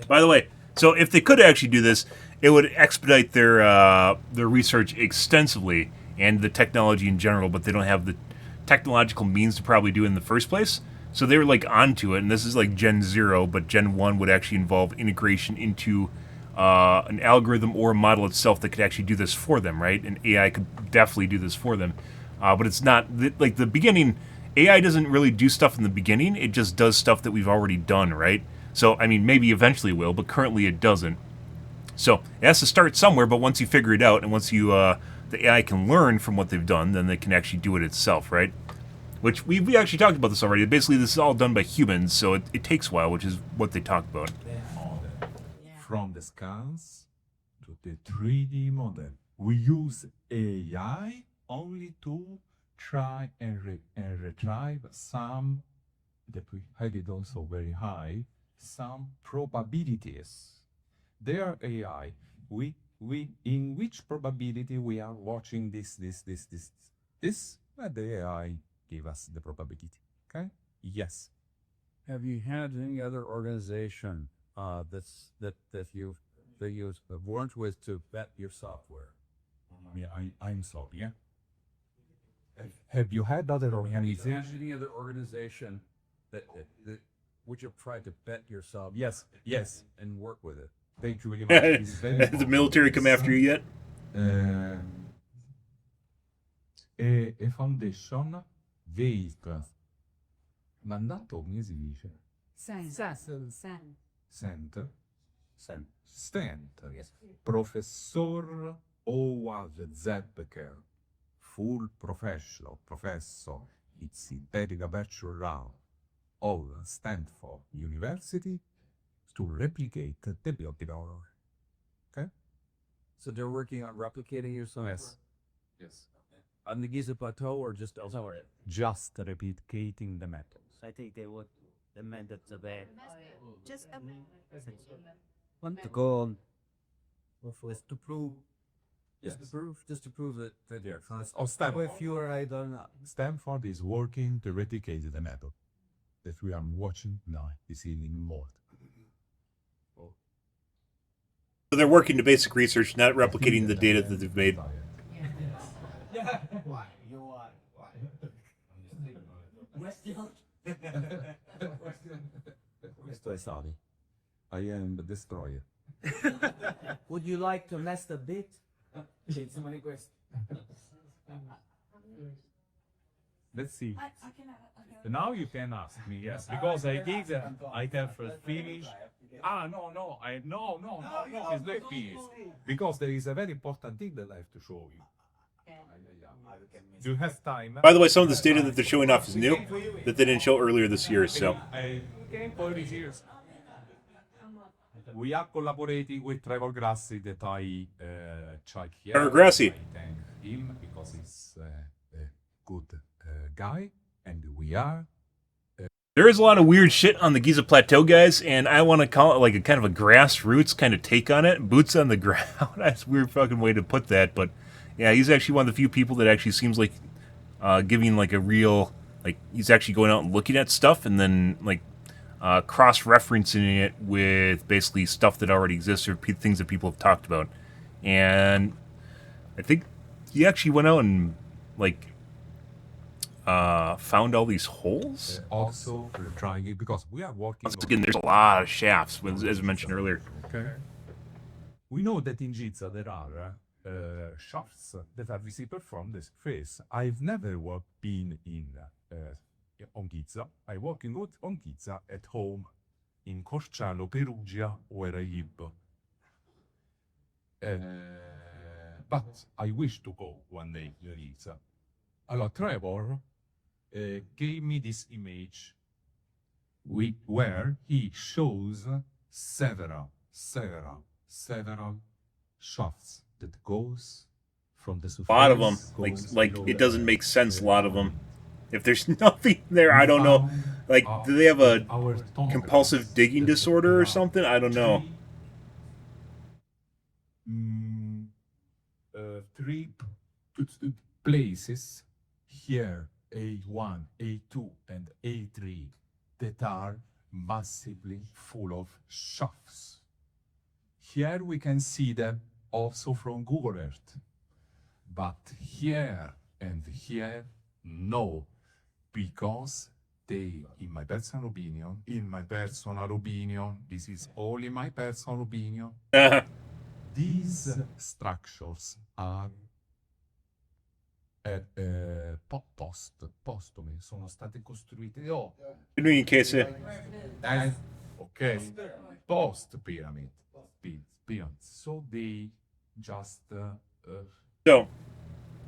Speaker 1: By the way, so if they could actually do this, it would expedite their research extensively and the technology in general, but they don't have the technological means to probably do it in the first place. So they were like onto it, and this is like Gen 0, but Gen 1 would actually involve integration into an algorithm or a model itself that could actually do this for them, right? And AI could definitely do this for them. But it's not, like the beginning, AI doesn't really do stuff in the beginning, it just does stuff that we've already done, right? So, I mean, maybe eventually it will, but currently it doesn't. So it has to start somewhere, but once you figure it out, and once you the AI can learn from what they've done, then they can actually do it itself, right? Which we actually talked about this already. Basically, this is all done by humans, so it takes a while, which is what they talked about.
Speaker 2: From the scans to the 3D model. We use AI only to try and retrieve some, that we had it also very high, some probabilities. Their AI, we in which probability we are watching this, but the AI give us the probability. Okay? Yes.
Speaker 10: Have you had any other organization that you've worked with to vet your software?
Speaker 2: Yeah, I'm sorry. Yeah. Have you had other organizations?
Speaker 10: Any other organization that would you try to vet your software?
Speaker 2: Yes.
Speaker 10: And work with it.
Speaker 2: Thank you very much. It's very
Speaker 1: Has the military come after you yet?
Speaker 2: A foundation vehicle mandato, come si dice? Center. Yes. Professor Howard Zebker, full professor, it's synthetic bachelor of Stanford University to replicate the building. Okay?
Speaker 10: So they're working on replicating your software?
Speaker 2: Yes.
Speaker 10: On the Giza Plateau or just elsewhere?
Speaker 2: Just replicating the methods.
Speaker 6: I think they would the methods of it.
Speaker 7: Just
Speaker 6: Want to go on with to prove
Speaker 2: Yes.
Speaker 6: just to prove that they're
Speaker 2: Or Stanford.
Speaker 6: if you or I don't know.
Speaker 2: Stanford is working to replicate the method that we are watching now this evening more.
Speaker 1: So they're working to basic research, not replicating the data that they've made.
Speaker 2: Questo è Sally. I am the destroyer.
Speaker 6: Would you like to nest a bit?
Speaker 2: Let's see. Now you can ask me, yes, because I did. I have finished. No, it's not finished. Because there is a very important thing that I have to show you. Do you have time?
Speaker 1: By the way, some of this data that they're showing off is new, that they didn't show earlier this year, so.
Speaker 2: We are collaborating with Trevor Grassi that I check here.
Speaker 1: Trevor Grassi.
Speaker 2: I thank him because he's a good guy, and we are.
Speaker 1: There is a lot of weird shit on the Giza Plateau, guys, and I want to call it like a kind of a grassroots kind of take on it. Boots on the ground. That's a weird fucking way to put that, but yeah, he's actually one of the few people that actually seems like giving like a real, like he's actually going out and looking at stuff and then like cross-referencing it with basically stuff that already exists or things that people have talked about. And I think he actually went out and like found all these holes.
Speaker 2: Also, we're trying it because we are working.
Speaker 1: Once again, there's a lot of shafts, as I mentioned earlier.
Speaker 2: Okay. We know that in Giza there are shafts that are visible from the surface. I've never been on Giza. I working on Giza at home in Corciano, Perugia, where I live. But I wish to go one day to Giza. Allora, Trevor gave me this image where he shows several shafts that goes from the surface.
Speaker 1: A lot of them, like it doesn't make sense. A lot of them. If there's nothing there, I don't know. Like, do they have a compulsive digging disorder or something? I don't know.
Speaker 2: Three places here, A1, A2, and A3, that are massively full of shafts. Here we can see them also from Google Earth. But here and here, no. Because they, in my personal opinion, this is only my personal opinion, these structures are postumi, sono state costruite
Speaker 1: In case
Speaker 2: okay, post pyramid. So they just
Speaker 1: so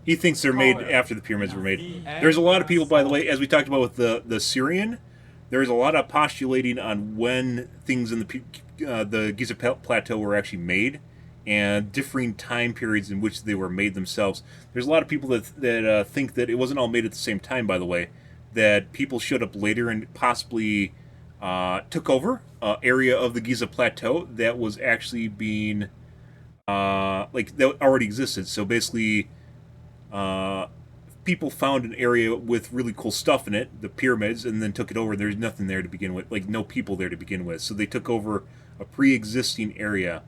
Speaker 1: he thinks they're made after the pyramids were made. There's a lot of people, by the way, as we talked about with the Syrian, there's a lot of postulating on when things in the Giza Plateau were actually made and differing time periods in which they were made themselves. There's a lot of people that think that it wasn't all made at the same time, by the way, that people showed up later and possibly took over an area of the Giza Plateau that was actually being, like, that already existed. So basically, people found an area with really cool stuff in it, the pyramids, and then took it over. There's nothing there to begin with, like no people there to begin with. So they took over a pre-existing area.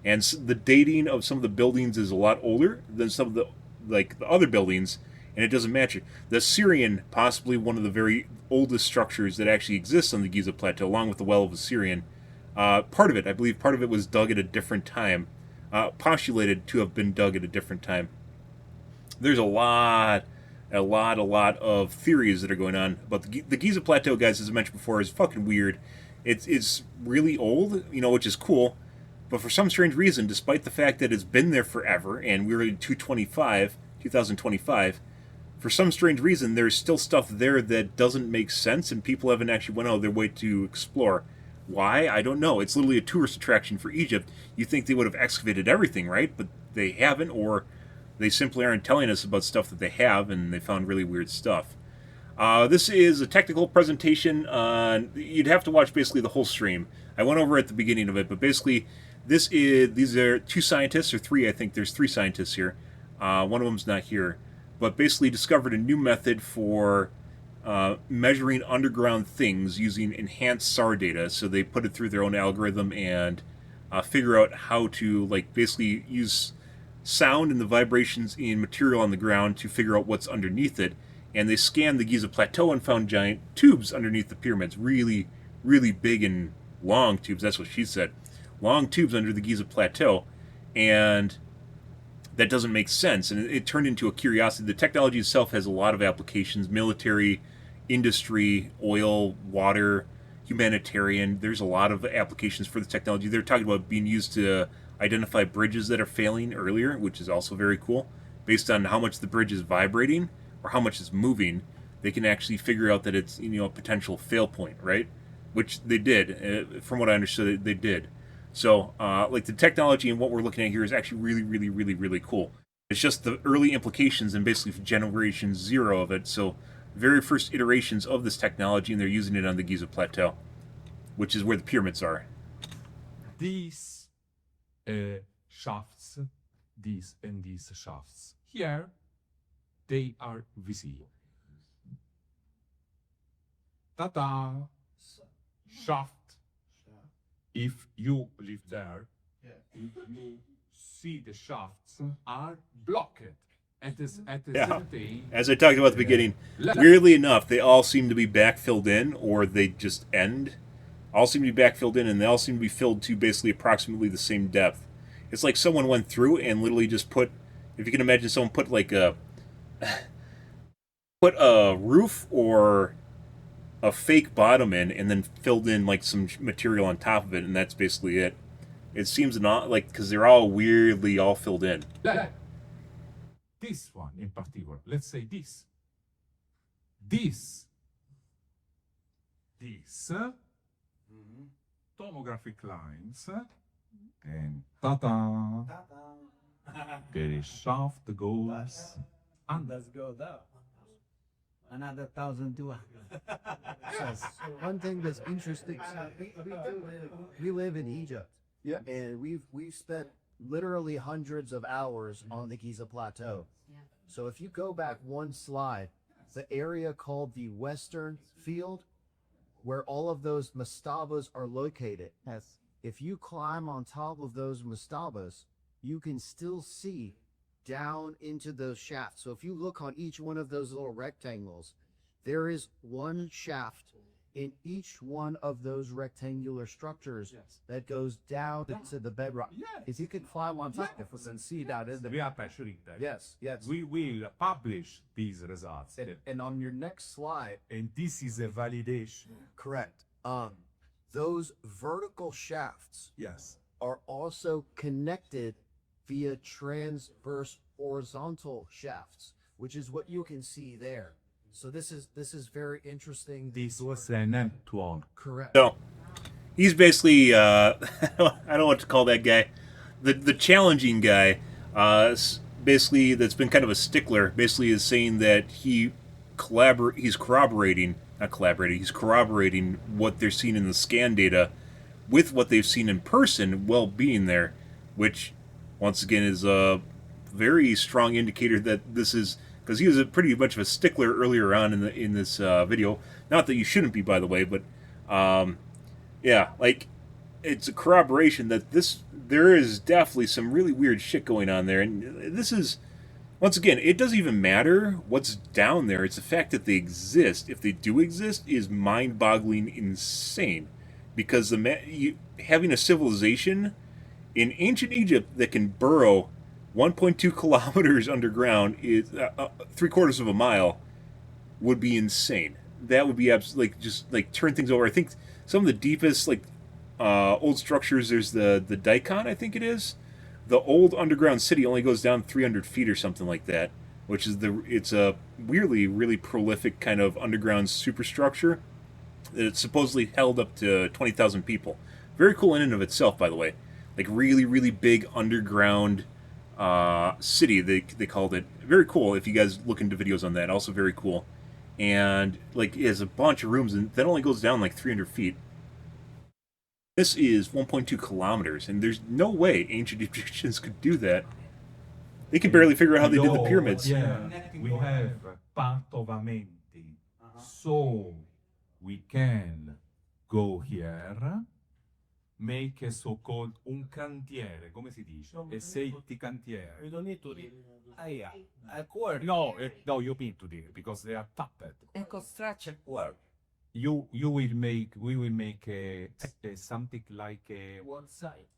Speaker 1: And the dating of some of the buildings is a lot older than some of the other buildings, and it doesn't match it. The Syrian, possibly one of the very oldest structures that actually exists on the Giza Plateau, along with the Well of Assyrian. Part of it was dug at a different time, postulated to have been dug at a different time. There's a lot of theories that are going on about the Giza Plateau, guys. As I mentioned before, is fucking weird. It's really old, which is cool. But for some strange reason, despite the fact that it's been there forever, and we're in 2025, for some strange reason, there's still stuff there that doesn't make sense, and people haven't actually went out of their way to explore. Why? I don't know. It's literally a tourist attraction for Egypt. You think they would have excavated everything, right? But they haven't, or they simply aren't telling us about stuff that they have, and they found really weird stuff. This is a technical presentation. You'd have to watch basically the whole stream. I went over at the beginning of it, but basically, these are two scientists, or three, I think there's three scientists here. One of them's not here. But basically discovered a new method for measuring underground things using enhanced SAR data. So they put it through their own algorithm and figure out how to basically use sound and the vibrations in material on the ground to figure out what's underneath it. And they scanned the Giza Plateau and found giant tubes underneath the pyramids. Really, really big and long tubes. That's what she said. Long tubes under the Giza Plateau. And that doesn't make sense. And it turned into a curiosity. The technology itself has a lot of applications. Military, industry, oil, water, humanitarian. There's a lot of applications for the technology. They're talking about being used to identify bridges that are failing earlier, which is also very cool. Based on how much the bridge is vibrating or how much it's moving, they can actually figure out that it's a potential fail point, right? Which they did. From what I understood, they did. So, the technology and what we're looking at here is actually really, really, really, really cool. It's just the early implications and basically generation 0 of it. So, very first iterations of this technology, and they're using it on the Giza Plateau, which is where the pyramids are.
Speaker 2: These shafts, these shafts here, they are visible. Ta-da! shaft. If you live there, if you see the shafts are blocked at a certain.
Speaker 1: As I talked about at the beginning, weirdly enough, they all seem to be backfilled in, or they just end. All seem to be backfilled in, and they all seem to be filled to basically approximately the same depth. It's like someone went through and literally just put, if you can imagine, someone put like a roof or a fake bottom in, and then filled in like some material on top of it, and that's basically it. It seems not like, because they're all weirdly all filled in.
Speaker 2: This one in particular, let's say this. These tomographic lines, and ta-da, the shaft goes under.
Speaker 3: Let's go there. Another 1,200.
Speaker 4: Yes. One thing that's interesting, we live in Egypt.
Speaker 3: Yeah.
Speaker 4: And we've spent literally hundreds of hours on the Giza Plateau. So if you go back one slide, the area called the Western Field, where all of those mastabas are located.
Speaker 3: Yes.
Speaker 4: If you climb on top of those mastabas, you can still see down into those shafts. So if you look on each one of those little rectangles, there is one shaft in each one of those rectangular structures that goes down into the bedrock. If you can climb on top of us and see that in
Speaker 2: We are pressuring that.
Speaker 4: Yes, yes.
Speaker 2: We will publish these results.
Speaker 4: And on your next slide,
Speaker 2: And this is a validation.
Speaker 4: correct. Those vertical shafts
Speaker 2: Yes.
Speaker 4: are also connected via transverse horizontal shafts, which is what you can see there. So this is very interesting.
Speaker 2: This was an Antoine.
Speaker 4: Correct.
Speaker 1: So he's basically I don't know what to call that guy, the challenging guy. Basically, that's been kind of a stickler. Basically, is saying that he's corroborating what they're seeing in the scan data with what they've seen in person while being there, which once again is a very strong indicator that this is, because he was a pretty much of a stickler earlier on in this video. Not that you shouldn't be, by the way, but yeah, like it's a corroboration that there is definitely some really weird shit going on there, and this is, once again, it doesn't even matter what's down there. It's the fact that they exist, if they do exist, is mind-boggling insane, because having a civilization in ancient Egypt that can burrow 1.2 kilometers underground is 3/4 of a mile would be insane. That would be absolutely just turn things over. I think some of the deepest old structures, there's the Daikon, I think it is. The old underground city only goes down 300 feet or something like that, which is it's a weirdly really prolific kind of underground superstructure. It's supposedly held up to 20,000 people. Very cool in and of itself, by the way. Like really, really big underground city, they called it. Very cool if you guys look into videos on that. Also very cool. And it has a bunch of rooms, and that only goes down 300 feet. This is 1.2 kilometers, and there's no way ancient Egyptians could do that. They can barely figure out how they did the pyramids.
Speaker 2: Yeah, we have part of Amenti, so we can go here, make a so-called un cantiere, come si dice? A safety cantiere.
Speaker 3: You don't need to read.
Speaker 2: No, no, you need to do it because they are tapped.
Speaker 3: And construction work.
Speaker 2: We will make a something like
Speaker 3: One side.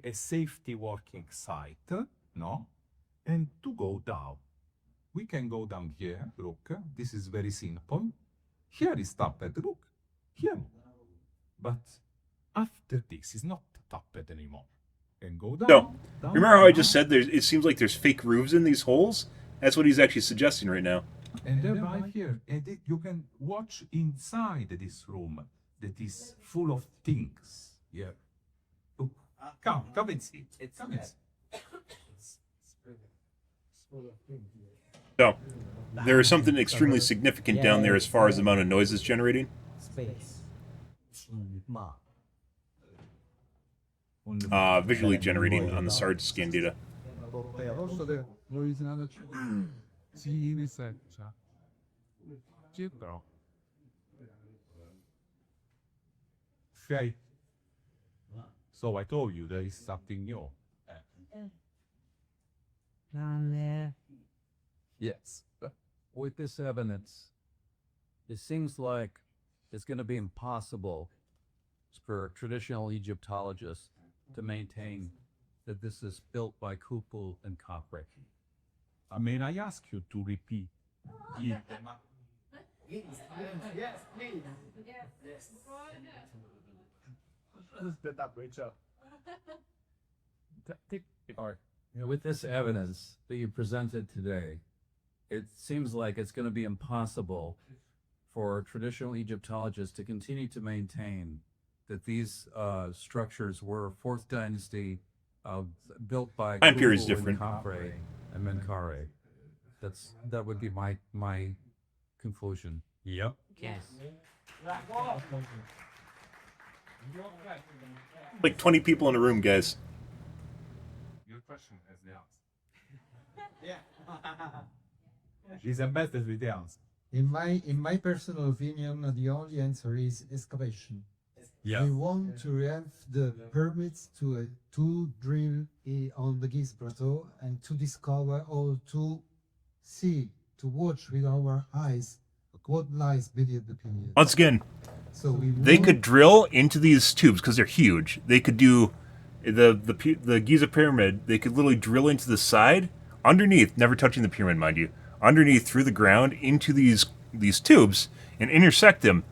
Speaker 2: a safety working site, no? And to go down, we can go down here. Look, this is very simple. Here is tapped. Look, here. But after this is not tapped anymore. And go down.
Speaker 1: So,
Speaker 2: down,
Speaker 1: remember how I
Speaker 2: down.
Speaker 1: just said it seems like there's fake roofs in these holes? That's what he's actually suggesting right now.
Speaker 2: And then right here, and you can watch inside this room that is full of things. Yeah. Look, come and see. Come and see.
Speaker 1: So, there is something extremely significant down there as far as the amount of noise it's generating.
Speaker 6: Space.
Speaker 1: Visually generating on the SARD scan data.
Speaker 9: Also, there is another see researcher. Girl.
Speaker 2: Okay. So I told you there is something new.
Speaker 5: Down there.
Speaker 10: Yes. With this evidence, it seems like it's going to be impossible for traditional Egyptologists to maintain that this is built by Khufu and Khafre.
Speaker 2: May I ask you to repeat?
Speaker 3: Yes, please.
Speaker 10: With this evidence that you presented today, it seems like it's going to be impossible for traditional Egyptologists to continue to maintain that these structures were fourth dynasty built by
Speaker 1: Time period's
Speaker 10: Khufu and
Speaker 1: different.
Speaker 10: Khafre and Menkaure. That would be my conclusion.
Speaker 2: Yep.
Speaker 6: Yes.
Speaker 1: Like 20 people in a room, guys.
Speaker 2: Your question is the answer. She's embedded with the answer.
Speaker 3: In my personal opinion, the only answer is excavation.
Speaker 2: Yeah.
Speaker 3: We want to have the permits to drill on the Giza Plateau and to discover or to see, to watch with our eyes what lies beneath the pyramid.
Speaker 1: Once again,
Speaker 3: So
Speaker 1: they could drill into these tubes because they're huge. They could do the Giza pyramid. They could literally drill into the side, underneath, never touching the pyramid, mind you, underneath through the ground into these tubes and intersect them.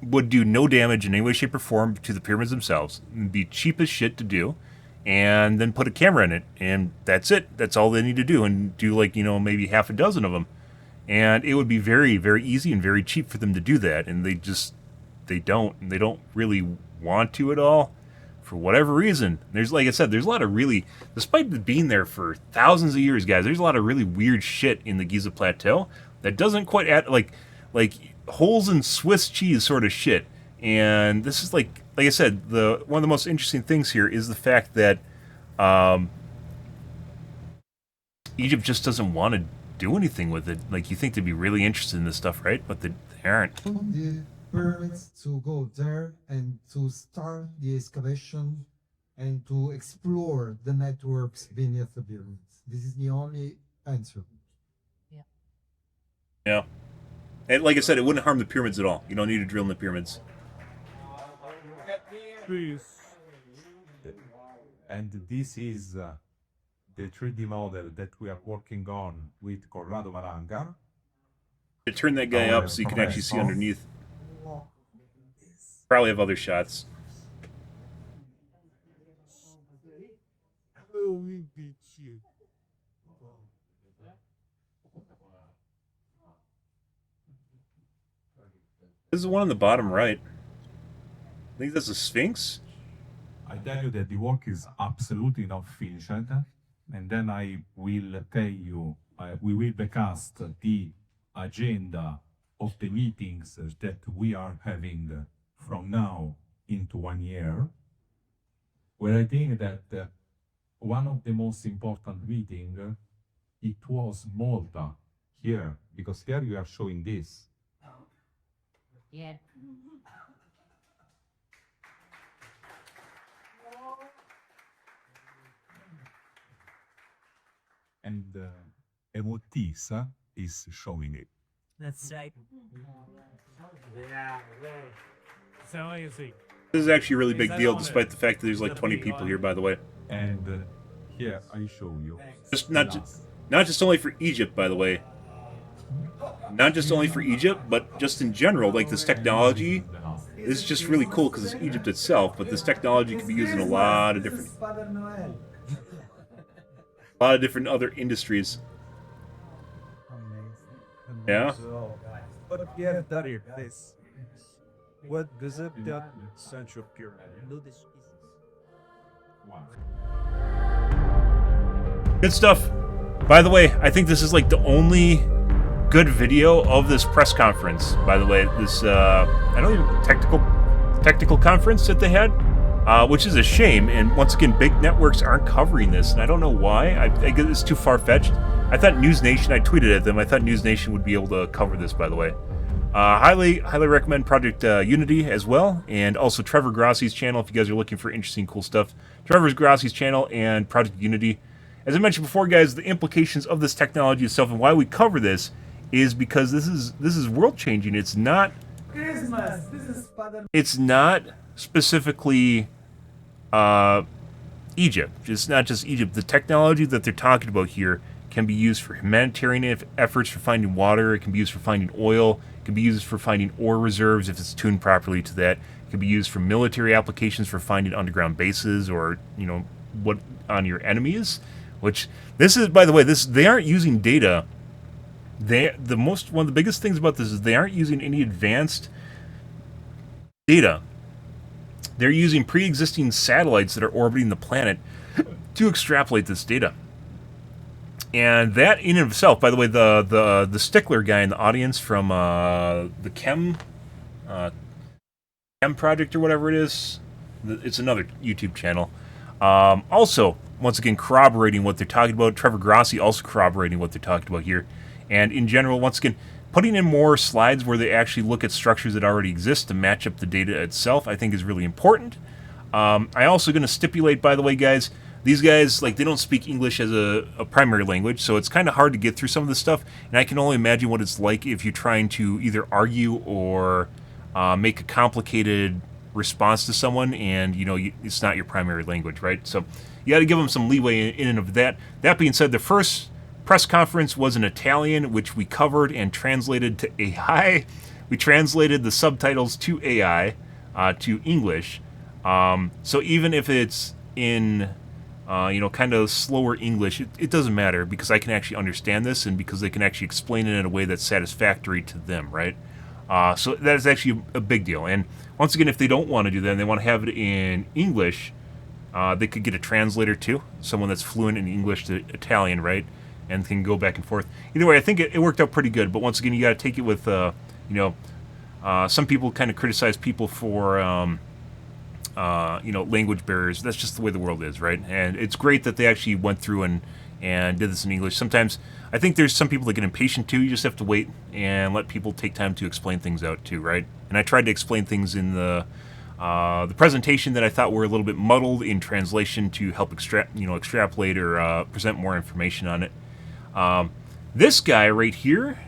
Speaker 1: Would do no damage in any way, shape, or form to the pyramids themselves. It'd be cheap as shit to do, and then put a camera in it, and that's it. That's all they need to do, and do like maybe half a dozen of them, and it would be very, very easy and very cheap for them to do that. And they don't really want to at all, for whatever reason. There's, like I said, there's a lot of really, despite being there for thousands of years, guys, there's a lot of really weird shit in the Giza Plateau that doesn't quite add like holes in Swiss cheese sort of shit. And this is like I said, one of the most interesting things here is the fact that Egypt just doesn't want to do anything with it. Like, you think they'd be really interested in this stuff, right? But they aren't.
Speaker 3: the permits to go there and to start the excavation and to explore the networks beneath the pyramids. This is the only answer.
Speaker 1: Yeah. And like I said, it wouldn't harm the pyramids at all. You don't need to drill in the pyramids.
Speaker 2: And this is the 3D model that we are working on with Corrado Maranga.
Speaker 1: Turn that guy up so you can actually see underneath. Probably have other shots. This is the one on the bottom right. I think that's a Sphinx.
Speaker 2: I tell you that the work is absolutely not finished, and then I will tell you, we will recast the agenda of the meetings that we are having from now into 1 year, where I think that one of the most important meeting, it was Malta here, because here you are showing this.
Speaker 6: Yeah.
Speaker 2: And Emotisa is showing it.
Speaker 6: That's right.
Speaker 9: So you see.
Speaker 1: This is actually a really big deal, despite the fact that there's like 20 people here, by the way.
Speaker 2: And here I show you.
Speaker 1: Just not just only for Egypt, by the way. Not just only for Egypt, but just in general. Like, this technology is just really cool because it's Egypt itself, but this technology can be used in a lot of different other industries. Yeah.
Speaker 9: But yeah, that here, this. What does it that central pyramid?
Speaker 1: Good stuff. By the way, I think this is like the only good video of this press conference. By the way, this I don't even technical conference that they had, which is a shame. And once again, big networks aren't covering this, and I don't know why. I guess it's too far fetched. I thought News Nation. I tweeted at them. I thought News Nation would be able to cover this. By the way, Highly recommend Project Unity as well, and also Trevor Grossi's channel if you guys are looking for interesting, cool stuff. Trevor Grossi's channel and Project Unity. As I mentioned before, guys, the implications of this technology itself and why we cover this is because this is world changing. It's not
Speaker 9: Christmas. This is Father.
Speaker 1: it's not specifically Egypt. It's not just Egypt. The technology that they're talking about here can be used for humanitarian efforts for finding water. It can be used for finding oil. It can be used for finding ore reserves if it's tuned properly to that. It can be used for military applications for finding underground bases or, you know, what on your enemies. Which this is, by the way, they aren't using data. One of the biggest things about this is they aren't using any advanced data. They're using pre-existing satellites that are orbiting the planet to extrapolate this data. And that in and of itself, by the way, the stickler guy in the audience from the Chem Project or whatever it is, it's another YouTube channel. Also, once again, corroborating what they're talking about. Trevor Grossi also corroborating what they're talking about here. And in general, once again, putting in more slides where they actually look at structures that already exist to match up the data itself, I think is really important. I'm also going to stipulate, by the way, guys, these guys, like, they don't speak English as a primary language, so it's kind of hard to get through some of this stuff, and I can only imagine what it's like if you're trying to either argue or make a complicated response to someone, and, you know, it's not your primary language, right? So you got to give them some leeway in and of that. That being said, the first press conference was in Italian, which we covered and translated to AI. We translated the subtitles to AI, to English. So even if it's in, kind of slower English, it doesn't matter because I can actually understand this and because they can actually explain it in a way that's satisfactory to them, right? So that is actually a big deal. And once again, if they don't want to do that and they want to have it in English, they could get a translator too, someone that's fluent in English to Italian, right? And can go back and forth. Either way, I think it worked out pretty good. But once again, you got to take it with, some people kind of criticize people for, language barriers. That's just the way the world is, right? And it's great that they actually went through and did this in English. Sometimes I think there's some people that get impatient too. You just have to wait and let people take time to explain things out too, right? And I tried to explain things in the presentation that I thought were a little bit muddled in translation to help extrapolate or present more information on it. This guy right here,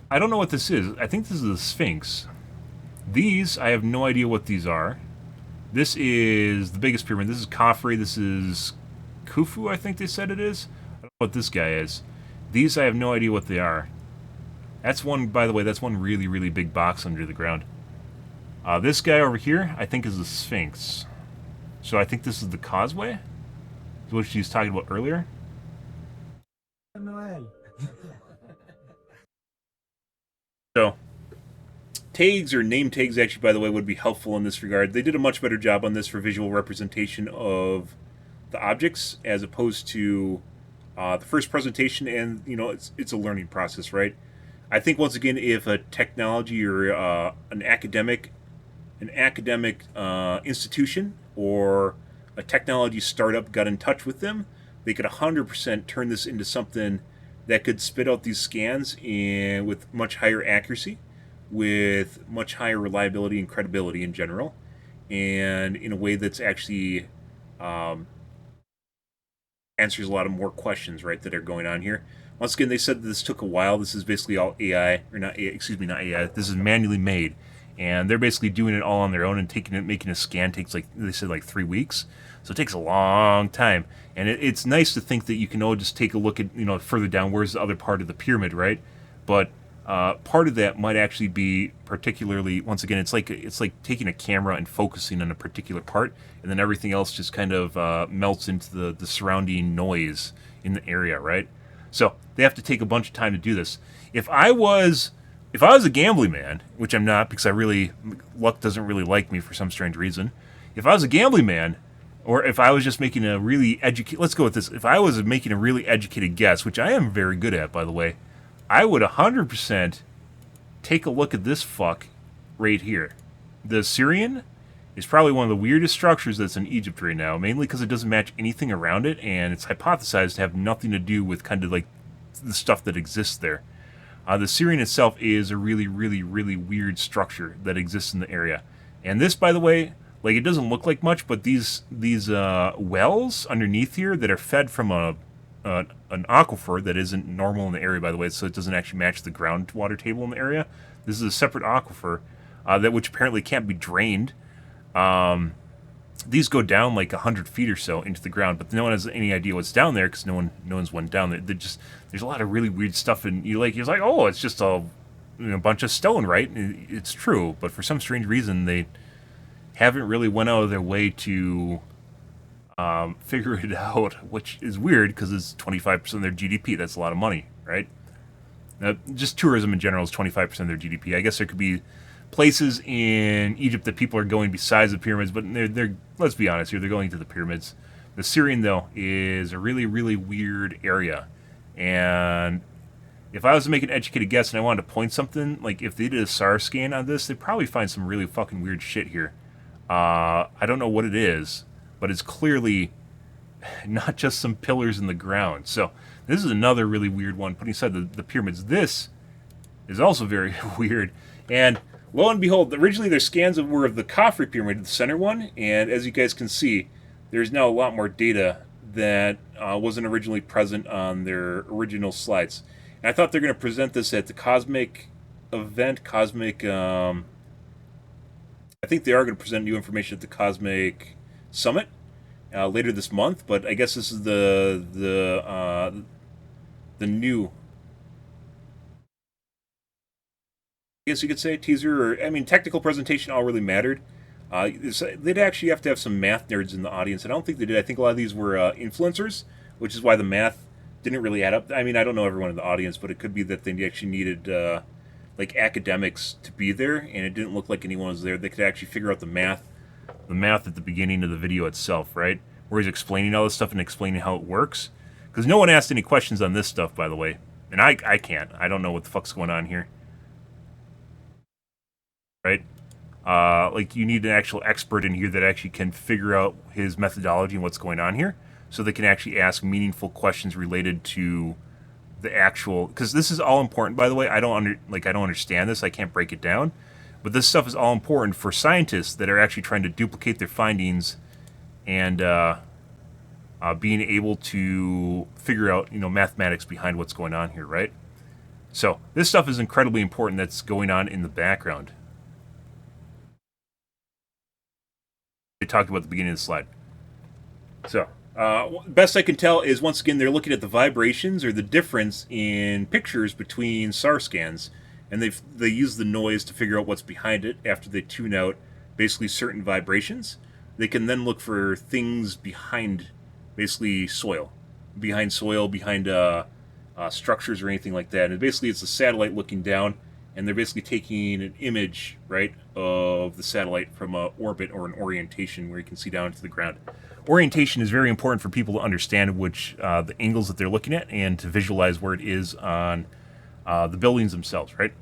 Speaker 1: I don't know what this is. I think this is a Sphinx. These, I have no idea what these are. This is the biggest pyramid. This is Khafre. This is Khufu, I think they said it is. I don't know what this guy is. These, I have no idea what they are. That's one, by the way, that's one really, really big box under the ground. This guy over here, I think is the Sphinx. So I think this is the causeway, which she was talking about earlier.
Speaker 9: Noel.
Speaker 1: So, tags or name tags, actually, by the way, would be helpful in this regard. They did a much better job on this for visual representation of the objects as opposed to the first presentation, and, it's a learning process, right? I think, once again, if a technology or an academic institution or a technology startup got in touch with them, they could 100% turn this into something that could spit out these scans with much higher accuracy, with much higher reliability and credibility in general, and in a way that's actually answers a lot of more questions, right, that are going on here. Once again, they said that this took a while. This is basically all AI, or not AI. This is manually made, and they're basically doing it all on their own and making a scan takes, like they said, like 3 weeks. So it takes a long time, and it's nice to think that you can just take a look at, further down, where's the other part of the pyramid, right? But part of that might actually be particularly, once again, it's like taking a camera and focusing on a particular part, and then everything else just kind of melts into the surrounding noise in the area, right? So they have to take a bunch of time to do this. If I was a gambling man, which I'm not because luck doesn't really like me for some strange reason. If I was a gambling man, or if I was just making a really let's go with this. If I was making a really educated guess, which I am very good at, by the way, I would 100% take a look at this fuck right here. The Syrian is probably one of the weirdest structures that's in Egypt right now, mainly because it doesn't match anything around it, and it's hypothesized to have nothing to do with kind of like the stuff that exists there. The Syrian itself is a really, really, really weird structure that exists in the area. And this, by the way, like, it doesn't look like much, but these wells underneath here that are fed from an aquifer that isn't normal in the area, by the way, so it doesn't actually match the groundwater table in the area. This is a separate aquifer which apparently can't be drained. These go down like 100 feet or so into the ground, but no one has any idea what's down there because no one's went down there. There's a lot of really weird stuff, and you're like, oh, it's just a bunch of stone, right? It's true, but for some strange reason they haven't really went out of their way to figure it out, which is weird because it's 25% of their GDP. That's a lot of money, right? Just tourism in general is 25% of their GDP. I guess there could be places in Egypt that people are going besides the pyramids, but they're let's be honest here, they're going to the pyramids. The Syrian, though, is a really, really weird area. And if I was to make an educated guess and I wanted to point something, like if they did a SAR scan on this, they'd probably find some really fucking weird shit here. I don't know what it is, but it's clearly not just some pillars in the ground. So this is another really weird one, putting aside the pyramids. This is also very weird. And lo and behold, originally their scans were of the Khafre Pyramid, the center one, and as you guys can see, there's now a lot more data that wasn't originally present on their original slides. And I thought they're going to present this at the Cosmic event, I think they are going to present new information at the Cosmic Summit later this month, but I guess this is the new, I guess you could say, teaser, or, I mean, technical presentation all really mattered. They'd actually have to have some math nerds in the audience. I don't think they did. I think a lot of these were influencers, which is why the math didn't really add up. I mean, I don't know everyone in the audience, but it could be that they actually needed like academics to be there, and it didn't look like anyone was there. They could actually figure out the math at the beginning of the video itself, right? Where he's explaining all this stuff and explaining how it works. Because no one asked any questions on this stuff, by the way. And I can't. I don't know what the fuck's going on here. Right? Like, you need an actual expert in here that actually can figure out his methodology and what's going on here, so they can actually ask meaningful questions related to the actual. Because this is all important, by the way. I don't understand this. I can't break it down, but this stuff is all important for scientists that are actually trying to duplicate their findings and being able to figure out, mathematics behind what's going on here, right? So this stuff is incredibly important. That's going on in the background. They talked about at the beginning of the slide. So, best I can tell is, once again, they're looking at the vibrations or the difference in pictures between SAR scans, and they use the noise to figure out what's behind it after they tune out basically certain vibrations. They can then look for things behind, basically soil, behind structures or anything like that. And basically, it's a satellite looking down, and they're basically taking an image, right, of the satellite from an orbit or an orientation where you can see down into the ground. Orientation is very important for people to understand which the angles that they're looking at and to visualize where it is on the buildings themselves, right?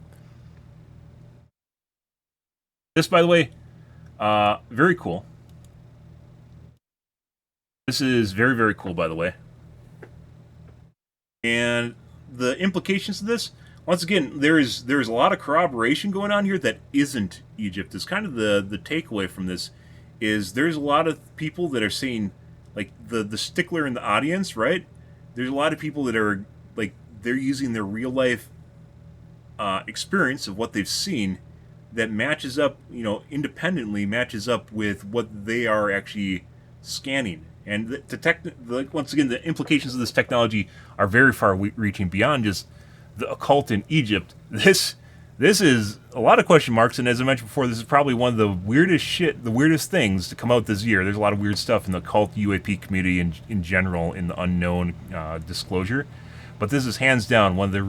Speaker 1: This, by the way, very cool. This is very, very cool, by the way. And the implications of this, once again, there's a lot of corroboration going on here that isn't Egypt. Is kind of the takeaway from this, is there's a lot of people that are saying, like, the stickler in the audience, right? There's a lot of people that are, like, they're using their real life experience of what they've seen that matches up, independently matches up with what they are actually scanning. And once again, the implications of this technology are very far-reaching beyond just the occult in Egypt. This is a lot of question marks, and as I mentioned before, this is probably one of the weirdest things to come out this year. There's a lot of weird stuff in the occult UAP community in general, in the unknown disclosure, but this is hands down one of the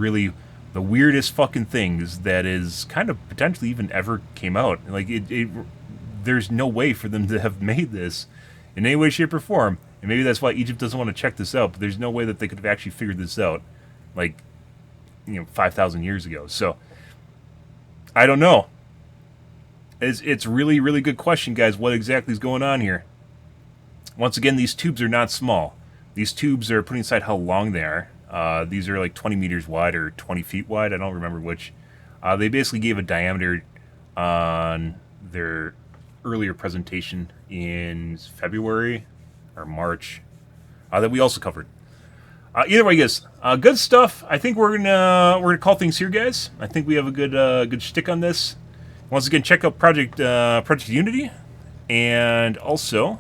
Speaker 1: weirdest fucking things that is kind of potentially even ever came out. Like, there's no way for them to have made this in any way, shape, or form, and maybe that's why Egypt doesn't want to check this out, but there's no way that they could have actually figured this out, like, 5,000 years ago. So I don't know. It's really, really good question, guys. What exactly is going on here? Once again, these tubes are not small. These tubes are, putting aside how long they are, These are like 20 meters wide or 20 feet wide. I don't remember which. They basically gave a diameter on their earlier presentation in February or March that we also covered. Either way, guys, good stuff. I think we're gonna call things here, guys. I think we have a good shtick on this. Once again, check out Project Unity, and also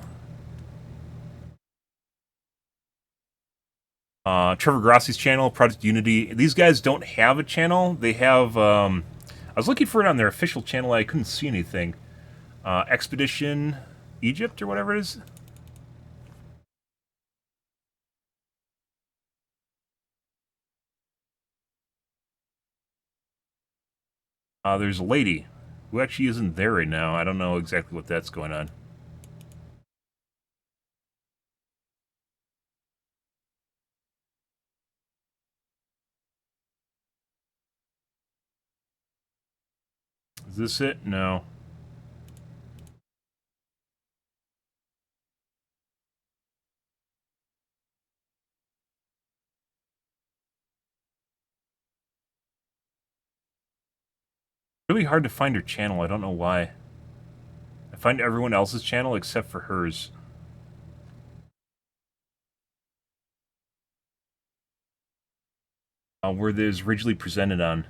Speaker 1: Trevor Grossi's channel, Project Unity. These guys don't have a channel. They have. I was looking for it on their official channel. I couldn't see anything. Expedition Egypt or whatever it is. There's a lady who actually isn't there right now. I don't know exactly what that's going on. Is this it? No. Really hard to find her channel. I don't know why. I find everyone else's channel except for hers. Where there's originally presented on.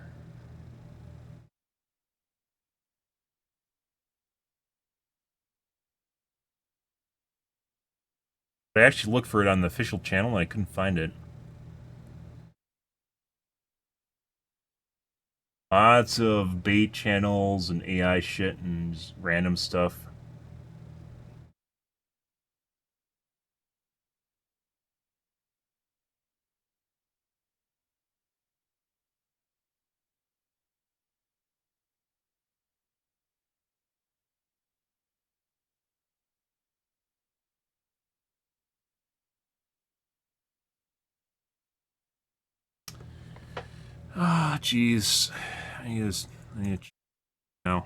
Speaker 1: I actually looked for it on the official channel and I couldn't find it. Lots of bait channels and AI shit and just random stuff. Ah, jeez. I need to no.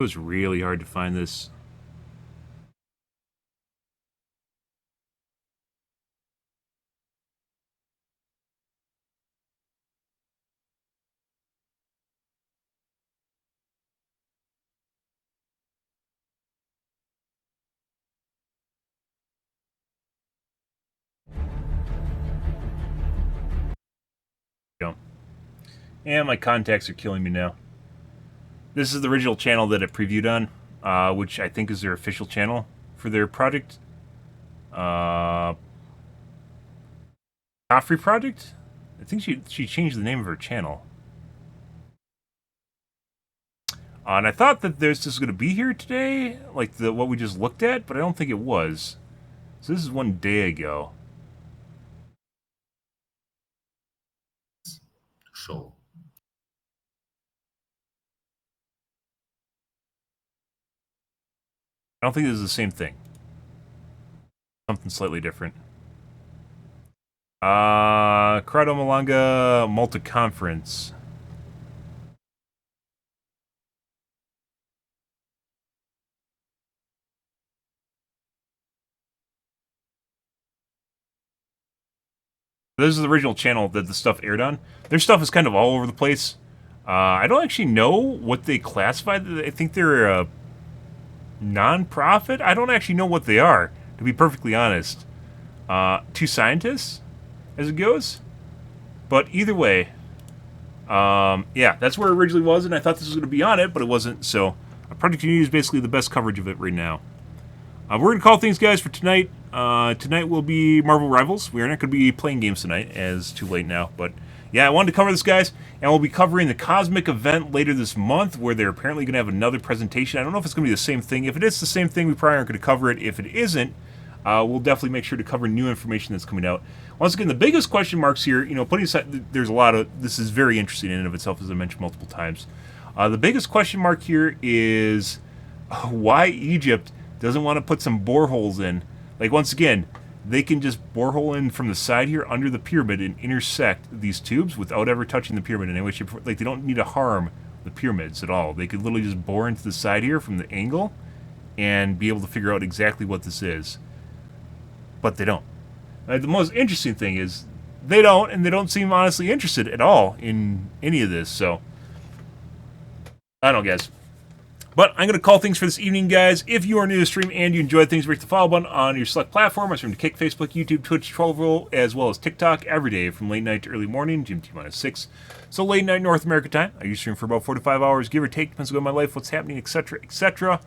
Speaker 1: It was really hard to find this. And my contacts are killing me now. This is the original channel that it previewed on, which I think is their official channel for their project. Khafre Project? I think she changed the name of her channel. And I thought that this is going to be here today, like what we just looked at, but I don't think it was. So this is 1 day ago.
Speaker 2: Show.
Speaker 1: I don't think this is the same thing. Something slightly different. Corrado Malanga Malta Conference. This is the original channel that the stuff aired on. Their stuff is kind of all over the place. I don't actually know what they classify. I think they're a non-profit. I don't actually know what they are, to be perfectly honest. 2 scientists, as it goes. But either way, yeah, that's where it originally was, and I thought this was going to be on it, but it wasn't. So, Project Unity is basically the best coverage of it right now. We're going to call things, guys, for tonight. Tonight will be Marvel Rivals. We are not going to be playing games tonight, as too late now. But, yeah, I wanted to cover this, guys. And we'll be covering the Cosmic event later this month, where they're apparently going to have another presentation. I don't know if it's going to be the same thing. If it is the same thing, we probably aren't going to cover it. If it isn't, we'll definitely make sure to cover new information that's coming out. Once again, the biggest question marks here, putting aside, there's a lot of, this is very interesting in and of itself, as I mentioned multiple times. The biggest question mark here is why Egypt doesn't want to put some boreholes in. Like, once again, they can just borehole in from the side here under the pyramid and intersect these tubes without ever touching the pyramid in any way, shape, or like they don't need to harm the pyramids at all. They could literally just bore into the side here from the angle and be able to figure out exactly what this is. But they don't. The most interesting thing is they don't, and they don't seem honestly interested at all in any of this. So I don't know, guys. But I'm going to call things for this evening, guys. If you are new to the stream and you enjoy things, break the follow button on your select platform. I stream to Kick, Facebook, YouTube, Twitch, Trollville, as well as TikTok every day from late night to early morning, GMT-6. So late night North America time. I usually stream for about 4 to 5 hours, give or take. Depends on my life, what's happening, etc., etc.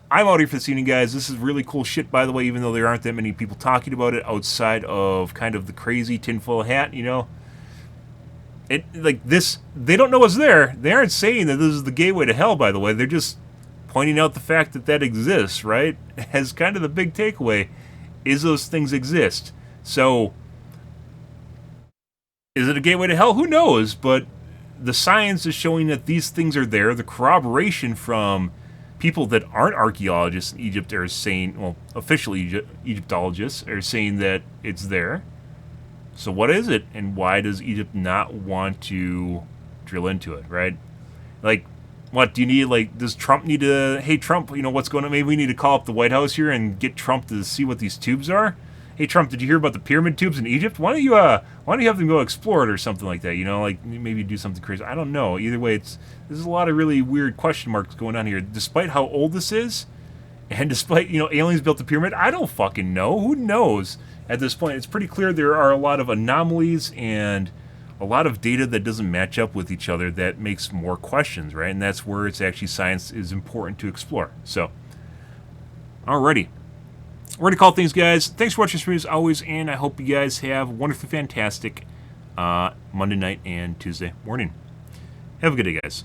Speaker 1: I'm out here for this evening, guys. This is really cool shit, by the way, even though there aren't that many people talking about it outside of kind of the crazy tinfoil hat, you know. It like this, they don't know what's there. They aren't saying that this is the gateway to hell, by the way. They're just pointing out the fact that that exists, right? As kind of the big takeaway is those things exist. So, is it a gateway to hell? Who knows? But the science is showing that these things are there. The corroboration from people that aren't archaeologists in Egypt are saying, well, official Egyptologists are saying that it's there. So what is it, and why does Egypt not want to drill into it, right? Like, what do you need? Like, does Trump need to? Hey, Trump, you know what's going on? Maybe we need to call up the White House here and get Trump to see what these tubes are. Hey, Trump, did you hear about the pyramid tubes in Egypt? Why don't you have them go explore it or something like that? You know, like maybe do something crazy. I don't know. Either way, there's a lot of really weird question marks going on here. Despite how old this is, and despite aliens built the pyramid, I don't fucking know. Who knows? At this point, it's pretty clear there are a lot of anomalies and a lot of data that doesn't match up with each other that makes more questions, right? And that's where it's actually science is important to explore. So, alrighty. We're going to call things, guys. Thanks for watching the stream as always, and I hope you guys have a wonderfully fantastic Monday night and Tuesday morning. Have a good day, guys.